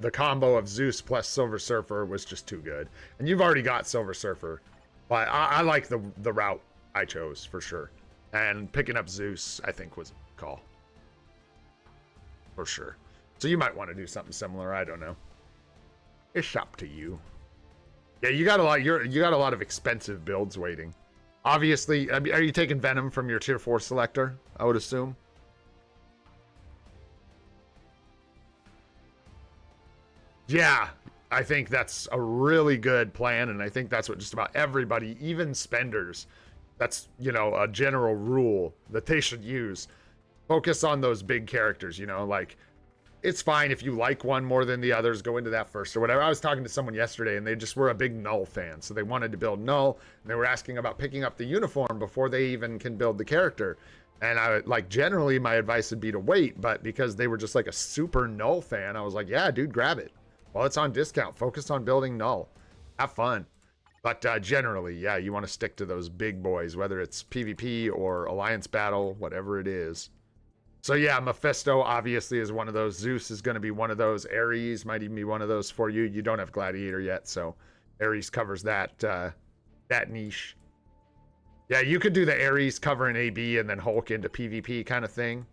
the combo of Zeus plus Silver Surfer was just too good. And you've already got Silver Surfer, but I like the route I chose for sure. And picking up Zeus, I think, was a call for sure. So you might want to do something similar. I don't know. It's up to you. Yeah, you got a lot. You got a lot of expensive builds waiting. Obviously, are you taking Venom from your tier 4 selector? I would assume. Yeah, I think that's a really good plan, and I think that's what just about everybody, even spenders, that's, you know, a general rule that they should use. Focus on those big characters, you know, like, it's fine if you like one more than the others, go into that first or whatever. I was talking to someone yesterday and they just were a big Null fan. So they wanted to build Null and they were asking about picking up the uniform before they even can build the character. And I like, generally my advice would be to wait, but because they were just like a super Null fan, I was like, yeah, dude, grab it. Well, it's on discount. Focus on building Null. Have fun. But generally, yeah, you want to stick to those big boys, whether it's PvP or Alliance Battle, whatever it is. So yeah, Mephisto obviously is one of those. Zeus is going to be one of those. Ares might even be one of those for you. You don't have Gladiator yet, so Ares covers that that niche. Yeah, you could do the Ares covering AB and then Hulk into PvP kind of thing.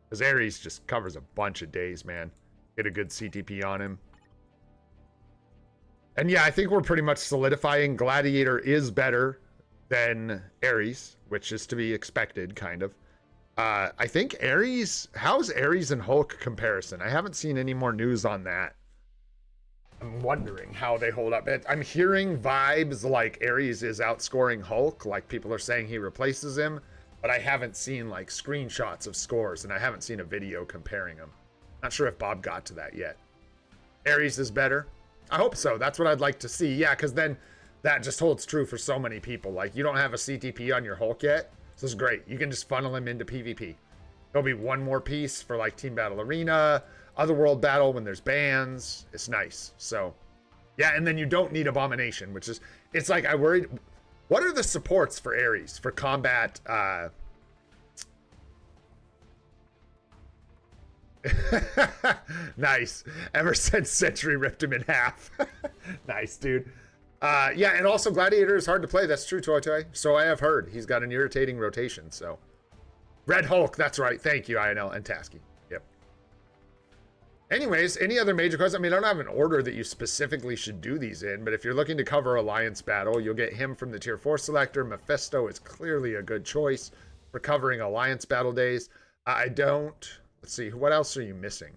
Because Ares just covers a bunch of days, man. Get a good CTP on him. And yeah, I think we're pretty much solidifying Gladiator is better than Ares, which is to be expected, kind of. I think Ares, how's Ares and Hulk comparison? I haven't seen any more news on that. I'm wondering how they hold up. I'm hearing vibes like Ares is outscoring Hulk, like people are saying he replaces him, but I haven't seen like screenshots of scores and I haven't seen a video comparing them. Not sure if Bob got to that yet. Ares is better? I hope so. That's what I'd like to see. Yeah, because then that just holds true for so many people. Like, you don't have a CTP on your Hulk yet. So this is great. You can just funnel him into PvP. There'll be one more piece for like Team Battle Arena, Otherworld Battle when there's bans. It's nice. So, yeah, and then you don't need Abomination, which is, it's like I worried. What are the supports for Ares for combat? Nice. Ever since Sentry ripped him in half. Nice, dude. Yeah, and also Gladiator is hard to play. That's true, Toy Toy. So I have heard. He's got an irritating rotation, so. Red Hulk, that's right. Thank you, INL and Tasky. Yep. Anyways, any other major questions? I mean, I don't have an order that you specifically should do these in, but if you're looking to cover Alliance Battle, you'll get him from the Tier 4 selector. Mephisto is clearly a good choice for covering Alliance Battle days. I don't... Let's see, what else are you missing?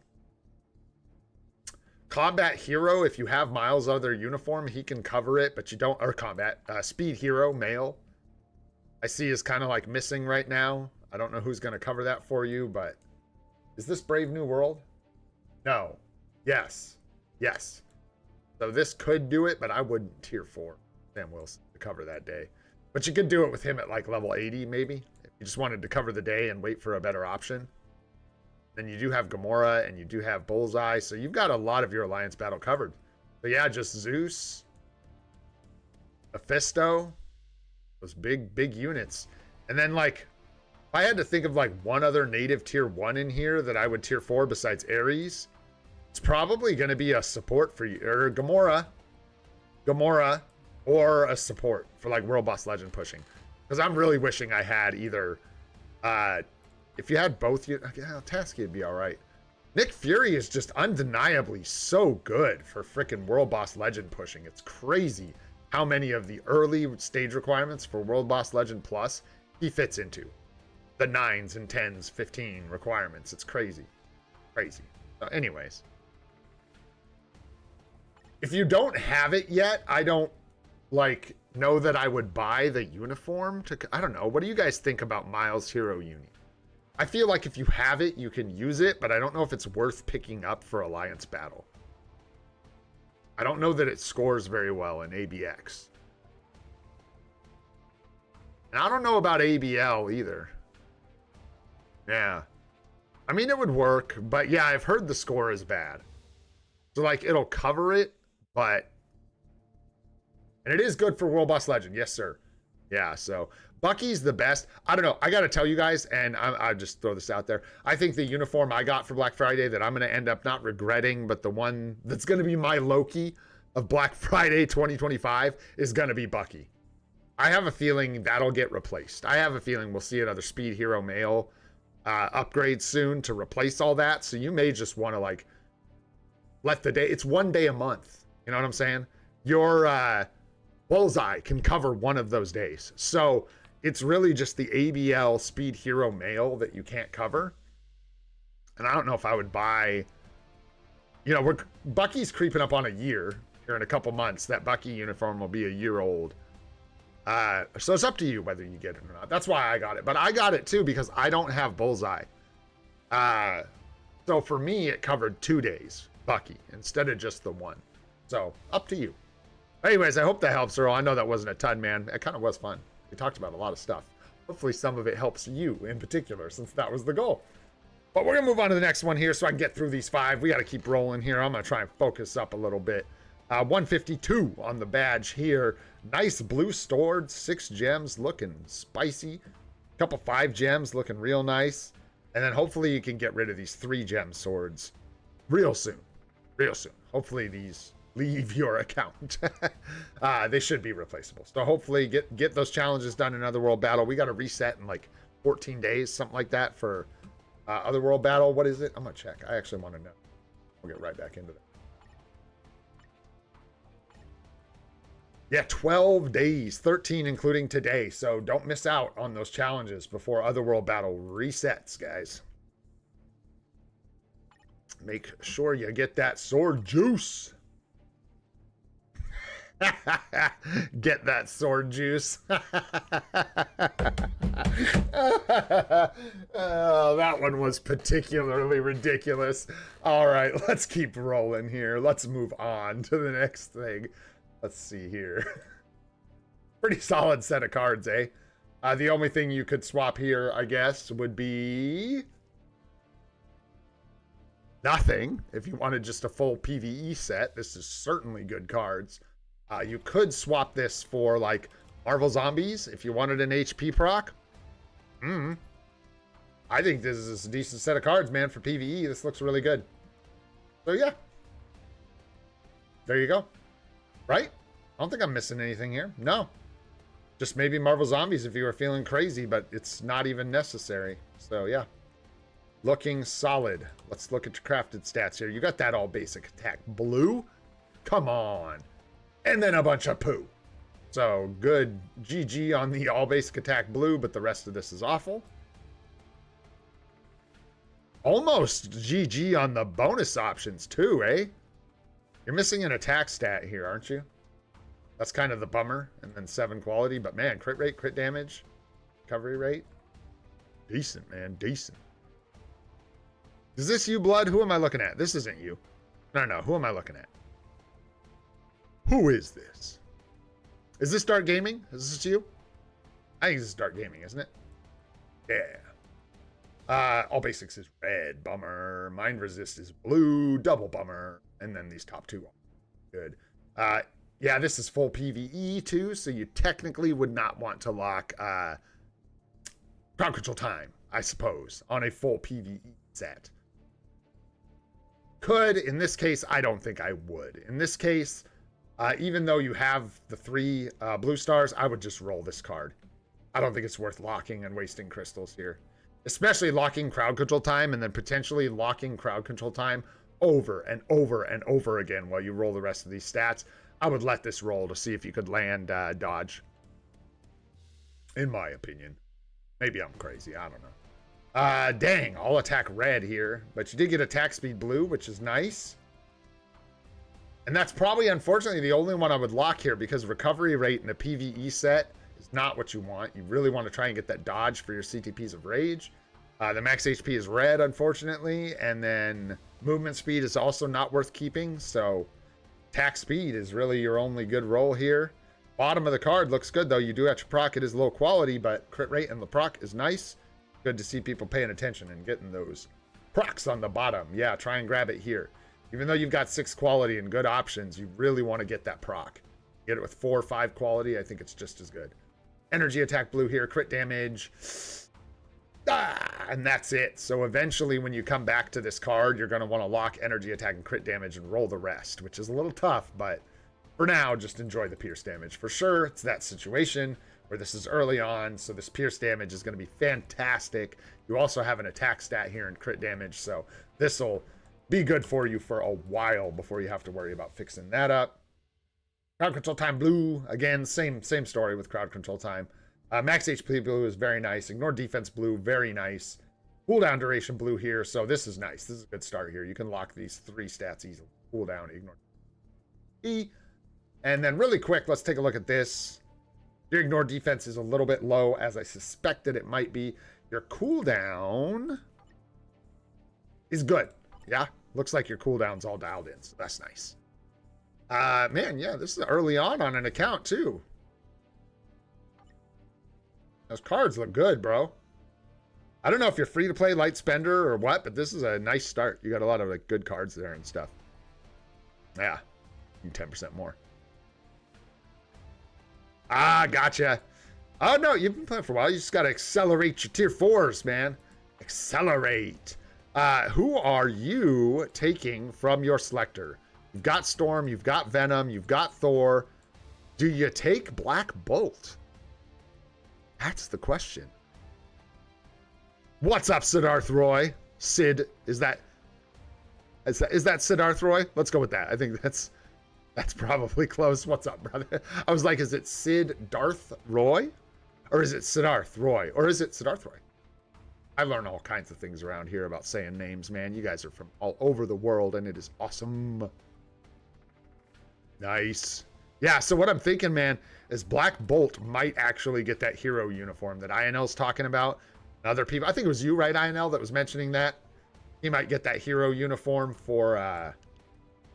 Combat Hero, if you have Miles' other uniform, he can cover it, but you don't... Or Combat. Speed Hero, male. I see is kind of like missing right now. I don't know who's going to cover that for you, but... Is this Brave New World? No. Yes. Yes. So this could do it, but I wouldn't Tier 4 Sam Wilson to cover that day. But you could do it with him at like level 80, maybe. If you just wanted to cover the day and wait for a better option. Then you do have Gamora and you do have Bullseye. So you've got a lot of your Alliance Battle covered. So yeah, just Zeus, Mephisto, those big units. And then like, if I had to think of like one other native Tier 1 in here that I would Tier 4 besides Ares, it's probably going to be a support for you, or Gamora, or a support for like World Boss Legend pushing. Because I'm really wishing I had either... if you had both, yeah, Tasky would be all right. Nick Fury is just undeniably so good for freaking World Boss Legend pushing. It's crazy how many of the early stage requirements for World Boss Legend Plus he fits into. The 9s and 10s, 15 requirements. It's crazy. Crazy. So anyways. If you don't have it yet, I don't, like, know that I would buy the uniform to, I don't know. What do you guys think about Miles Hero Uni? I feel like if you have it, you can use it, but I don't know if it's worth picking up for Alliance Battle. I don't know that it scores very well in ABX. And I don't know about ABL either. Yeah. I mean, it would work, but yeah, I've heard the score is bad. So, like, it'll cover it, but... And it is good for World Boss Legend. Yes, sir. Yeah, so... Bucky's the best. I don't know. I got to tell you guys, and I'll just throw this out there. I think the uniform I got for Black Friday that I'm going to end up not regretting, but the one that's going to be my Loki of Black Friday 2025 is going to be Bucky. I have a feeling that'll get replaced. I have a feeling we'll see another Speed Hero Male upgrade soon to replace all that. So you may just want to, like, let the day... It's 1 day a month. You know what I'm saying? Your Bullseye can cover one of those days. So... It's really just the ABL Speed Hero Male that you can't cover. And I don't know if I would buy... You know, Bucky's creeping up on a year here in a couple months. That Bucky uniform will be a year old. So it's up to you whether you get it or not. That's why I got it. But I got it too because I don't have Bullseye. So for me, it covered 2 days, Bucky, instead of just the one. So up to you. Anyways, I hope that helps, Earl. I know that wasn't a ton, man. It kind of was fun. We talked about a lot of stuff. Hopefully some of it helps you in particular, since that was the goal. But we're going to move on to the next one here so I can get through these 5. We got to keep rolling here. I'm going to try and focus up a little bit. 152 on the badge here. Nice blue stored, 6 gems looking spicy. Couple 5 gems looking real nice. And then hopefully you can get rid of these 3 gem swords real soon. Real soon. Hopefully these... leave your account. They should be replaceable. So hopefully get those challenges done in Otherworld Battle. We got to reset in like 14 days, something like that for Otherworld Battle. What is it? I'm going to check. I actually want to know. We'll get right back into that. Yeah, 12 days, 13 including today. So don't miss out on those challenges before Otherworld Battle resets, guys. Make sure you get that sword juice. Get that sword juice. Oh, that one was particularly ridiculous. All right, let's keep rolling here. Let's move on to the next thing. Let's see here. Pretty solid set of cards, eh? The only thing you could swap here, I guess, would be... nothing. If you wanted just a full PvE set, this is certainly good cards. You could swap this for, like, Marvel Zombies if you wanted an HP proc. I think this is a decent set of cards, man, for PvE. This looks really good. So, yeah. There you go. Right? I don't think I'm missing anything here. No. Just maybe Marvel Zombies if you were feeling crazy, but it's not even necessary. So, yeah. Looking solid. Let's look at your crafted stats here. You got that all basic attack blue. Come on. And then a bunch of poo. So good GG on the all basic attack blue, but the rest of this is awful. Almost GG on the bonus options too, eh? You're missing an attack stat here, aren't you? That's kind of the bummer. And then 7 quality, but man, crit rate, crit damage, recovery rate. Decent, man, decent. Is this you, Blood? Who am I looking at? This isn't you. No, who am I looking at? Who is this? Is this Dark Gaming? Is this you? I think this is Dark Gaming, isn't it? Yeah. All basics is red, bummer. Mind resist is blue, double bummer. And then these top 2 are good. Yeah, this is full PvE too, so you technically would not want to lock crowd control time, I suppose, on a full PvE set. Could, in this case, I don't think I would. In this case, even though you have the 3 blue stars, I would just roll this card. I don't think it's worth locking and wasting crystals here. Especially locking crowd control time and then potentially locking crowd control time over and over and over again while you roll the rest of these stats. I would let this roll to see if you could land dodge. In my opinion. Maybe I'm crazy. I don't know. Dang, all attack red here. But you did get attack speed blue, which is nice. And that's probably, unfortunately, the only one I would lock here, because recovery rate in a PvE set is not what you want. You really want to try and get that dodge for your CTPs of Rage. The max HP is red, unfortunately, and then movement speed is also not worth keeping, so attack speed is really your only good roll here. Bottom of the card looks good, though. You do have to proc. It is low quality, but crit rate and the proc is nice. Good to see people paying attention and getting those procs on the bottom. Yeah, try and grab it here. Even though you've got 6 quality and good options, you really want to get that proc. Get it with 4 or 5 quality, I think it's just as good. Energy attack blue here, crit damage. And that's it. So eventually when you come back to this card, you're going to want to lock energy attack and crit damage and roll the rest, which is a little tough, but for now, just enjoy the pierce damage. For sure, it's that situation where this is early on, so this pierce damage is going to be fantastic. You also have an attack stat here and crit damage, so this will be good for you for a while before you have to worry about fixing that up. Crowd control time blue, again, same story with crowd control time. Max HP blue is very nice. Ignore defense blue, very nice. Cooldown duration blue here, so this is nice. This is a good start here. You can lock these 3 stats easily. Cooldown, ignore E. And then really quick, let's take a look at this. Your ignore defense is a little bit low, as I suspected it might be. Your cooldown is good. Yeah, looks like your cooldown's all dialed in, so that's nice. Man, yeah, this is early on an account, too. Those cards look good, bro. I don't know if you're free to play light spender or what, but this is a nice start. You got a lot of like good cards there and stuff. Yeah, 10% more. Ah, gotcha. Oh no, you've been playing for a while. You just got to accelerate your tier 4s, man. Accelerate. Who are you taking from your selector? You've got Storm, you've got Venom, you've got Thor. Do you take Black Bolt? That's the question. What's up, Siddharth Roy? Sid, is that Siddharth Roy? Let's go with that. I think that's probably close. What's up, brother? I was like, is it Sid Darth Roy? Or is it Siddharth Roy? Or is it Siddharth Roy? I learn all kinds of things around here about saying names, man. You guys are from all over the world, and it is awesome. Nice. Yeah, so what I'm thinking, man, is Black Bolt might actually get that hero uniform that INL's talking about. Other people, I think it was you, right, INL, that was mentioning that. He might get that hero uniform for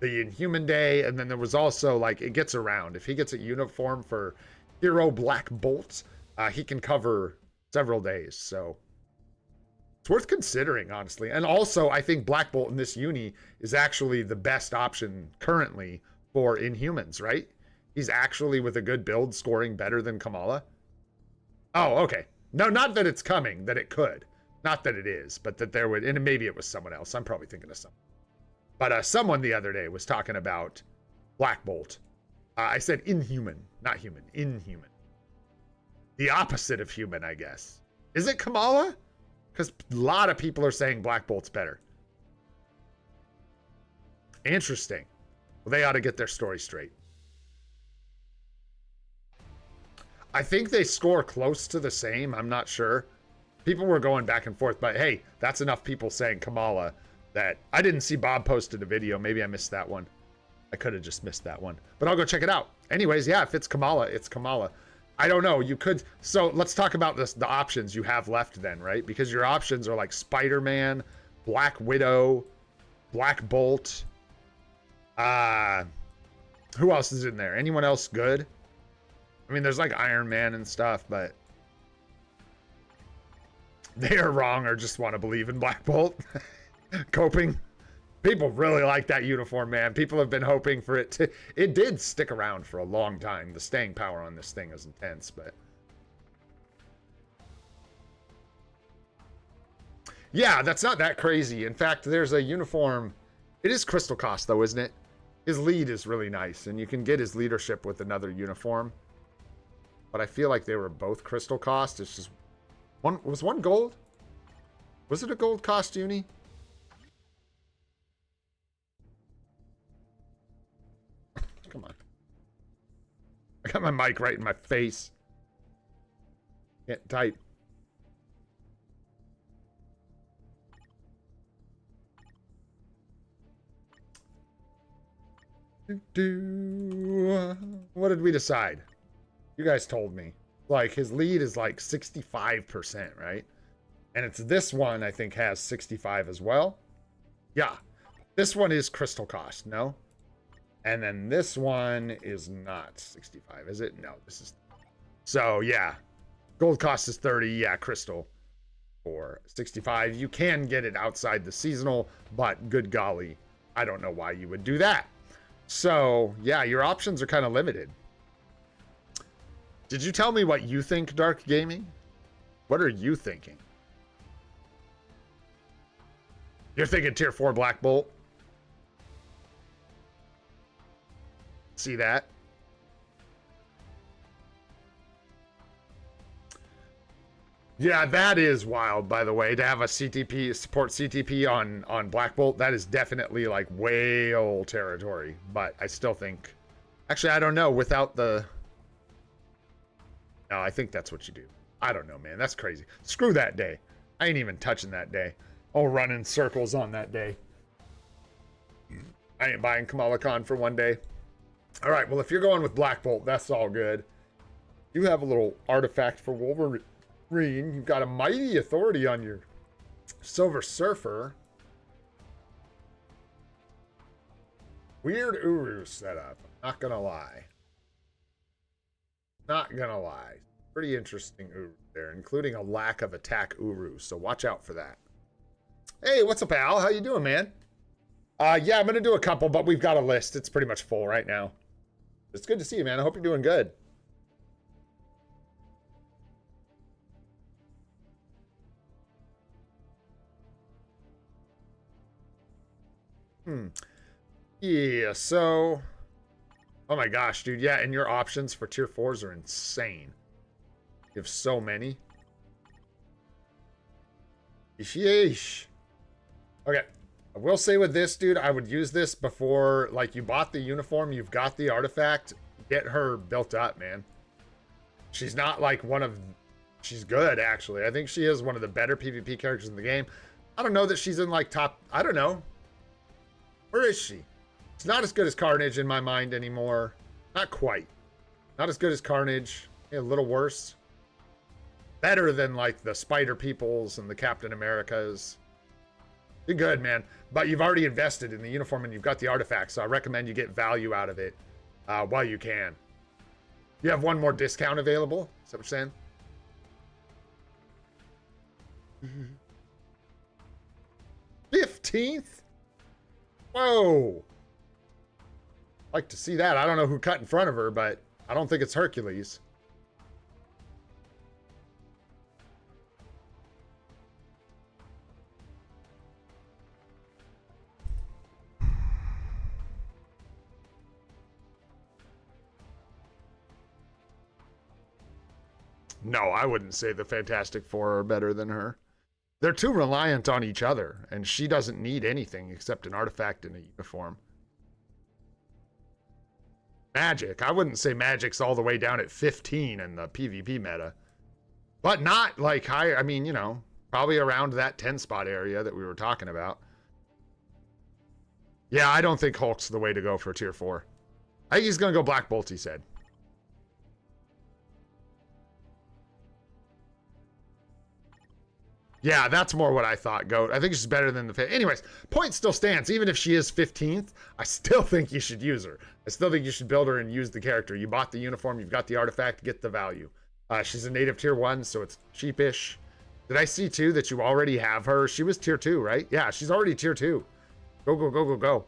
the Inhuman Day, and then there was also, like, it gets around. If he gets a uniform for Hero Black Bolt, he can cover several days, so it's worth considering, honestly. And also, I think Black Bolt in this uni is actually the best option currently for Inhumans, right? He's actually, with a good build, scoring better than Kamala. Oh, okay. No, not that it's coming, that it could. Not that it is, but that there would, and maybe it was someone else. I'm probably thinking of someone. But someone the other day was talking about Black Bolt. I said inhuman, not human, inhuman. The opposite of human, I guess. Is it Kamala? Because a lot of people are saying Black Bolt's better. Interesting. Well, they ought to get their story straight. I think they score close to the same. I'm not sure. People were going back and forth, but hey, that's enough people saying Kamala that I didn't see Bob posted a video. Maybe I missed that one. I could have just missed that one, but I'll go check it out. Anyways, yeah, if it's Kamala, it's Kamala. I don't know. You could. So let's talk about this, the options you have left then, right? Because your options are like Spider-Man, Black Widow, Black Bolt. Who else is in there? Anyone else good? I mean, there's like Iron Man and stuff, but they are wrong or just want to believe in Black Bolt. Coping. People really like that uniform, man. People have been hoping for it to... It did stick around for a long time. The staying power on this thing is intense, but... Yeah, that's not that crazy. In fact, there's a uniform... It is crystal cost, though, isn't it? His lead is really nice, and you can get his leadership with another uniform. But I feel like they were both crystal cost. It's just... Was one gold? Was it a gold cost uni? Come on. I got my mic right in my face. Can't type. What did we decide? You guys told me. Like, his lead is like 65%, right? And it's this one, I think, has 65 as well. Yeah. This one is crystal cost, no? And then this one is not 65, is it? No, this is... So, yeah. Gold cost is 30. Yeah, crystal for 65. You can get it outside the seasonal, but good golly, I don't know why you would do that. So, yeah, your options are kind of limited. Did you tell me what you think, Dark Gaming? What are you thinking? You're thinking tier 4 Black Bolt? See that? Yeah, that is wild, by the way, to have a CTP, support CTP on Black Bolt. That is definitely like whale territory, but I still think... Actually, I don't know, without the... No, I think that's what you do. I don't know, man. That's crazy. Screw that day. I ain't even touching that day. I'll run in circles on that day. I ain't buying Kamala Khan for one day. All right, well, if you're going with Black Bolt, that's all good. You have a little artifact for Wolverine. You've got a Mighty Authority on your Silver Surfer. Weird Uru setup. Not gonna lie. Not gonna lie. Pretty interesting Uru there, including a lack of attack Uru, so watch out for that. Hey, what's up, Al? How you doing, man? Yeah, I'm gonna do a couple, but we've got a list. It's pretty much full right now. It's good to see you, man. I hope you're doing good. Yeah, so... Oh my gosh, dude. Yeah, and your options for tier 4s are insane. You have so many. Yeesh. Okay. I will say with this, dude, I would use this before, like, you bought the uniform, you've got the artifact, get her built up, man. She's not, like, one of... She's good, actually. I think she is one of the better PvP characters in the game. I don't know that she's in, like, top... I don't know. Where is she? It's not as good as Carnage in my mind anymore. Not quite. Not as good as Carnage. A little worse. Better than, like, the Spider Peoples and the Captain Americas. You're good, man. But you've already invested in the uniform and you've got the artifact, so I recommend you get value out of it while you can. You have one more discount available? Is that what you're saying? 15th? Whoa. Like to see that. I don't know who cut in front of her, but I don't think it's Hercules. No, I wouldn't say the Fantastic Four are better than her. They're too reliant on each other, and she doesn't need anything except an artifact and a uniform. Magic. I wouldn't say Magic's all the way down at 15 in the PvP meta. But not like high, I mean, you know, probably around that 10 spot area that we were talking about. Yeah, I don't think Hulk's the way to go for tier 4. I think he's going to go Black Bolt, he said. Yeah, that's more what I thought, Goat. I think she's better than the... Anyways, point still stands. Even if she is 15th, I still think you should use her. I still think you should build her and use the character. You bought the uniform, you've got the artifact, get the value. She's a native tier 1, so it's cheapish. Did I see, too, that you already have her? She was tier 2, right? Yeah, she's already tier 2. Go, go, go, go, go.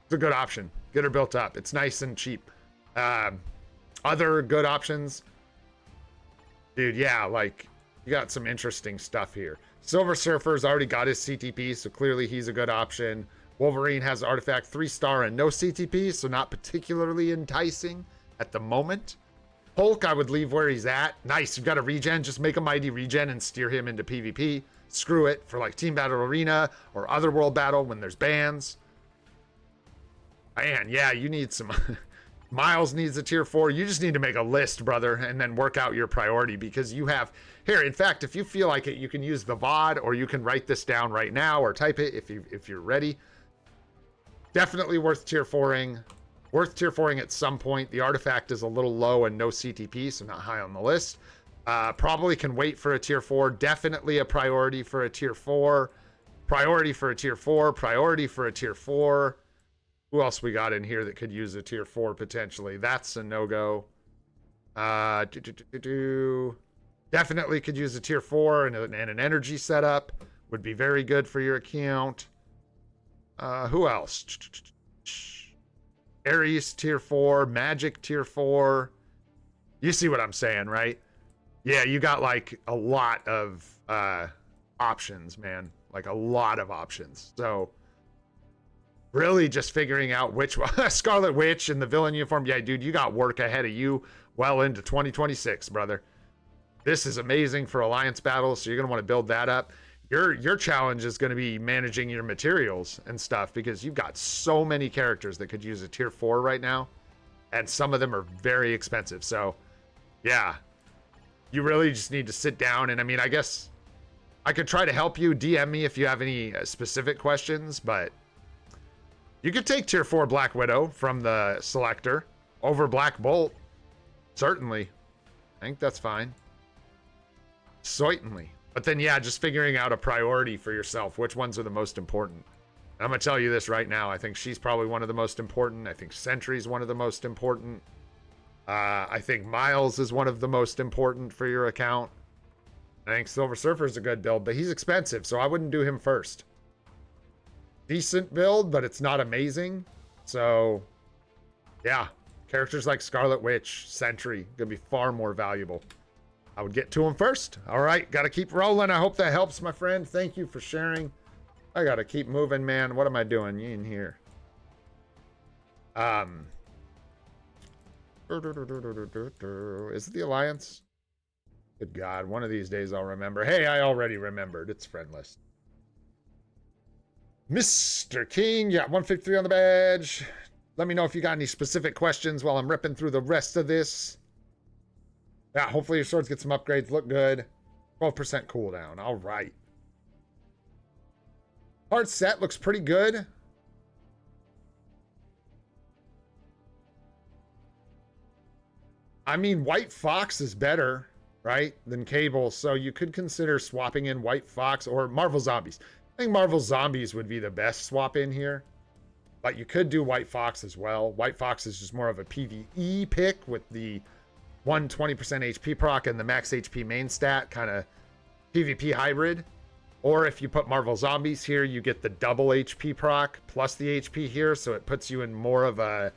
It's a good option. Get her built up. It's nice and cheap. Other good options? Dude, yeah, like, you got some interesting stuff here. Silver Surfer's already got his CTP, so clearly he's a good option. Wolverine has artifact 3-star and no CTP, so not particularly enticing at the moment. Hulk, I would leave where he's at. Nice, you've got a regen. Just make a mighty regen and steer him into PvP. Screw it for like Team Battle Arena or Otherworld Battle when there's bans. Man, yeah, you need some... Miles needs a tier 4. You just need to make a list, brother, and then work out your priority because you have... Here, in fact, if you feel like it, you can use the VOD or you can write this down right now or type it if you're ready. Definitely worth tier 4ing. Worth tier 4ing at some point. The artifact is a little low and no CTP, so not high on the list. Probably can wait for a tier 4. Definitely a priority for a tier 4. Priority for a tier 4. Priority for a tier 4. Who else we got in here that could use a tier 4 potentially? That's a no-go. Definitely could use a tier 4 and an energy setup. Would be very good for your account. Who else? Ares tier 4. Magic tier 4. You see what I'm saying, right? Yeah, you got like a lot of options, man. Like a lot of options. So really just figuring out which one. Scarlet Witch in the villain uniform. Yeah, dude, you got work ahead of you well into 2026, brother. This is amazing for alliance battles, so you're going to want to build that up. Your challenge is going to be managing your materials and stuff, because you've got so many characters that could use a tier 4 right now, and some of them are very expensive. So yeah, you really just need to sit down, and I mean, I guess I could try to help you. DM me if you have any specific questions, but you could take tier 4 Black Widow from the selector over Black Bolt. Certainly. I think that's fine. Certainly. But then, yeah, just figuring out a priority for yourself. Which ones are the most important? And I'm going to tell you this right now. I think she's probably one of the most important. I think Sentry's one of the most important. I think Miles is one of the most important for your account. I think Silver Surfer's a good build, but he's expensive, so I wouldn't do him first. Decent build, but it's not amazing. So, yeah. Characters like Scarlet Witch, Sentry, gonna be far more valuable. I would get to him first. All right, gotta keep rolling. I hope that helps, my friend. Thank you for sharing. I gotta keep moving, man. What am I doing in here? Is it the Alliance? Good God, one of these days I'll remember. Hey, I already remembered. It's friend list. Mr. King, yeah, 153 on the badge. Let me know if you got any specific questions while I'm ripping through the rest of this. Yeah, hopefully your swords get some upgrades. Look good. 12% cooldown. All right. Hard set looks pretty good. I mean, White Fox is better, right, than Cable. So you could consider swapping in White Fox or Marvel Zombies. I think Marvel Zombies would be the best swap in here. But you could do White Fox as well. White Fox is just more of a PvE pick with the 120% HP proc and the max HP main stat, kind of PvP hybrid. Or if you put Marvel Zombies here, you get the double HP proc plus the HP here, so it puts you in more of a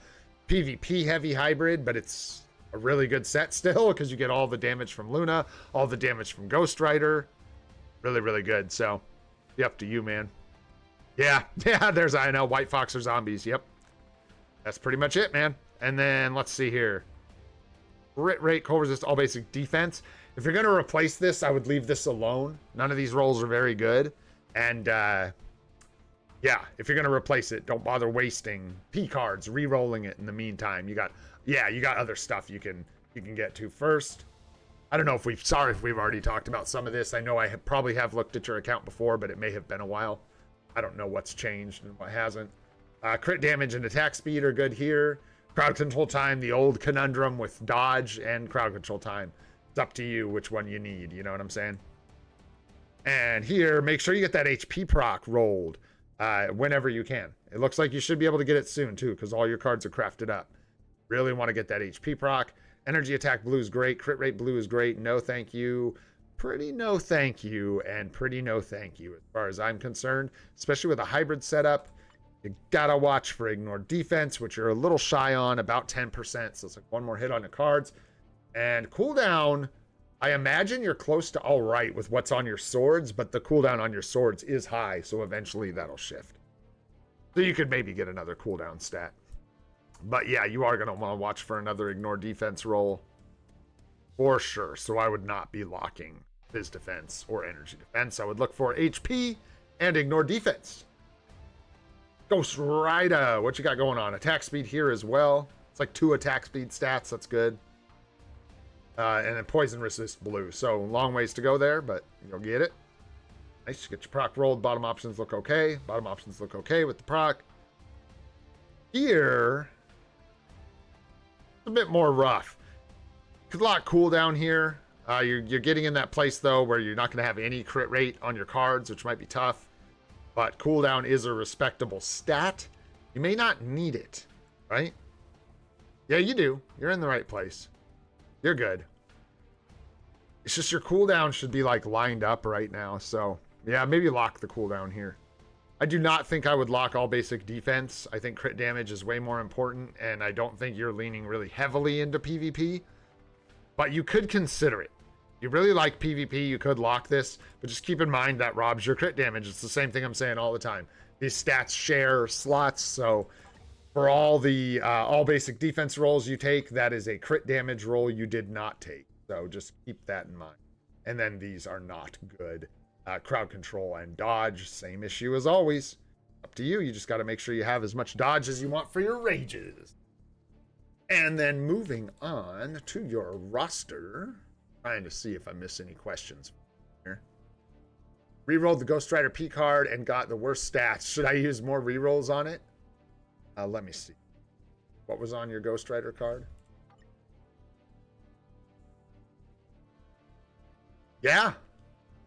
PvP heavy hybrid, but it's a really good set still because you get all the damage from Luna, all the damage from Ghost Rider. Really, really good. So, be up to you, man. Yeah, there's, I know, White Fox or Zombies. Yep. That's pretty much it, man. And then, let's see here. Crit rate, cold resist, all basic defense. If you're going to replace this, I would leave this alone. None of these rolls are very good. And, yeah, if you're going to replace it, don't bother wasting P cards, re-rolling it in the meantime. You got other stuff you can get to first. I don't know if we've already talked about some of this. I know I probably have looked at your account before, but it may have been a while. I don't know what's changed and what hasn't. Crit damage and attack speed are good here. Crowd control time, the old conundrum with dodge and crowd control time. It's up to you which one you need, you know what I'm saying? And here, make sure you get that HP proc rolled whenever you can. It looks like you should be able to get it soon too, because all your cards are crafted up. Really want to get that HP proc. Energy attack blue is great. Crit rate blue is great. No thank you. Pretty no thank you, and pretty no thank you as far as I'm concerned, especially with a hybrid setup. You gotta watch for ignore defense, which you're a little shy on, about 10%, so it's like one more hit on the cards. And cooldown, I imagine you're close to all right with what's on your swords, but the cooldown on your swords is high, so eventually that'll shift. So you could maybe get another cooldown stat. But yeah, you are gonna want to watch for another ignore defense roll. For sure, so I would not be locking his defense or energy defense. I would look for HP and ignore defense. Ghost Rider, what you got going on? Attack speed here as well. It's like 2 attack speed stats, that's good. And then poison resist blue. So long ways to go there, but you'll get it. Nice, get your proc rolled. Bottom options look okay. Bottom options look okay with the proc. Here, a bit more rough. Could lock cooldown here. You're getting in that place, though, where you're not going to have any crit rate on your cards, which might be tough. But cooldown is a respectable stat. You may not need it, right? Yeah, you do. You're in the right place. You're good. It's just your cooldown should be, like, lined up right now. So, yeah, maybe lock the cooldown here. I do not think I would lock all basic defense. I think crit damage is way more important, and I don't think you're leaning really heavily into PvP. But you could consider it. You really like PvP, you could lock this, but just keep in mind that robs your crit damage. It's the same thing I'm saying all the time. These stats share slots, so for all the all basic defense rolls you take, that is a crit damage roll you did not take. So just keep that in mind. And then these are not good. Crowd control and dodge, same issue as always. Up to you. You just got to make sure you have as much dodge as you want for your rages. And then moving on to your roster. Trying to see if I miss any questions here. Rerolled the Ghost Rider P card and got the worst stats. Should I use more rerolls on it? Let me see. What was on your Ghost Rider card? Yeah.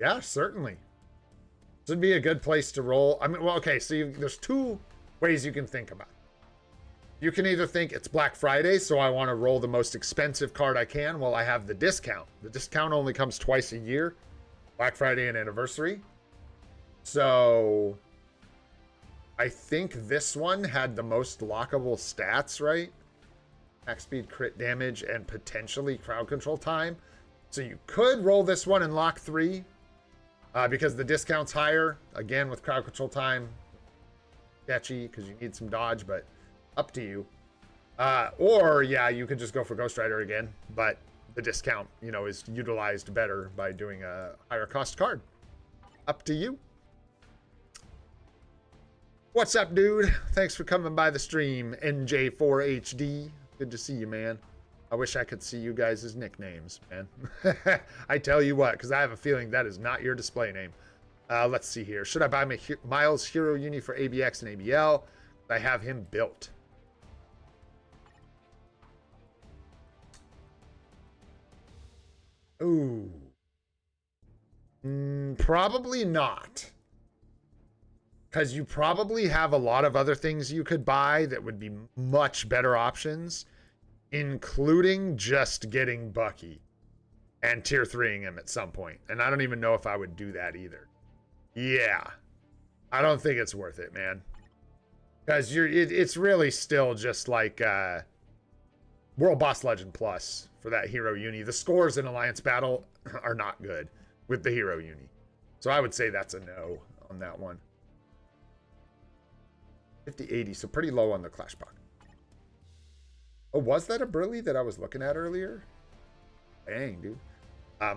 Yeah, certainly. This would be a good place to roll. I mean, well, okay, so there's two ways you can think about it. You can either think it's Black Friday, so I want to roll the most expensive card I can while I have the discount. The discount only comes twice a year, Black Friday and anniversary. So I think this one had the most lockable stats, right? Max speed, crit damage, and potentially crowd control time. So you could roll this one and lock 3 because the discount's higher. Again, with crowd control time, sketchy because you need some dodge, but up to you. Or yeah, you could just go for Ghost Rider again, but the discount, you know, is utilized better by doing a higher cost card. Up to you. What's up, dude? Thanks for coming by the stream, NJ4HD. Good to see you, man. I wish I could see you guys' nicknames, man. I tell you what, because I have a feeling that is not your display name. Let's see here. Should I buy my Miles Hero Uni for ABX and ABL? I have him built. Ooh. Probably not. Because you probably have a lot of other things you could buy that would be much better options, including just getting Bucky and tier 3ing him at some point. And I don't even know if I would do that either. Yeah. I don't think it's worth it, man. Because it's really still just like World Boss Legend Plus for that Hero Uni. The scores in Alliance Battle are not good with the Hero Uni. So I would say that's a no on that one. 50-80, so pretty low on the Clash Buck. Oh, was that a Burly that I was looking at earlier? Dang, dude.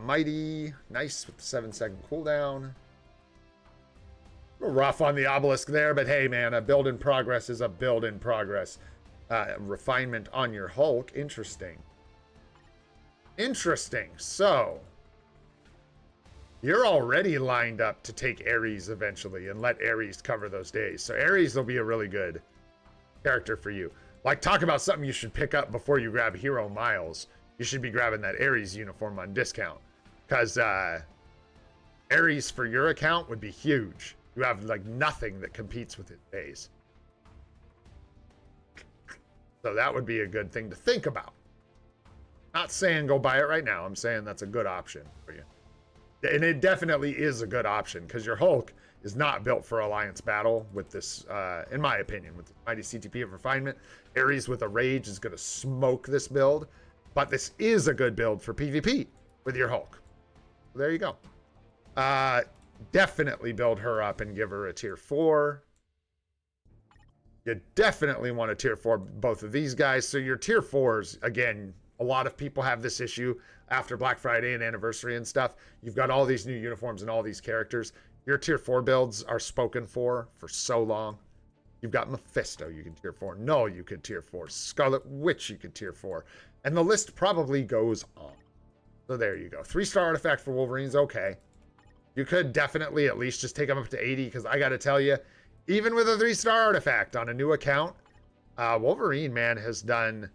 Mighty, nice with the 7-second cooldown. A little rough on the obelisk there, but hey, man, a build in progress is a build in progress. Refinement on your Hulk, interesting. Interesting. So, you're already lined up to take Ares eventually and let Ares cover those days. So Ares will be a really good character for you. Like, talk about something you should pick up before you grab Hero Miles. You should be grabbing that Ares uniform on discount. Because Ares for your account would be huge. You have, like, nothing that competes with his days. So that would be a good thing to think about. Not saying go buy it right now. I'm saying that's a good option for you. And it definitely is a good option because your Hulk is not built for Alliance Battle with this, in my opinion, with the mighty CTP of Refinement. Ares with a Rage is going to smoke this build. But this is a good build for PvP with your Hulk. So there you go. Definitely build her up and give her a tier 4. You definitely want to tier 4 both of these guys. So your tier 4s, again, a lot of people have this issue after Black Friday and anniversary and stuff. You've got all these new uniforms and all these characters. Your tier 4 builds are spoken for so long. You've got Mephisto you can tier 4. Null you could tier 4. Scarlet Witch you could tier 4. And the list probably goes on. So there you go. 3-star artifact for Wolverine's okay. You could definitely at least just take them up to 80 because I got to tell you, even with a 3-star artifact on a new account, Wolverine, man, has done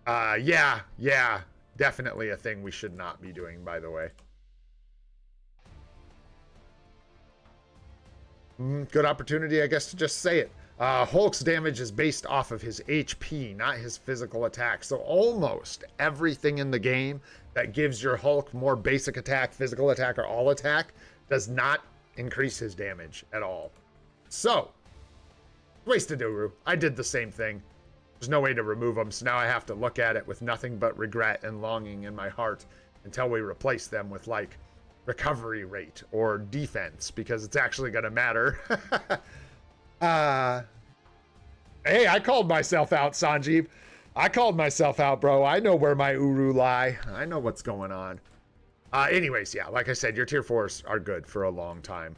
Yeah. Definitely a thing we should not be doing, by the way. Good opportunity, I guess, to just say it. Hulk's damage is based off of his HP, not his physical attack. So almost everything in the game that gives your Hulk more basic attack, physical attack, or all attack does not increase his damage at all. So, wasted Uru. I did the same thing. There's no way to remove them, so now I have to look at it with nothing but regret and longing in my heart until we replace them with, like, recovery rate or defense, because it's actually going to matter. Hey, I called myself out, Sanjeev. I called myself out, bro. I know where my Uru lie. I know what's going on. Anyways, yeah, like I said, your tier 4s are good for a long time.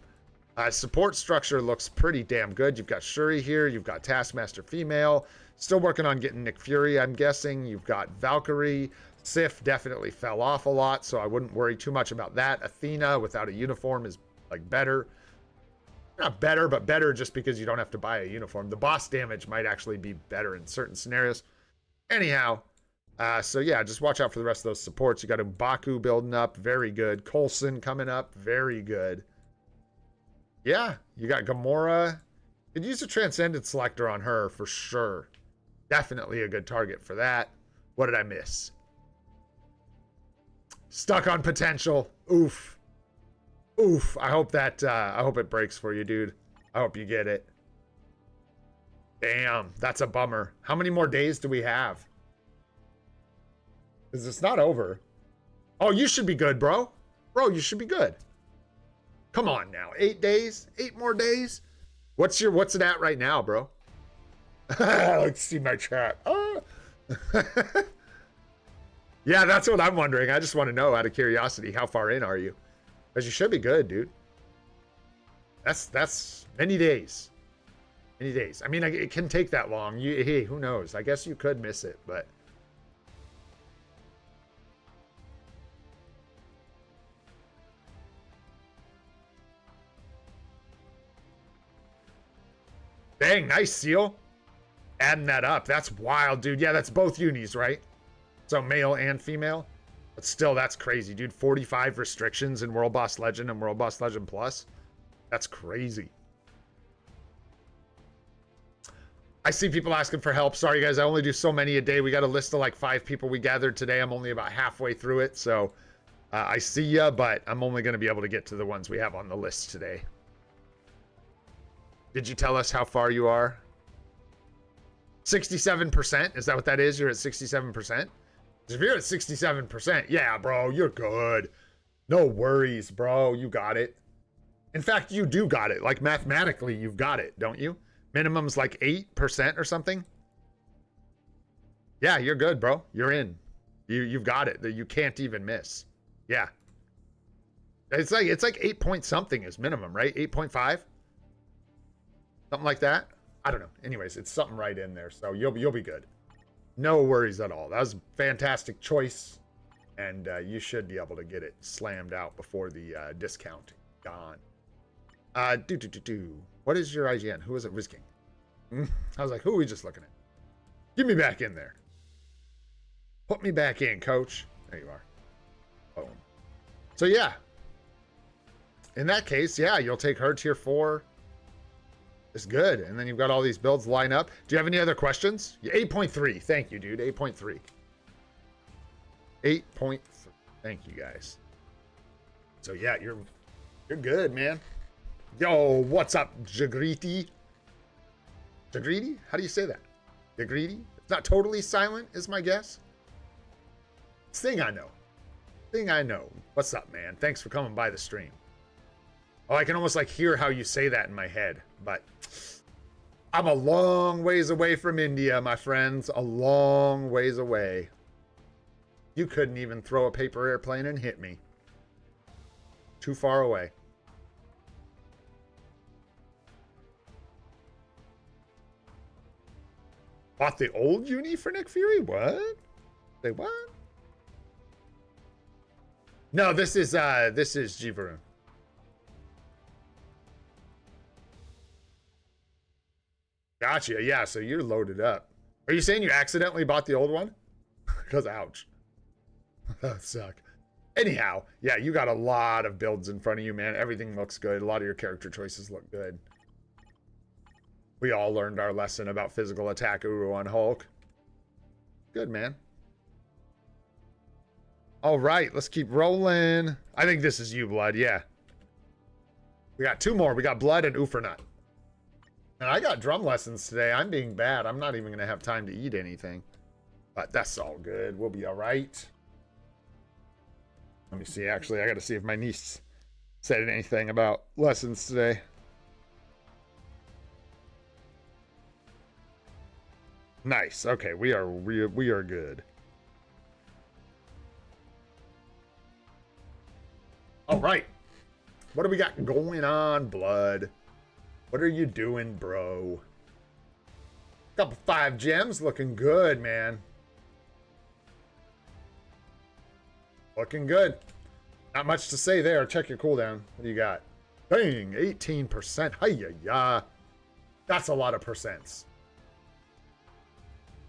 Support structure looks pretty damn good. You've got Shuri here. You've got Taskmaster Female. Still working on getting Nick Fury, I'm guessing. You've got Valkyrie. Sif definitely fell off a lot, so I wouldn't worry too much about that. Athena without a uniform is, like, better. Not better, but better just because you don't have to buy a uniform. The boss damage might actually be better in certain scenarios. Anyhow, so yeah, just watch out for the rest of those supports. You got M'Baku building up, very good. Coulson coming up, very good. Yeah, you got Gamora. Could use a Transcendent Selector on her for sure. Definitely a good target for that. What did I miss? Stuck on potential. Oof. Oof. I hope it breaks for you, dude. I hope you get it. Damn, that's a bummer. How many more days do we have? Because it's not over. Oh, you should be good, bro. Bro, you should be good. Come on now. 8 days? 8 more days? What's it at right now, bro? Let's see my chat. Oh. Yeah, that's what I'm wondering. I just want to know, out of curiosity, how far in are you? Because you should be good, dude. That's many days. Many days. I mean, it can take that long. Hey, who knows? I guess you could miss it, but... Dang, nice, Seal. Adding that up. That's wild, dude. Yeah, that's both unis, right? So male and female. But still, that's crazy, dude. 45 restrictions in World Boss Legend and World Boss Legend Plus. That's crazy. I see people asking for help. Sorry, guys. I only do so many a day. We got a list of like 5 people we gathered today. I'm only about halfway through it. So I see ya, but I'm only going to be able to get to the ones we have on the list today. Did you tell us how far you are? 67%? Is that what that is? You're at 67%? If you're at 67%, yeah, bro, you're good. No worries, bro. You got it. In fact, you do got it. Like, mathematically, you've got it, don't you? Minimum's like 8% or something. Yeah, you're good, bro. You're in. You've got it. You can't even miss. Yeah. It's like 8 point something is minimum, right? 8.5? Something like that. I don't know. Anyways, it's something right in there, so you'll be good. No worries at all. That was a fantastic choice, and you should be able to get it slammed out before the discount gone. What is your IGN? Who is it? Whiz King. I was like, who are we just looking at? Get me back in there. Put me back in, coach. There you are. Boom. So yeah. In that case, yeah, you'll take her tier 4. It's good. And then you've got all these builds line up. Do you have any other questions? Yeah, 8.3. Thank you, dude. 8.3. 8.3. Thank you, guys. So yeah, you're good, man. Yo, what's up, Jagriti? Jagriti? How do you say that? Jagriti? It's not totally silent, is my guess. Thing I know. Thing I know. What's up, man? Thanks for coming by the stream. Oh, I can almost like hear how you say that in my head, but I'm a long ways away from India, my friends. A long ways away. You couldn't even throw a paper airplane and hit me. Too far away. Bought the old uni for Nick Fury? What? Say what? No, this is Jivarun. Gotcha. Yeah, so you're loaded up. Are you saying you accidentally bought the old one? Because ouch. That suck. Anyhow, yeah, you got a lot of builds in front of you, man. Everything looks good. A lot of your character choices look good. We all learned our lesson about physical attack Uru on Hulk. Good, man. All right, let's keep rolling. I think this is you, Blood, yeah. We got two more. We got Blood and Ufernut. And I got drum lessons today. I'm being bad. I'm not even going to have time to eat anything. But that's all good. We'll be all right. Let me see. Actually, I got to see if my niece said anything about lessons today. Nice. Okay, we are good. All right. What do we got going on, Blood? What are you doing, bro? Couple 5 gems. Looking good, man. Looking good. Not much to say there. Check your cooldown. What do you got? Dang, 18%. Hi-ya-ya. That's a lot of percents.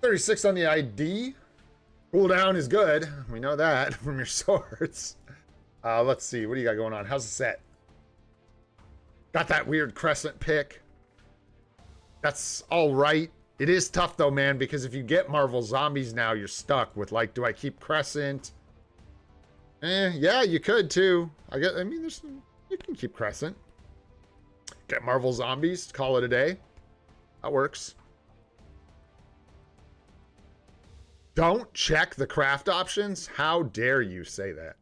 36 on the ID. Cooldown is good. We know that from your swords. Let's see. What do you got going on? How's the set? Got that weird crescent pick. That's all right. It is tough though, man, because if you get Marvel Zombies now, you're stuck with like, do I keep crescent? Yeah, you could too. I mean, you can keep crescent. Get Marvel Zombies, call it a day. That works. Don't check the craft options? How dare you say that?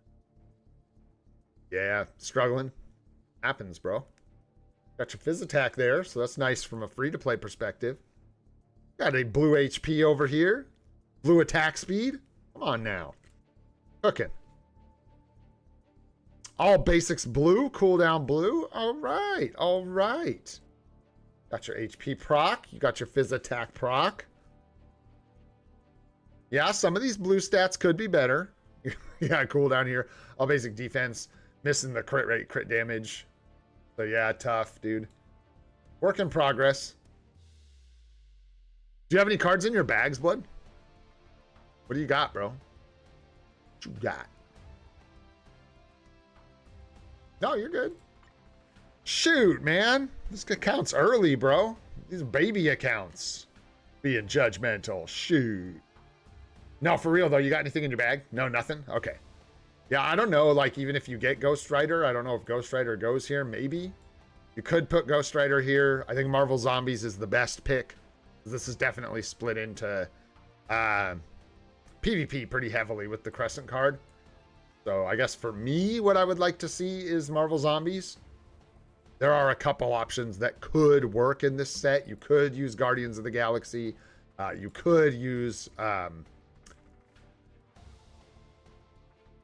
Yeah, struggling. Happens, bro. Got your Fizz attack there, so that's nice from a free-to-play perspective. Got a blue HP over here. Blue attack speed. Come on now. Cooking. All basics blue, cooldown blue. All right, all right. Got your HP proc. You got your Fizz attack proc. Yeah, some of these blue stats could be better. Yeah, cooldown here. All basic defense. Missing the crit rate, crit damage. So yeah, tough, dude. Work in progress. Do you have any cards in your bags, Blood? What do you got, bro? What you got? No, you're good. Shoot, man. This account's early, bro. These are baby accounts. Being judgmental. Shoot. No, for real, though. You got anything in your bag? No, nothing? Okay. Yeah, I don't know. Like, even if you get Ghost Rider, I don't know if Ghost Rider goes here. Maybe. You could put Ghost Rider here. I think Marvel Zombies is the best pick. This is definitely split into PvP pretty heavily with the Crescent card. So I guess for me, what I would like to see is Marvel Zombies. There are a couple options that could work in this set. You could use Guardians of the Galaxy. You could use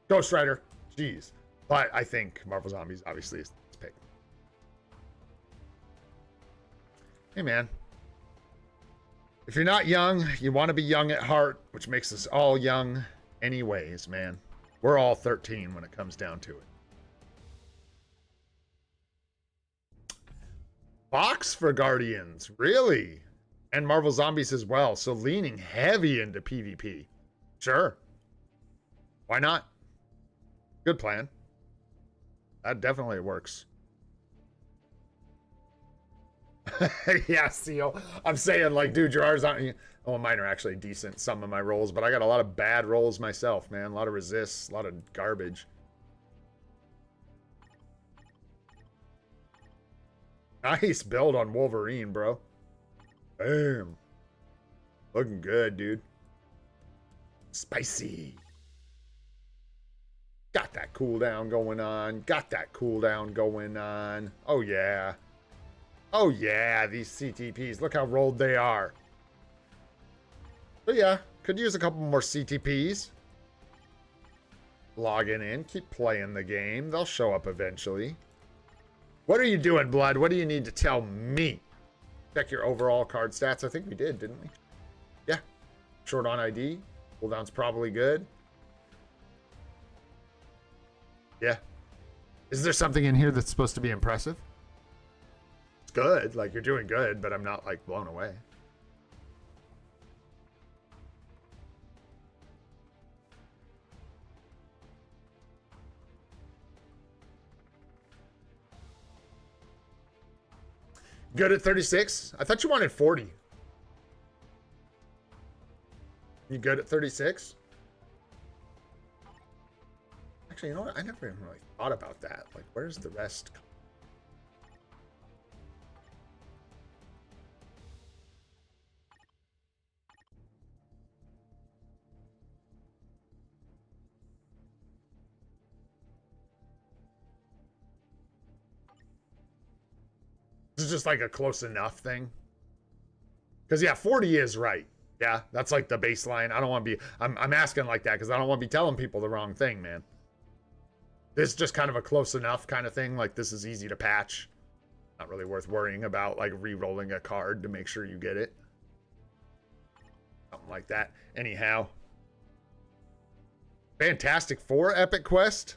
Ghost Rider. Jeez. But I think Marvel Zombies obviously is this pick. Hey, man. If you're not young, you want to be young at heart, which makes us all young anyways, man. We're all 13 when it comes down to it. Box for Guardians, really? And Marvel Zombies as well, so leaning heavy into PvP. Sure. Why not? Good plan. That definitely works. Yeah, Seal. I'm saying, like, dude, your R's not... Oh, mine are actually decent, some of my rolls, but I got a lot of bad rolls myself, man. A lot of resists, a lot of garbage. Nice build on Wolverine, bro. Bam. Looking good, dude. Spicy. Got that cooldown going on. Got that cooldown going on. Oh, yeah. Oh, yeah, these CTPs. Look how rolled they are. But yeah, could use a couple more CTPs. Logging in. Keep playing the game. They'll show up eventually. What are you doing, Blood? What do you need to tell me? Check your overall card stats. I think we did, didn't we? Yeah. Short on ID. Cooldown's probably good. Yeah. Is there something in here that's supposed to be impressive? It's good. Like, you're doing good, but I'm not, like, blown away. Good at 36? I thought you wanted 40. You good at 36? Actually, you know what? I never even really thought about that. Like, where's the rest? This is just like a close enough thing. Because, yeah, 40 is right. Yeah, that's like the baseline. I don't want to be... I'm asking like that because I don't want to be telling people the wrong thing, man. This is just kind of a close enough kind of thing. Like, this is easy to patch. Not really worth worrying about, like, re-rolling a card to make sure you get it. Something like that. Anyhow. Fantastic Four Epic Quest.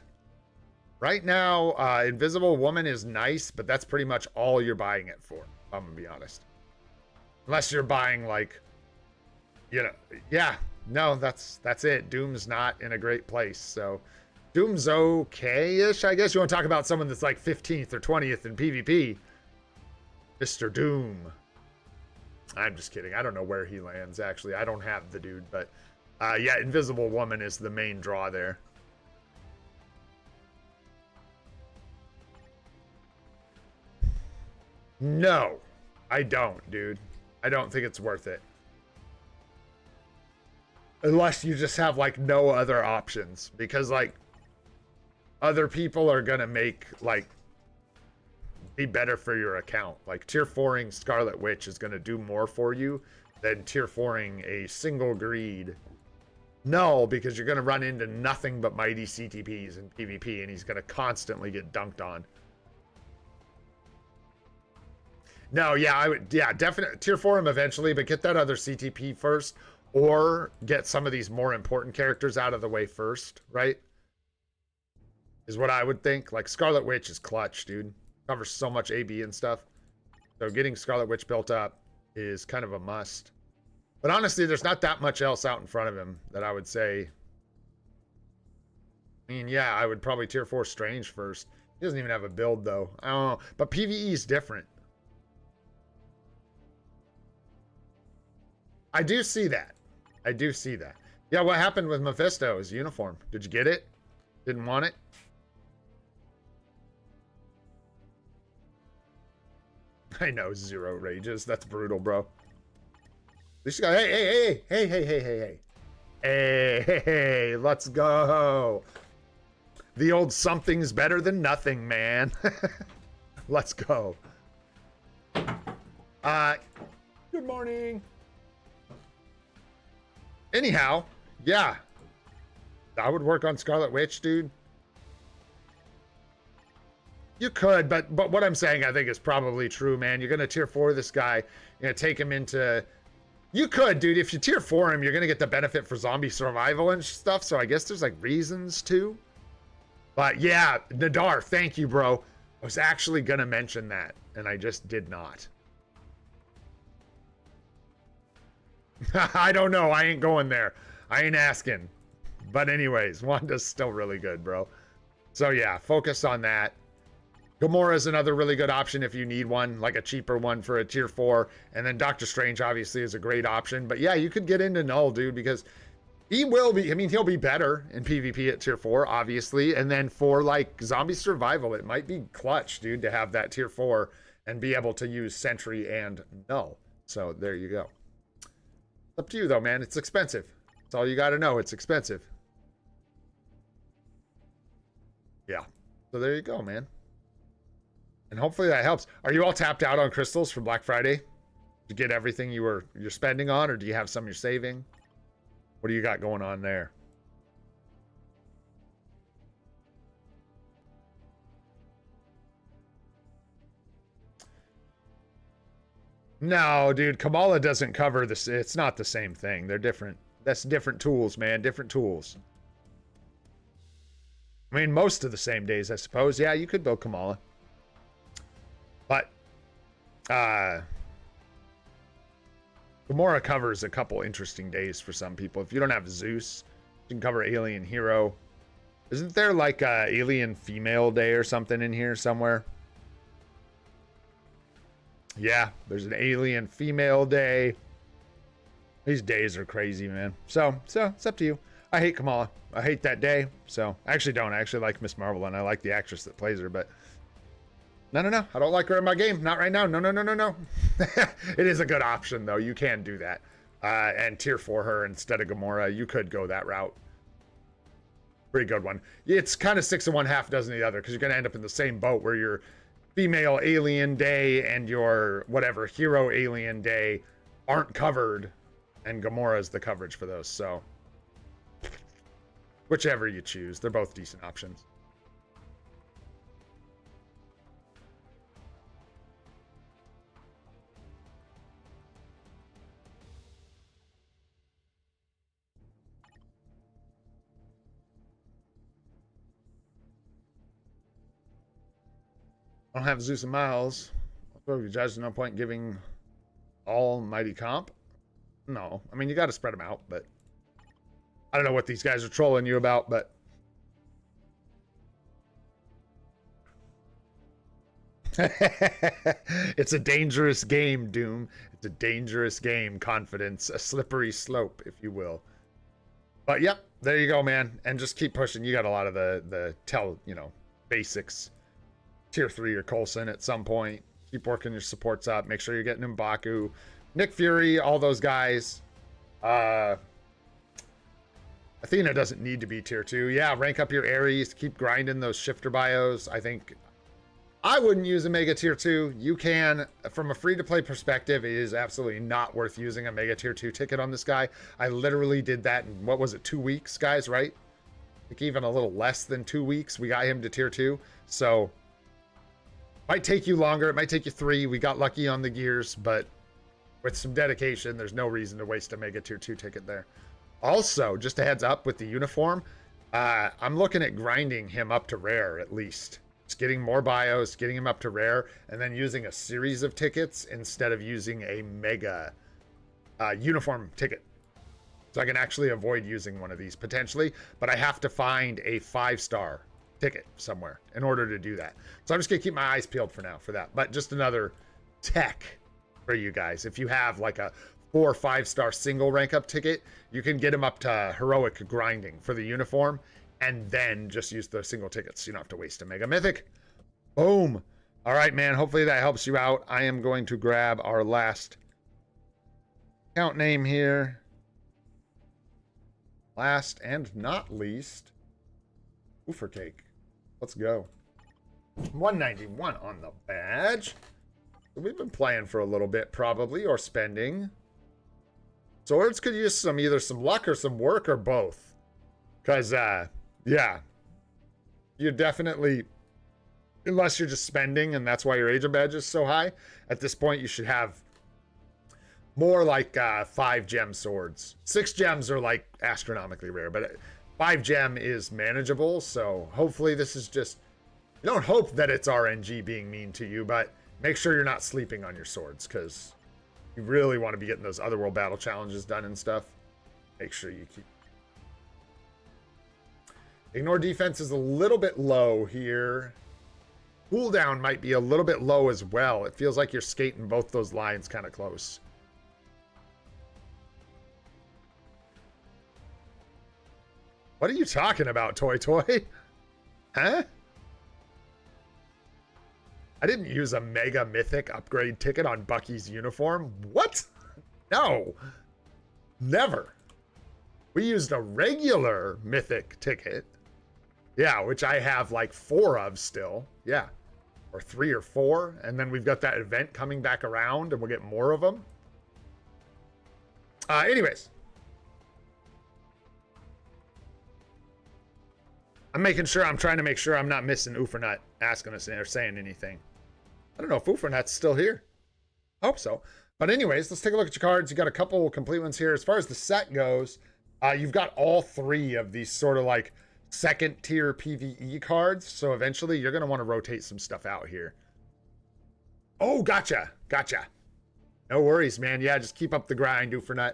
Right now, Invisible Woman is nice, but that's pretty much all you're buying it for. I'm gonna be honest. Unless you're buying, like, you know, yeah, no, that's it. Doom's not in a great place, so Doom's okay-ish, I guess. You want to talk about someone that's like 15th or 20th in PvP. Mr. Doom. I'm just kidding. I don't know where he lands, actually. I don't have the dude, but yeah, Invisible Woman is the main draw there. No, I don't, dude. I don't think it's worth it. Unless you just have, like, no other options. Because, like, other people are gonna make, like, be better for your account. Like, tier 4ing Scarlet Witch is gonna do more for you than tier 4ing a single greed. No, because you're gonna run into nothing but mighty CTPs in PvP, and he's gonna constantly get dunked on. No, yeah, I would, yeah, definitely tier 4 him eventually, but get that other CTP first, or get some of these more important characters out of the way first, right? Is what I would think. Like, Scarlet Witch is clutch, dude. Covers so much AB and stuff. So getting Scarlet Witch built up is kind of a must. But honestly, there's not that much else out in front of him that I would say. I mean, yeah, I would probably tier 4 Strange first. He doesn't even have a build, though. I don't know. But PvE is different. I do see that. I do see that. Yeah, what happened with Mephisto? His uniform. Did you get it? Didn't want it? I know, 0 rages. That's brutal, bro. At least you got, hey, let's go. The old something's better than nothing, man. Let's go. Good morning. Anyhow, yeah. I would work on Scarlet Witch, dude. You could, but what I'm saying, I think, is probably true, man. You're going to tier 4 this guy. You're going to take him into... You could, dude. If you tier 4 him, you're going to get the benefit for zombie survival and stuff, so I guess there's, like, reasons to. But, yeah, Nadar, thank you, bro. I was actually going to mention that, and I just did not. I don't know. I ain't going there. I ain't asking. But anyways, Wanda's still really good, bro. So yeah, focus on that. Gamora is another really good option if you need one, like a cheaper one for a tier 4. And then Doctor Strange obviously is a great option. But yeah, you could get into Null, dude, because he will be, I mean, he'll be better in PvP at tier 4, obviously. And then for like zombie survival, it might be clutch, dude, to have that tier 4 and be able to use Sentry and Null. So there you go. Up to you, though, man. It's expensive. That's all you got to know. It's expensive. Yeah. So there you go, man. And hopefully that helps. Are you all tapped out on crystals for Black Friday? Did you get everything you're spending on, or do you have some you're saving? What do you got going on there? No, dude, Kamala doesn't cover this. It's not the same thing. They're different. That's different tools, man. Different tools. I mean, most of the same days, I suppose. Yeah, you could build Kamala. But, Gamora covers a couple interesting days for some people. If you don't have Zeus, you can cover Alien Hero. Isn't there like a Alien Female Day or something in here somewhere? Yeah, there's an alien female day. These days are crazy, man. So it's up to you. I hate Kamala. I hate that day. So I actually don't. I actually like Miss Marvel, and I like the actress that plays her, but no. I don't like her in my game. Not right now. No. It is a good option, though. You can do that. And tier 4 her instead of Gamora. You could go that route. Pretty good one. It's kind of 6 of one, half dozen of the other, because you're going to end up in the same boat where your female alien day and your whatever hero alien day aren't covered, and Gamora is the coverage for those. So whichever you choose, they're both decent options. I don't have Zeus and Miles. So you judge, no point giving almighty comp. No, I mean, you got to spread them out, but I don't know what these guys are trolling you about, but it's a dangerous game, Doom. It's a dangerous game, Confidence, a slippery slope, if you will. But yep, there you go, man. And just keep pushing. You got a lot of the basics. Tier 3 or Coulson at some point. Keep working your supports up. Make sure you're getting M'Baku, Nick Fury, all those guys. Athena doesn't need to be tier 2. Yeah, rank up your Ares. Keep grinding those shifter bios. I think I wouldn't use a Mega tier 2. You can. From a free-to-play perspective, it is absolutely not worth using a Mega tier 2 ticket on this guy. I literally did that in, what was it, 2 weeks, guys, right? I think even a little less than 2 weeks, we got him to tier 2. So might take you longer. It might take you 3. We got lucky on the gears, but with some dedication, there's no reason to waste a Mega tier 2 ticket there. Also, just a heads up with the uniform, I'm looking at grinding him up to rare at least. Just getting more bios, getting him up to rare, and then using a series of tickets instead of using a Mega uniform ticket. So I can actually avoid using one of these potentially, but I have to find a 5-star ticket somewhere in order to do that. So I'm just gonna keep my eyes peeled for now for that. But just another tech for you guys. If you have like a 4 or 5-star single rank up ticket, you can get them up to heroic grinding for the uniform and then just use the single tickets. You don't have to waste a Mega Mythic. Boom. All right, man. Hopefully that helps you out. I am going to grab our last account name here. Last and not least, Oofer Cake. Let's go. 191 on the badge. We've been playing for a little bit, probably, or spending. Swords could use either some luck or some work or both. Because, yeah. You definitely, unless you're just spending and that's why your agent badge is so high, at this point you should have more like 5 gem swords. 6 gems are like astronomically rare, but 5 gem is manageable. So hopefully this is just, you don't hope that it's RNG being mean to you, but make sure you're not sleeping on your swords because you really want to be getting those otherworld battle challenges done and stuff. Make sure you keep. Ignore defense is a little bit low here. Cooldown might be a little bit low as well. It feels like you're skating both those lines kind of close. What are you talking about, Toy Toy? Huh? I didn't use a Mega Mythic upgrade ticket on Bucky's uniform. What? No. Never. We used a regular Mythic ticket. Yeah, which I have like 4 of still. Yeah. Or 3 or 4. And then we've got that event coming back around and we'll get more of them. Anyways. I'm trying to make sure I'm not missing Ufernut asking us or saying anything. I don't know if Ufernut's still here. I hope so. But anyways, let's take a look at your cards. You got a couple complete ones here. As far as the set goes, you've got all 3 of these sort of like second tier PvE cards. So eventually you're going to want to rotate some stuff out here. Oh, gotcha. No worries, man. Yeah, just keep up the grind, Ufernut.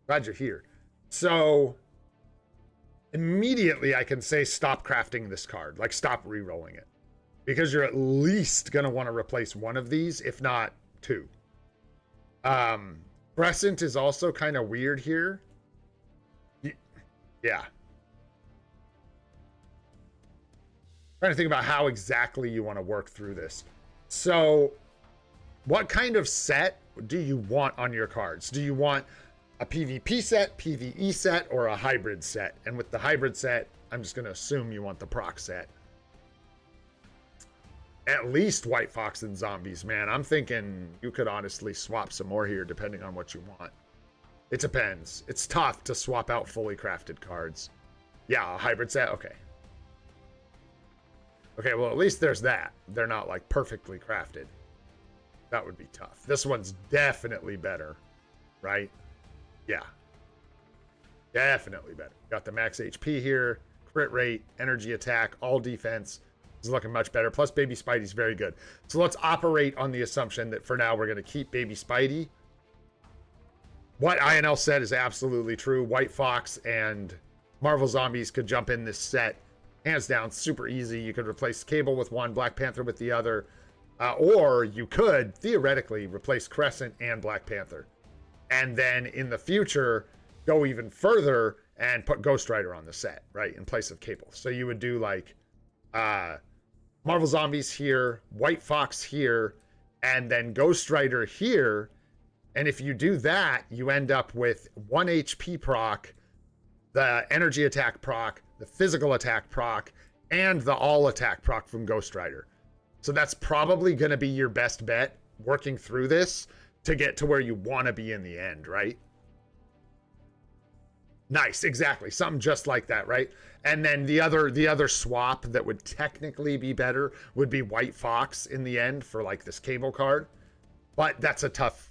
Glad you're here. So immediately I can say stop crafting this card. Like stop re-rolling it. Because you're at least going to want to replace one of these, if not 2. Crescent is also kind of weird here. Yeah. Trying to think about how exactly you want to work through this. So, what kind of set do you want on your cards? Do you want a PvP set, PvE set, or a hybrid set? And with the hybrid set, I'm just going to assume you want the proc set. At least White Fox and Zombies, man. I'm thinking you could honestly swap some more here depending on what you want. It depends. It's tough to swap out fully crafted cards. Yeah, a hybrid set? Okay. Okay, well, at least there's that. They're not, like, perfectly crafted. That would be tough. This one's definitely better, right? Yeah. Definitely better. Got the max HP here, crit rate, energy attack, all defense. Is looking much better. Plus, Baby Spidey's very good. So let's operate on the assumption that for now we're going to keep Baby Spidey. What INL said is absolutely true. White Fox and Marvel Zombies could jump in this set. Hands down, super easy. You could replace Cable with one, Black Panther with the other. Or you could, theoretically, replace Crescent and Black Panther. And then in the future, go even further and put Ghost Rider on the set, right? In place of Cable. So you would do like Marvel Zombies here, White Fox here, and then Ghost Rider here. And if you do that, you end up with 1 HP proc, the energy attack proc, the physical attack proc, and the all attack proc from Ghost Rider. So that's probably going to be your best bet working through this to get to where you want to be in the end, right? Nice, exactly. Something just like that, right? And then the other swap that would technically be better would be White Fox in the end for like this Cable card. But that's a tough,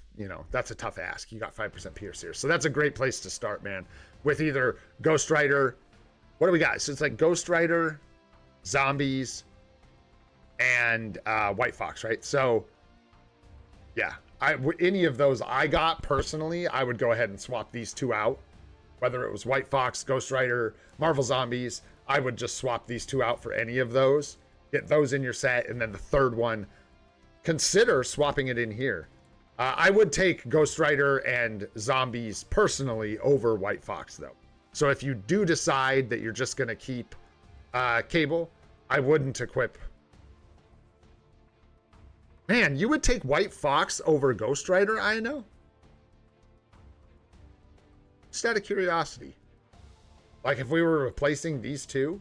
that's a tough ask. You got 5% Pierce here. So that's a great place to start, man. With either Ghost Rider, what do we got? So it's like Ghost Rider, Zombies, and White Fox, right? So yeah, any of those I got personally, I would go ahead and swap these two out. Whether it was White Fox, Ghost Rider, Marvel Zombies, I would just swap these two out for any of those. Get those in your set, and then the third one, consider swapping it in here. I would take Ghost Rider and Zombies personally over White Fox, though. So if you do decide that you're just going to keep Cable, I wouldn't equip. Man, you would take White Fox over Ghost Rider, I know? Just out of curiosity. Like, if we were replacing these two,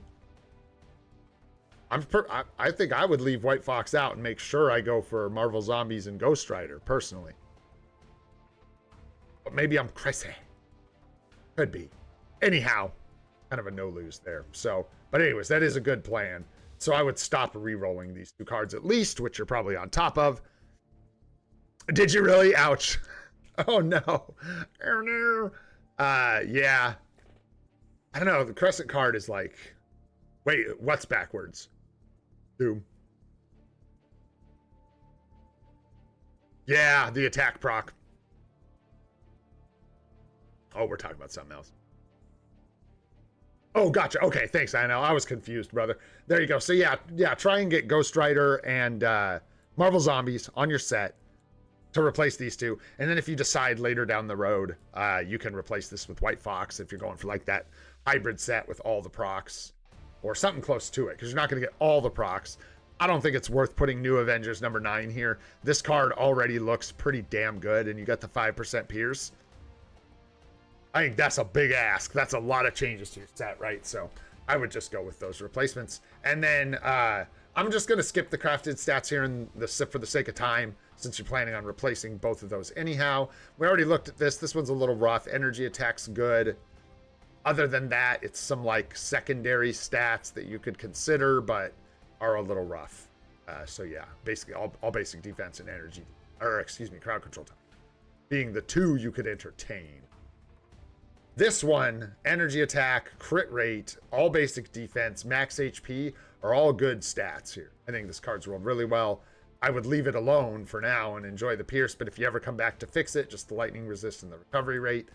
I think I would leave White Fox out and make sure I go for Marvel Zombies and Ghost Rider, personally. But maybe I'm crazy. Could be. Anyhow, kind of a no-lose there. So, but anyways, that is a good plan. So I would stop re-rolling these two cards at least, which you're probably on top of. Did you really? Ouch. Oh, no. Oh, no. Yeah. I don't know. The Crescent card is like... Wait, what's backwards? Doom. Yeah, the attack proc. Oh, we're talking about something else. Oh, gotcha. Okay, thanks, I know. I was confused, brother. There you go. So yeah, try and get Ghost Rider and Marvel Zombies on your set to replace these two. And then if you decide later down the road, you can replace this with White Fox if you're going for like that hybrid set with all the procs or something close to it, because you're not going to get all the procs. I don't think it's worth putting New Avengers number 9 here. This card already looks pretty damn good, and you got the 5% Pierce. I think that's a big ask. That's a lot of changes to your set, right? So I would just go with those replacements. And then I'm just going to skip the crafted stats here for the sake of time, since you're planning on replacing both of those anyhow. We already looked at this. This one's a little rough. Energy attack's good. Other than that, it's some like secondary stats that you could consider, but are a little rough. So yeah, basically all basic defense and energy, or excuse me, crowd control time, being the two you could entertain. This one, energy attack, crit rate, all basic defense, max HP are all good stats here. I think this card's rolled really well. I would leave it alone for now and enjoy the Pierce, but if you ever come back to fix it, just the lightning resist and the recovery rate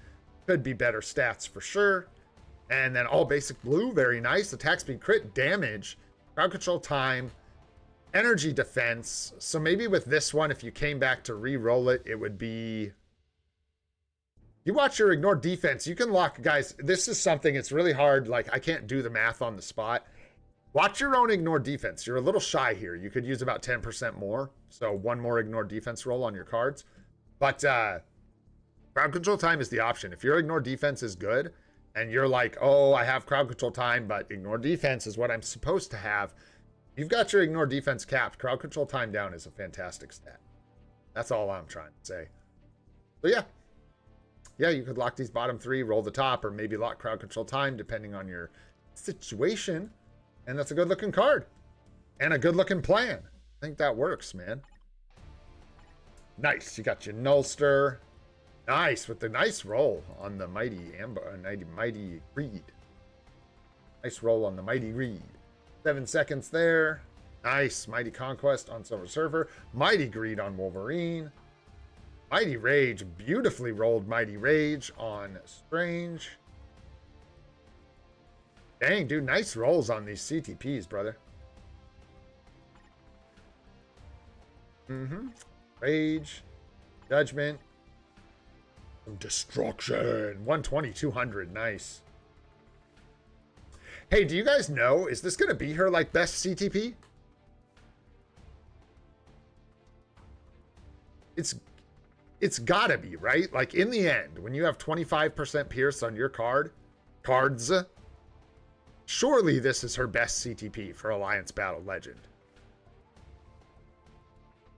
could be better stats for sure. And then all basic blue, very nice. Attack speed, crit damage, crowd control time, Energy defense. So maybe with this one, if you came back to re-roll it, it would be... You watch your ignore defense. You can lock, guys, this is something, it's really hard. Like, I can't do the math on the spot. Watch your own ignore defense. You're a little shy here. You could use about 10% more. So one more ignore defense roll on your cards. But crowd control time is the option. If your ignore defense is good and you're like, oh, I have crowd control time, but ignore defense is what I'm supposed to have. You've got your ignore defense capped. Crowd control time down is a fantastic stat. That's all I'm trying to say. So yeah. Yeah, you could lock these bottom three, roll the top, or maybe lock crowd control time, depending on your situation. And that's a good looking card. And a good looking plan. I think that works, man. Nice. You got your Nullster. Nice, with the nice roll on the Mighty Amber, Mighty Greed. Nice roll on the Mighty Greed. 7 seconds there. Nice. Mighty Conquest on Silver Surfer. Mighty Greed on Wolverine. Mighty Rage. Beautifully rolled Mighty Rage on Strange. Dang, dude. Nice rolls on these CTPs, brother. Rage. Judgment. Destruction. 120, 200. Nice. Hey, do you guys know, is this going to be her, like, best CTP? It's gotta be, right? Like, in the end, when you have 25% Pierce on your cards, surely this is her best CTP for Alliance Battle Legend.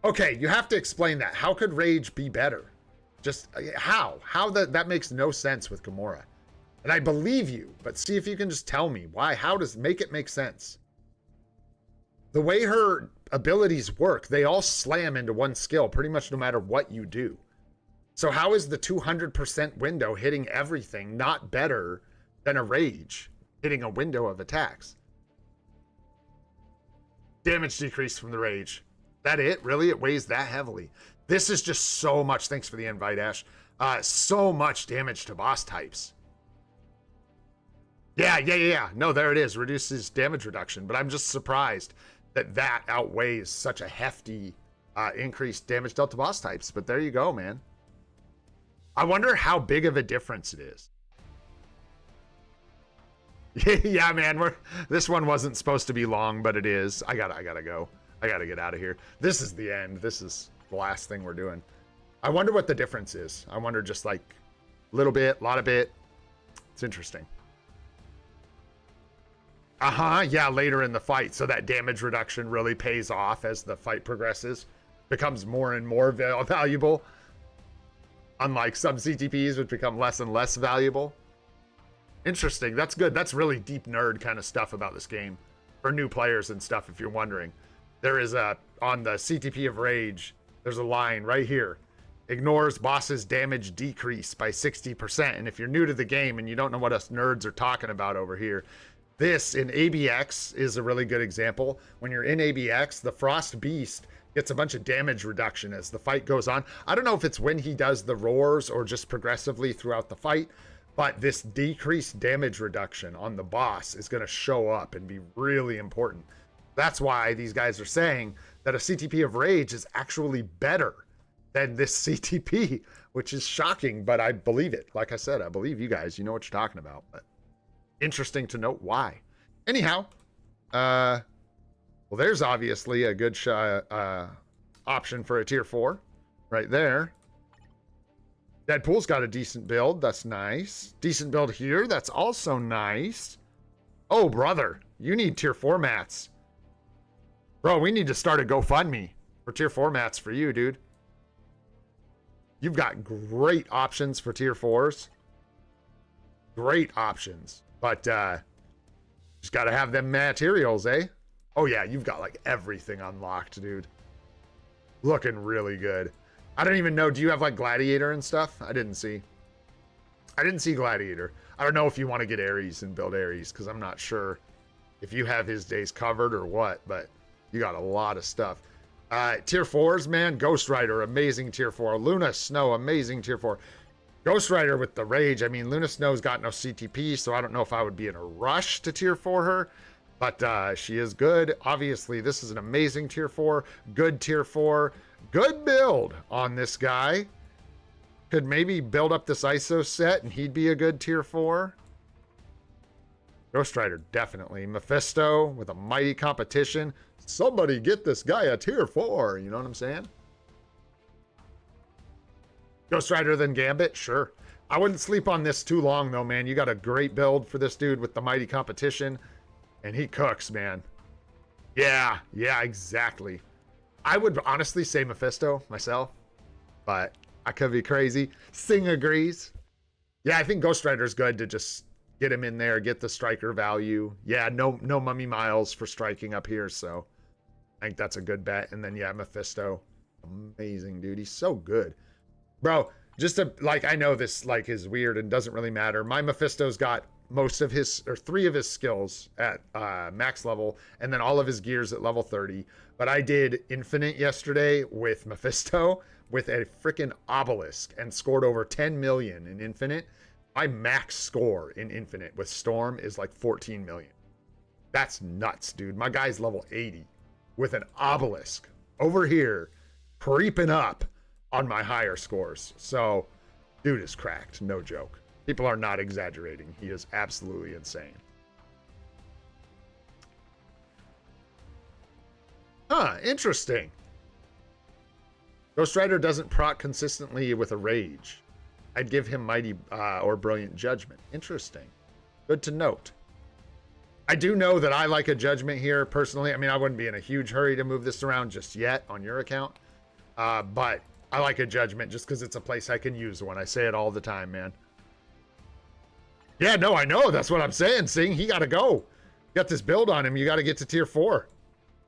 Okay, you have to explain that. How could Rage be better? Just, how? How that makes no sense with Gamora. And I believe you, but see if you can just tell me why. How does make it make sense? The way her abilities work, they all slam into one skill pretty much no matter what you do. So how is the 200% window hitting everything not better than a Rage hitting a window of attacks? Damage decrease from the Rage. That it? Really? It weighs that heavily. This is just so much. Thanks for the invite, Ash. So much damage to boss types. Yeah. No, there it is. Reduces damage reduction. But I'm just surprised that outweighs such a hefty increased damage dealt to boss types. But there you go, man. I wonder how big of a difference it is. Yeah, man. This one wasn't supposed to be long, but it is. I gotta go. I gotta get out of here. This is the end. This is the last thing we're doing. I wonder what the difference is. I wonder just like a little bit, a lot of bit. It's interesting. Yeah, later in the fight. So that damage reduction really pays off as the fight progresses. Becomes more and more valuable. Unlike some CTPs, which become less and less valuable. Interesting. That's good. That's really deep nerd kind of stuff about this game. For new players and stuff, if you're wondering. There is on the CTP of Rage, there's a line right here. Ignores bosses' damage decrease by 60%. And if you're new to the game and you don't know what us nerds are talking about over here, this in ABX is a really good example. When you're in ABX, the Frost Beast gets a bunch of damage reduction as the fight goes on. I don't know if it's when he does the roars or just progressively throughout the fight, but this decreased damage reduction on the boss is going to show up and be really important. That's why these guys are saying that a CTP of Rage is actually better than this CTP, which is shocking, but I believe it. Like I said, I believe you guys. You know what you're talking about, but interesting to note why. Anyhow, well, there's obviously a good option for a tier 4 right there. Deadpool's got a decent build. That's nice. Decent build here. That's also nice. Oh, brother, you need tier 4 mats. Bro, we need to start a GoFundMe for tier 4 mats for you, dude. You've got great options for tier 4s. Great options. But just got to have them materials, eh? Oh, yeah, you've got like everything unlocked, dude. Looking really good. I don't even know. Do you have like Gladiator and stuff? I didn't see Gladiator. I don't know if you want to get Ares and build Ares because I'm not sure if you have his days covered or what, but you got a lot of stuff. Tier 4s, man. Ghost Rider, amazing tier 4. Luna Snow, amazing tier 4. Ghost Rider with the Rage. I mean, Luna Snow's got no CTP, so I don't know if I would be in a rush to tier 4 her. But she is good. Obviously, this is an amazing tier 4. Good tier 4. Good build on this guy. Could maybe build up this ISO set and he'd be a good tier 4. Ghost Rider, definitely. Mephisto with a mighty competition. Somebody get this guy a tier 4. You know what I'm saying? Ghost Rider, then Gambit? Sure. I wouldn't sleep on this too long, though, man. You got a great build for this dude with the mighty competition. And he cooks, man. Yeah, exactly. I would honestly say Mephisto myself. But I could be crazy. Sing agrees. Yeah, I think Ghost Rider's good to just get him in there, get the striker value. Yeah, no mummy miles for striking up here, so I think that's a good bet. And then, yeah, Mephisto. Amazing, dude. He's so good. Bro, just to, like, I know this, like, is weird and doesn't really matter. My Mephisto's got most of his, or 3 of his skills at max level, and then all of his gears at level 30. But I did Infinite yesterday with Mephisto with a freaking obelisk and scored over 10 million in Infinite. My max score in Infinite with Storm is like 14 million. That's nuts, dude. My guy's level 80 with an obelisk over here creeping up on my higher scores. So, dude is cracked. No joke. People are not exaggerating. He is absolutely insane. Huh, interesting. Ghost Rider doesn't proc consistently with a rage. I'd give him Mighty or Brilliant Judgment. Interesting. Good to note. I do know that I like a Judgment here, personally. I mean, I wouldn't be in a huge hurry to move this around just yet on your account. But I like a Judgment just because it's a place I can use one. I say it all the time, man. Yeah, no, I know. That's what I'm saying. Sing, he got to go. You got this build on him. You got to get to tier 4.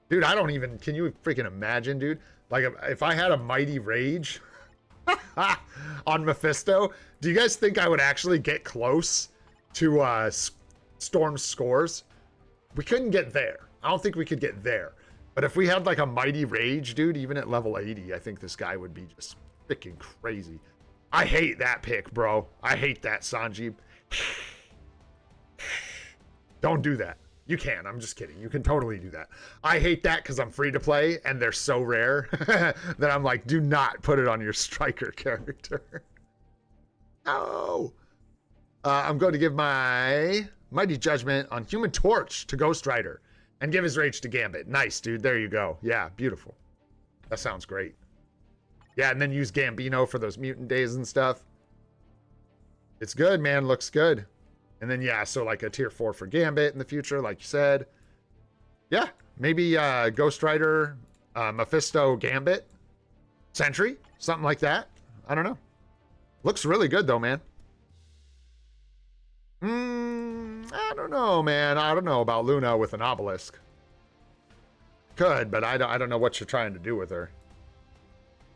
Dude, I don't even... Can you freaking imagine, dude? Like, if I had a Mighty Rage on Mephisto, do you guys think I would actually get close to Storm's scores? We couldn't get there. I don't think we could get there. But if we had, like, a Mighty Rage, dude, even at level 80, I think this guy would be just freaking crazy. I hate that pick, bro. I hate that, Sanjeev. Don't do that. You can. I'm just kidding. You can totally do that. I hate that because I'm free to play and they're so rare that I'm like, do not put it on your striker character. No. I'm going to give my Mighty Judgment on Human Torch to Ghost Rider and give his rage to Gambit. Nice, dude. There you go. Yeah, beautiful. That sounds great. Yeah, and then use Gambino for those mutant days and stuff. It's good, man. Looks good. And then, yeah, so like a tier 4 for Gambit in the future, like you said. Yeah, maybe Ghost Rider, Mephisto, Gambit, Sentry, something like that. I don't know. Looks really good, though, man. I don't know, man. I don't know about Luna with an obelisk. Could, but I don't know what you're trying to do with her.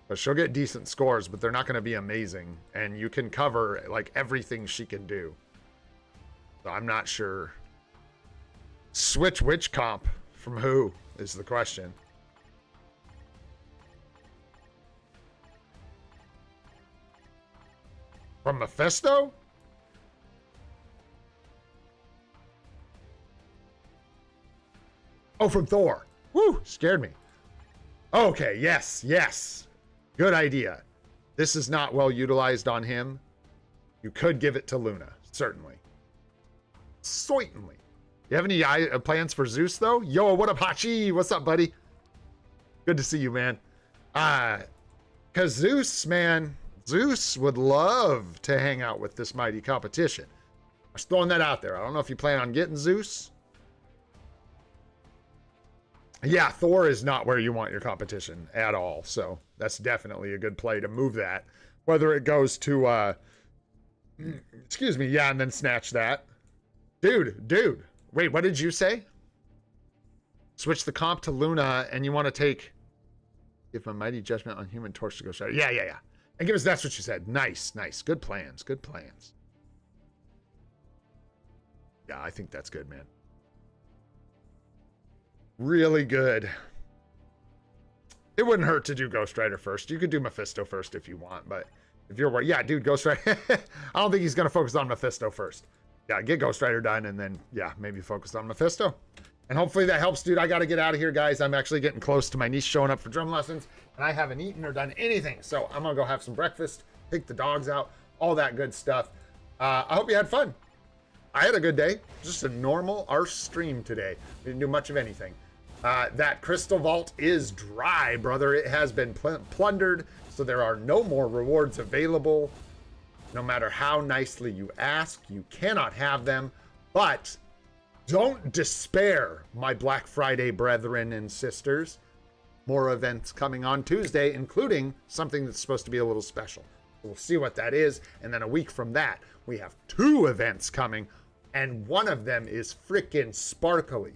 But she'll get decent scores, but they're not going to be amazing. And you can cover, like, everything she can do. So I'm not sure. Switch which comp from who is the question. From Mephisto? Oh, from Thor. Woo, scared me. Okay, yes. Good idea. This is not well utilized on him. You could give it to Luna, certainly. Certainly. You have any plans for Zeus, though? Yo, what up, Hachi? What's up, buddy? Good to see you, man. Because Zeus, man, Zeus would love to hang out with this mighty competition. I'm just throwing that out there. I don't know if you plan on getting Zeus. Yeah, Thor is not where you want your competition at all. So that's definitely a good play to move that. Whether it goes to, excuse me, yeah, and then snatch that. Dude, wait, what did you say? Switch the comp to Luna, and you want to take... Give a Mighty Judgment on Human Torch to go straight. Yeah. And give us, that's what you said. Nice. Good plans. Yeah, I think that's good, man. Really good. It wouldn't hurt to do Ghost Rider first. You could do Mephisto first if you want, but if you're worried... Yeah, dude, Ghost Rider... I don't think he's going to focus on Mephisto first. Yeah, get Ghost Rider done, and then, yeah, maybe focus on Mephisto. And hopefully that helps, dude. I got to get out of here, guys. I'm actually getting close to my niece showing up for drum lessons, and I haven't eaten or done anything. So I'm going to go have some breakfast, take the dogs out, all that good stuff. I hope you had fun. I had a good day. Just a normal Arse stream today. We didn't do much of anything. That crystal vault is dry, brother. It has been plundered, so there are no more rewards available. No matter how nicely you ask, you cannot have them. But don't despair, my Black Friday brethren and sisters. More events coming on Tuesday, including something that's supposed to be a little special. We'll see what that is. And then a week from that, we have 2 events coming, and one of them is freaking sparkly.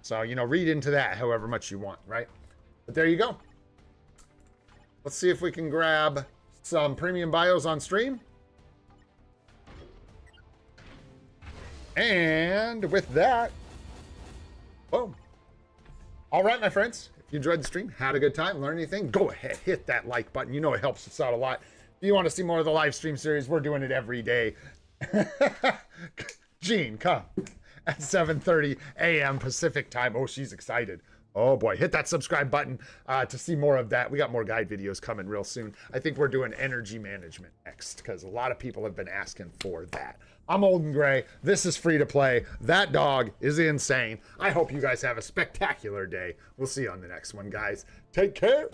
So, you know, read into that however much you want, right? But there you go. Let's see if we can grab some premium bios on stream. And with that, boom. All right, my friends. If you enjoyed the stream, had a good time, learned anything, go ahead, hit that like button. You know it helps us out a lot. If you want to see more of the live stream series, we're doing it every day. Jean, come. At 7:30 a.m. Pacific time. Oh, she's excited. Oh boy, hit that subscribe button to see more of that. We got more guide videos coming real soon. I think we're doing energy management next because a lot of people have been asking for that. I'm Old and Gray. This is free to play. That dog is insane. I hope you guys have a spectacular day. We'll see you on the next one, guys. Take care.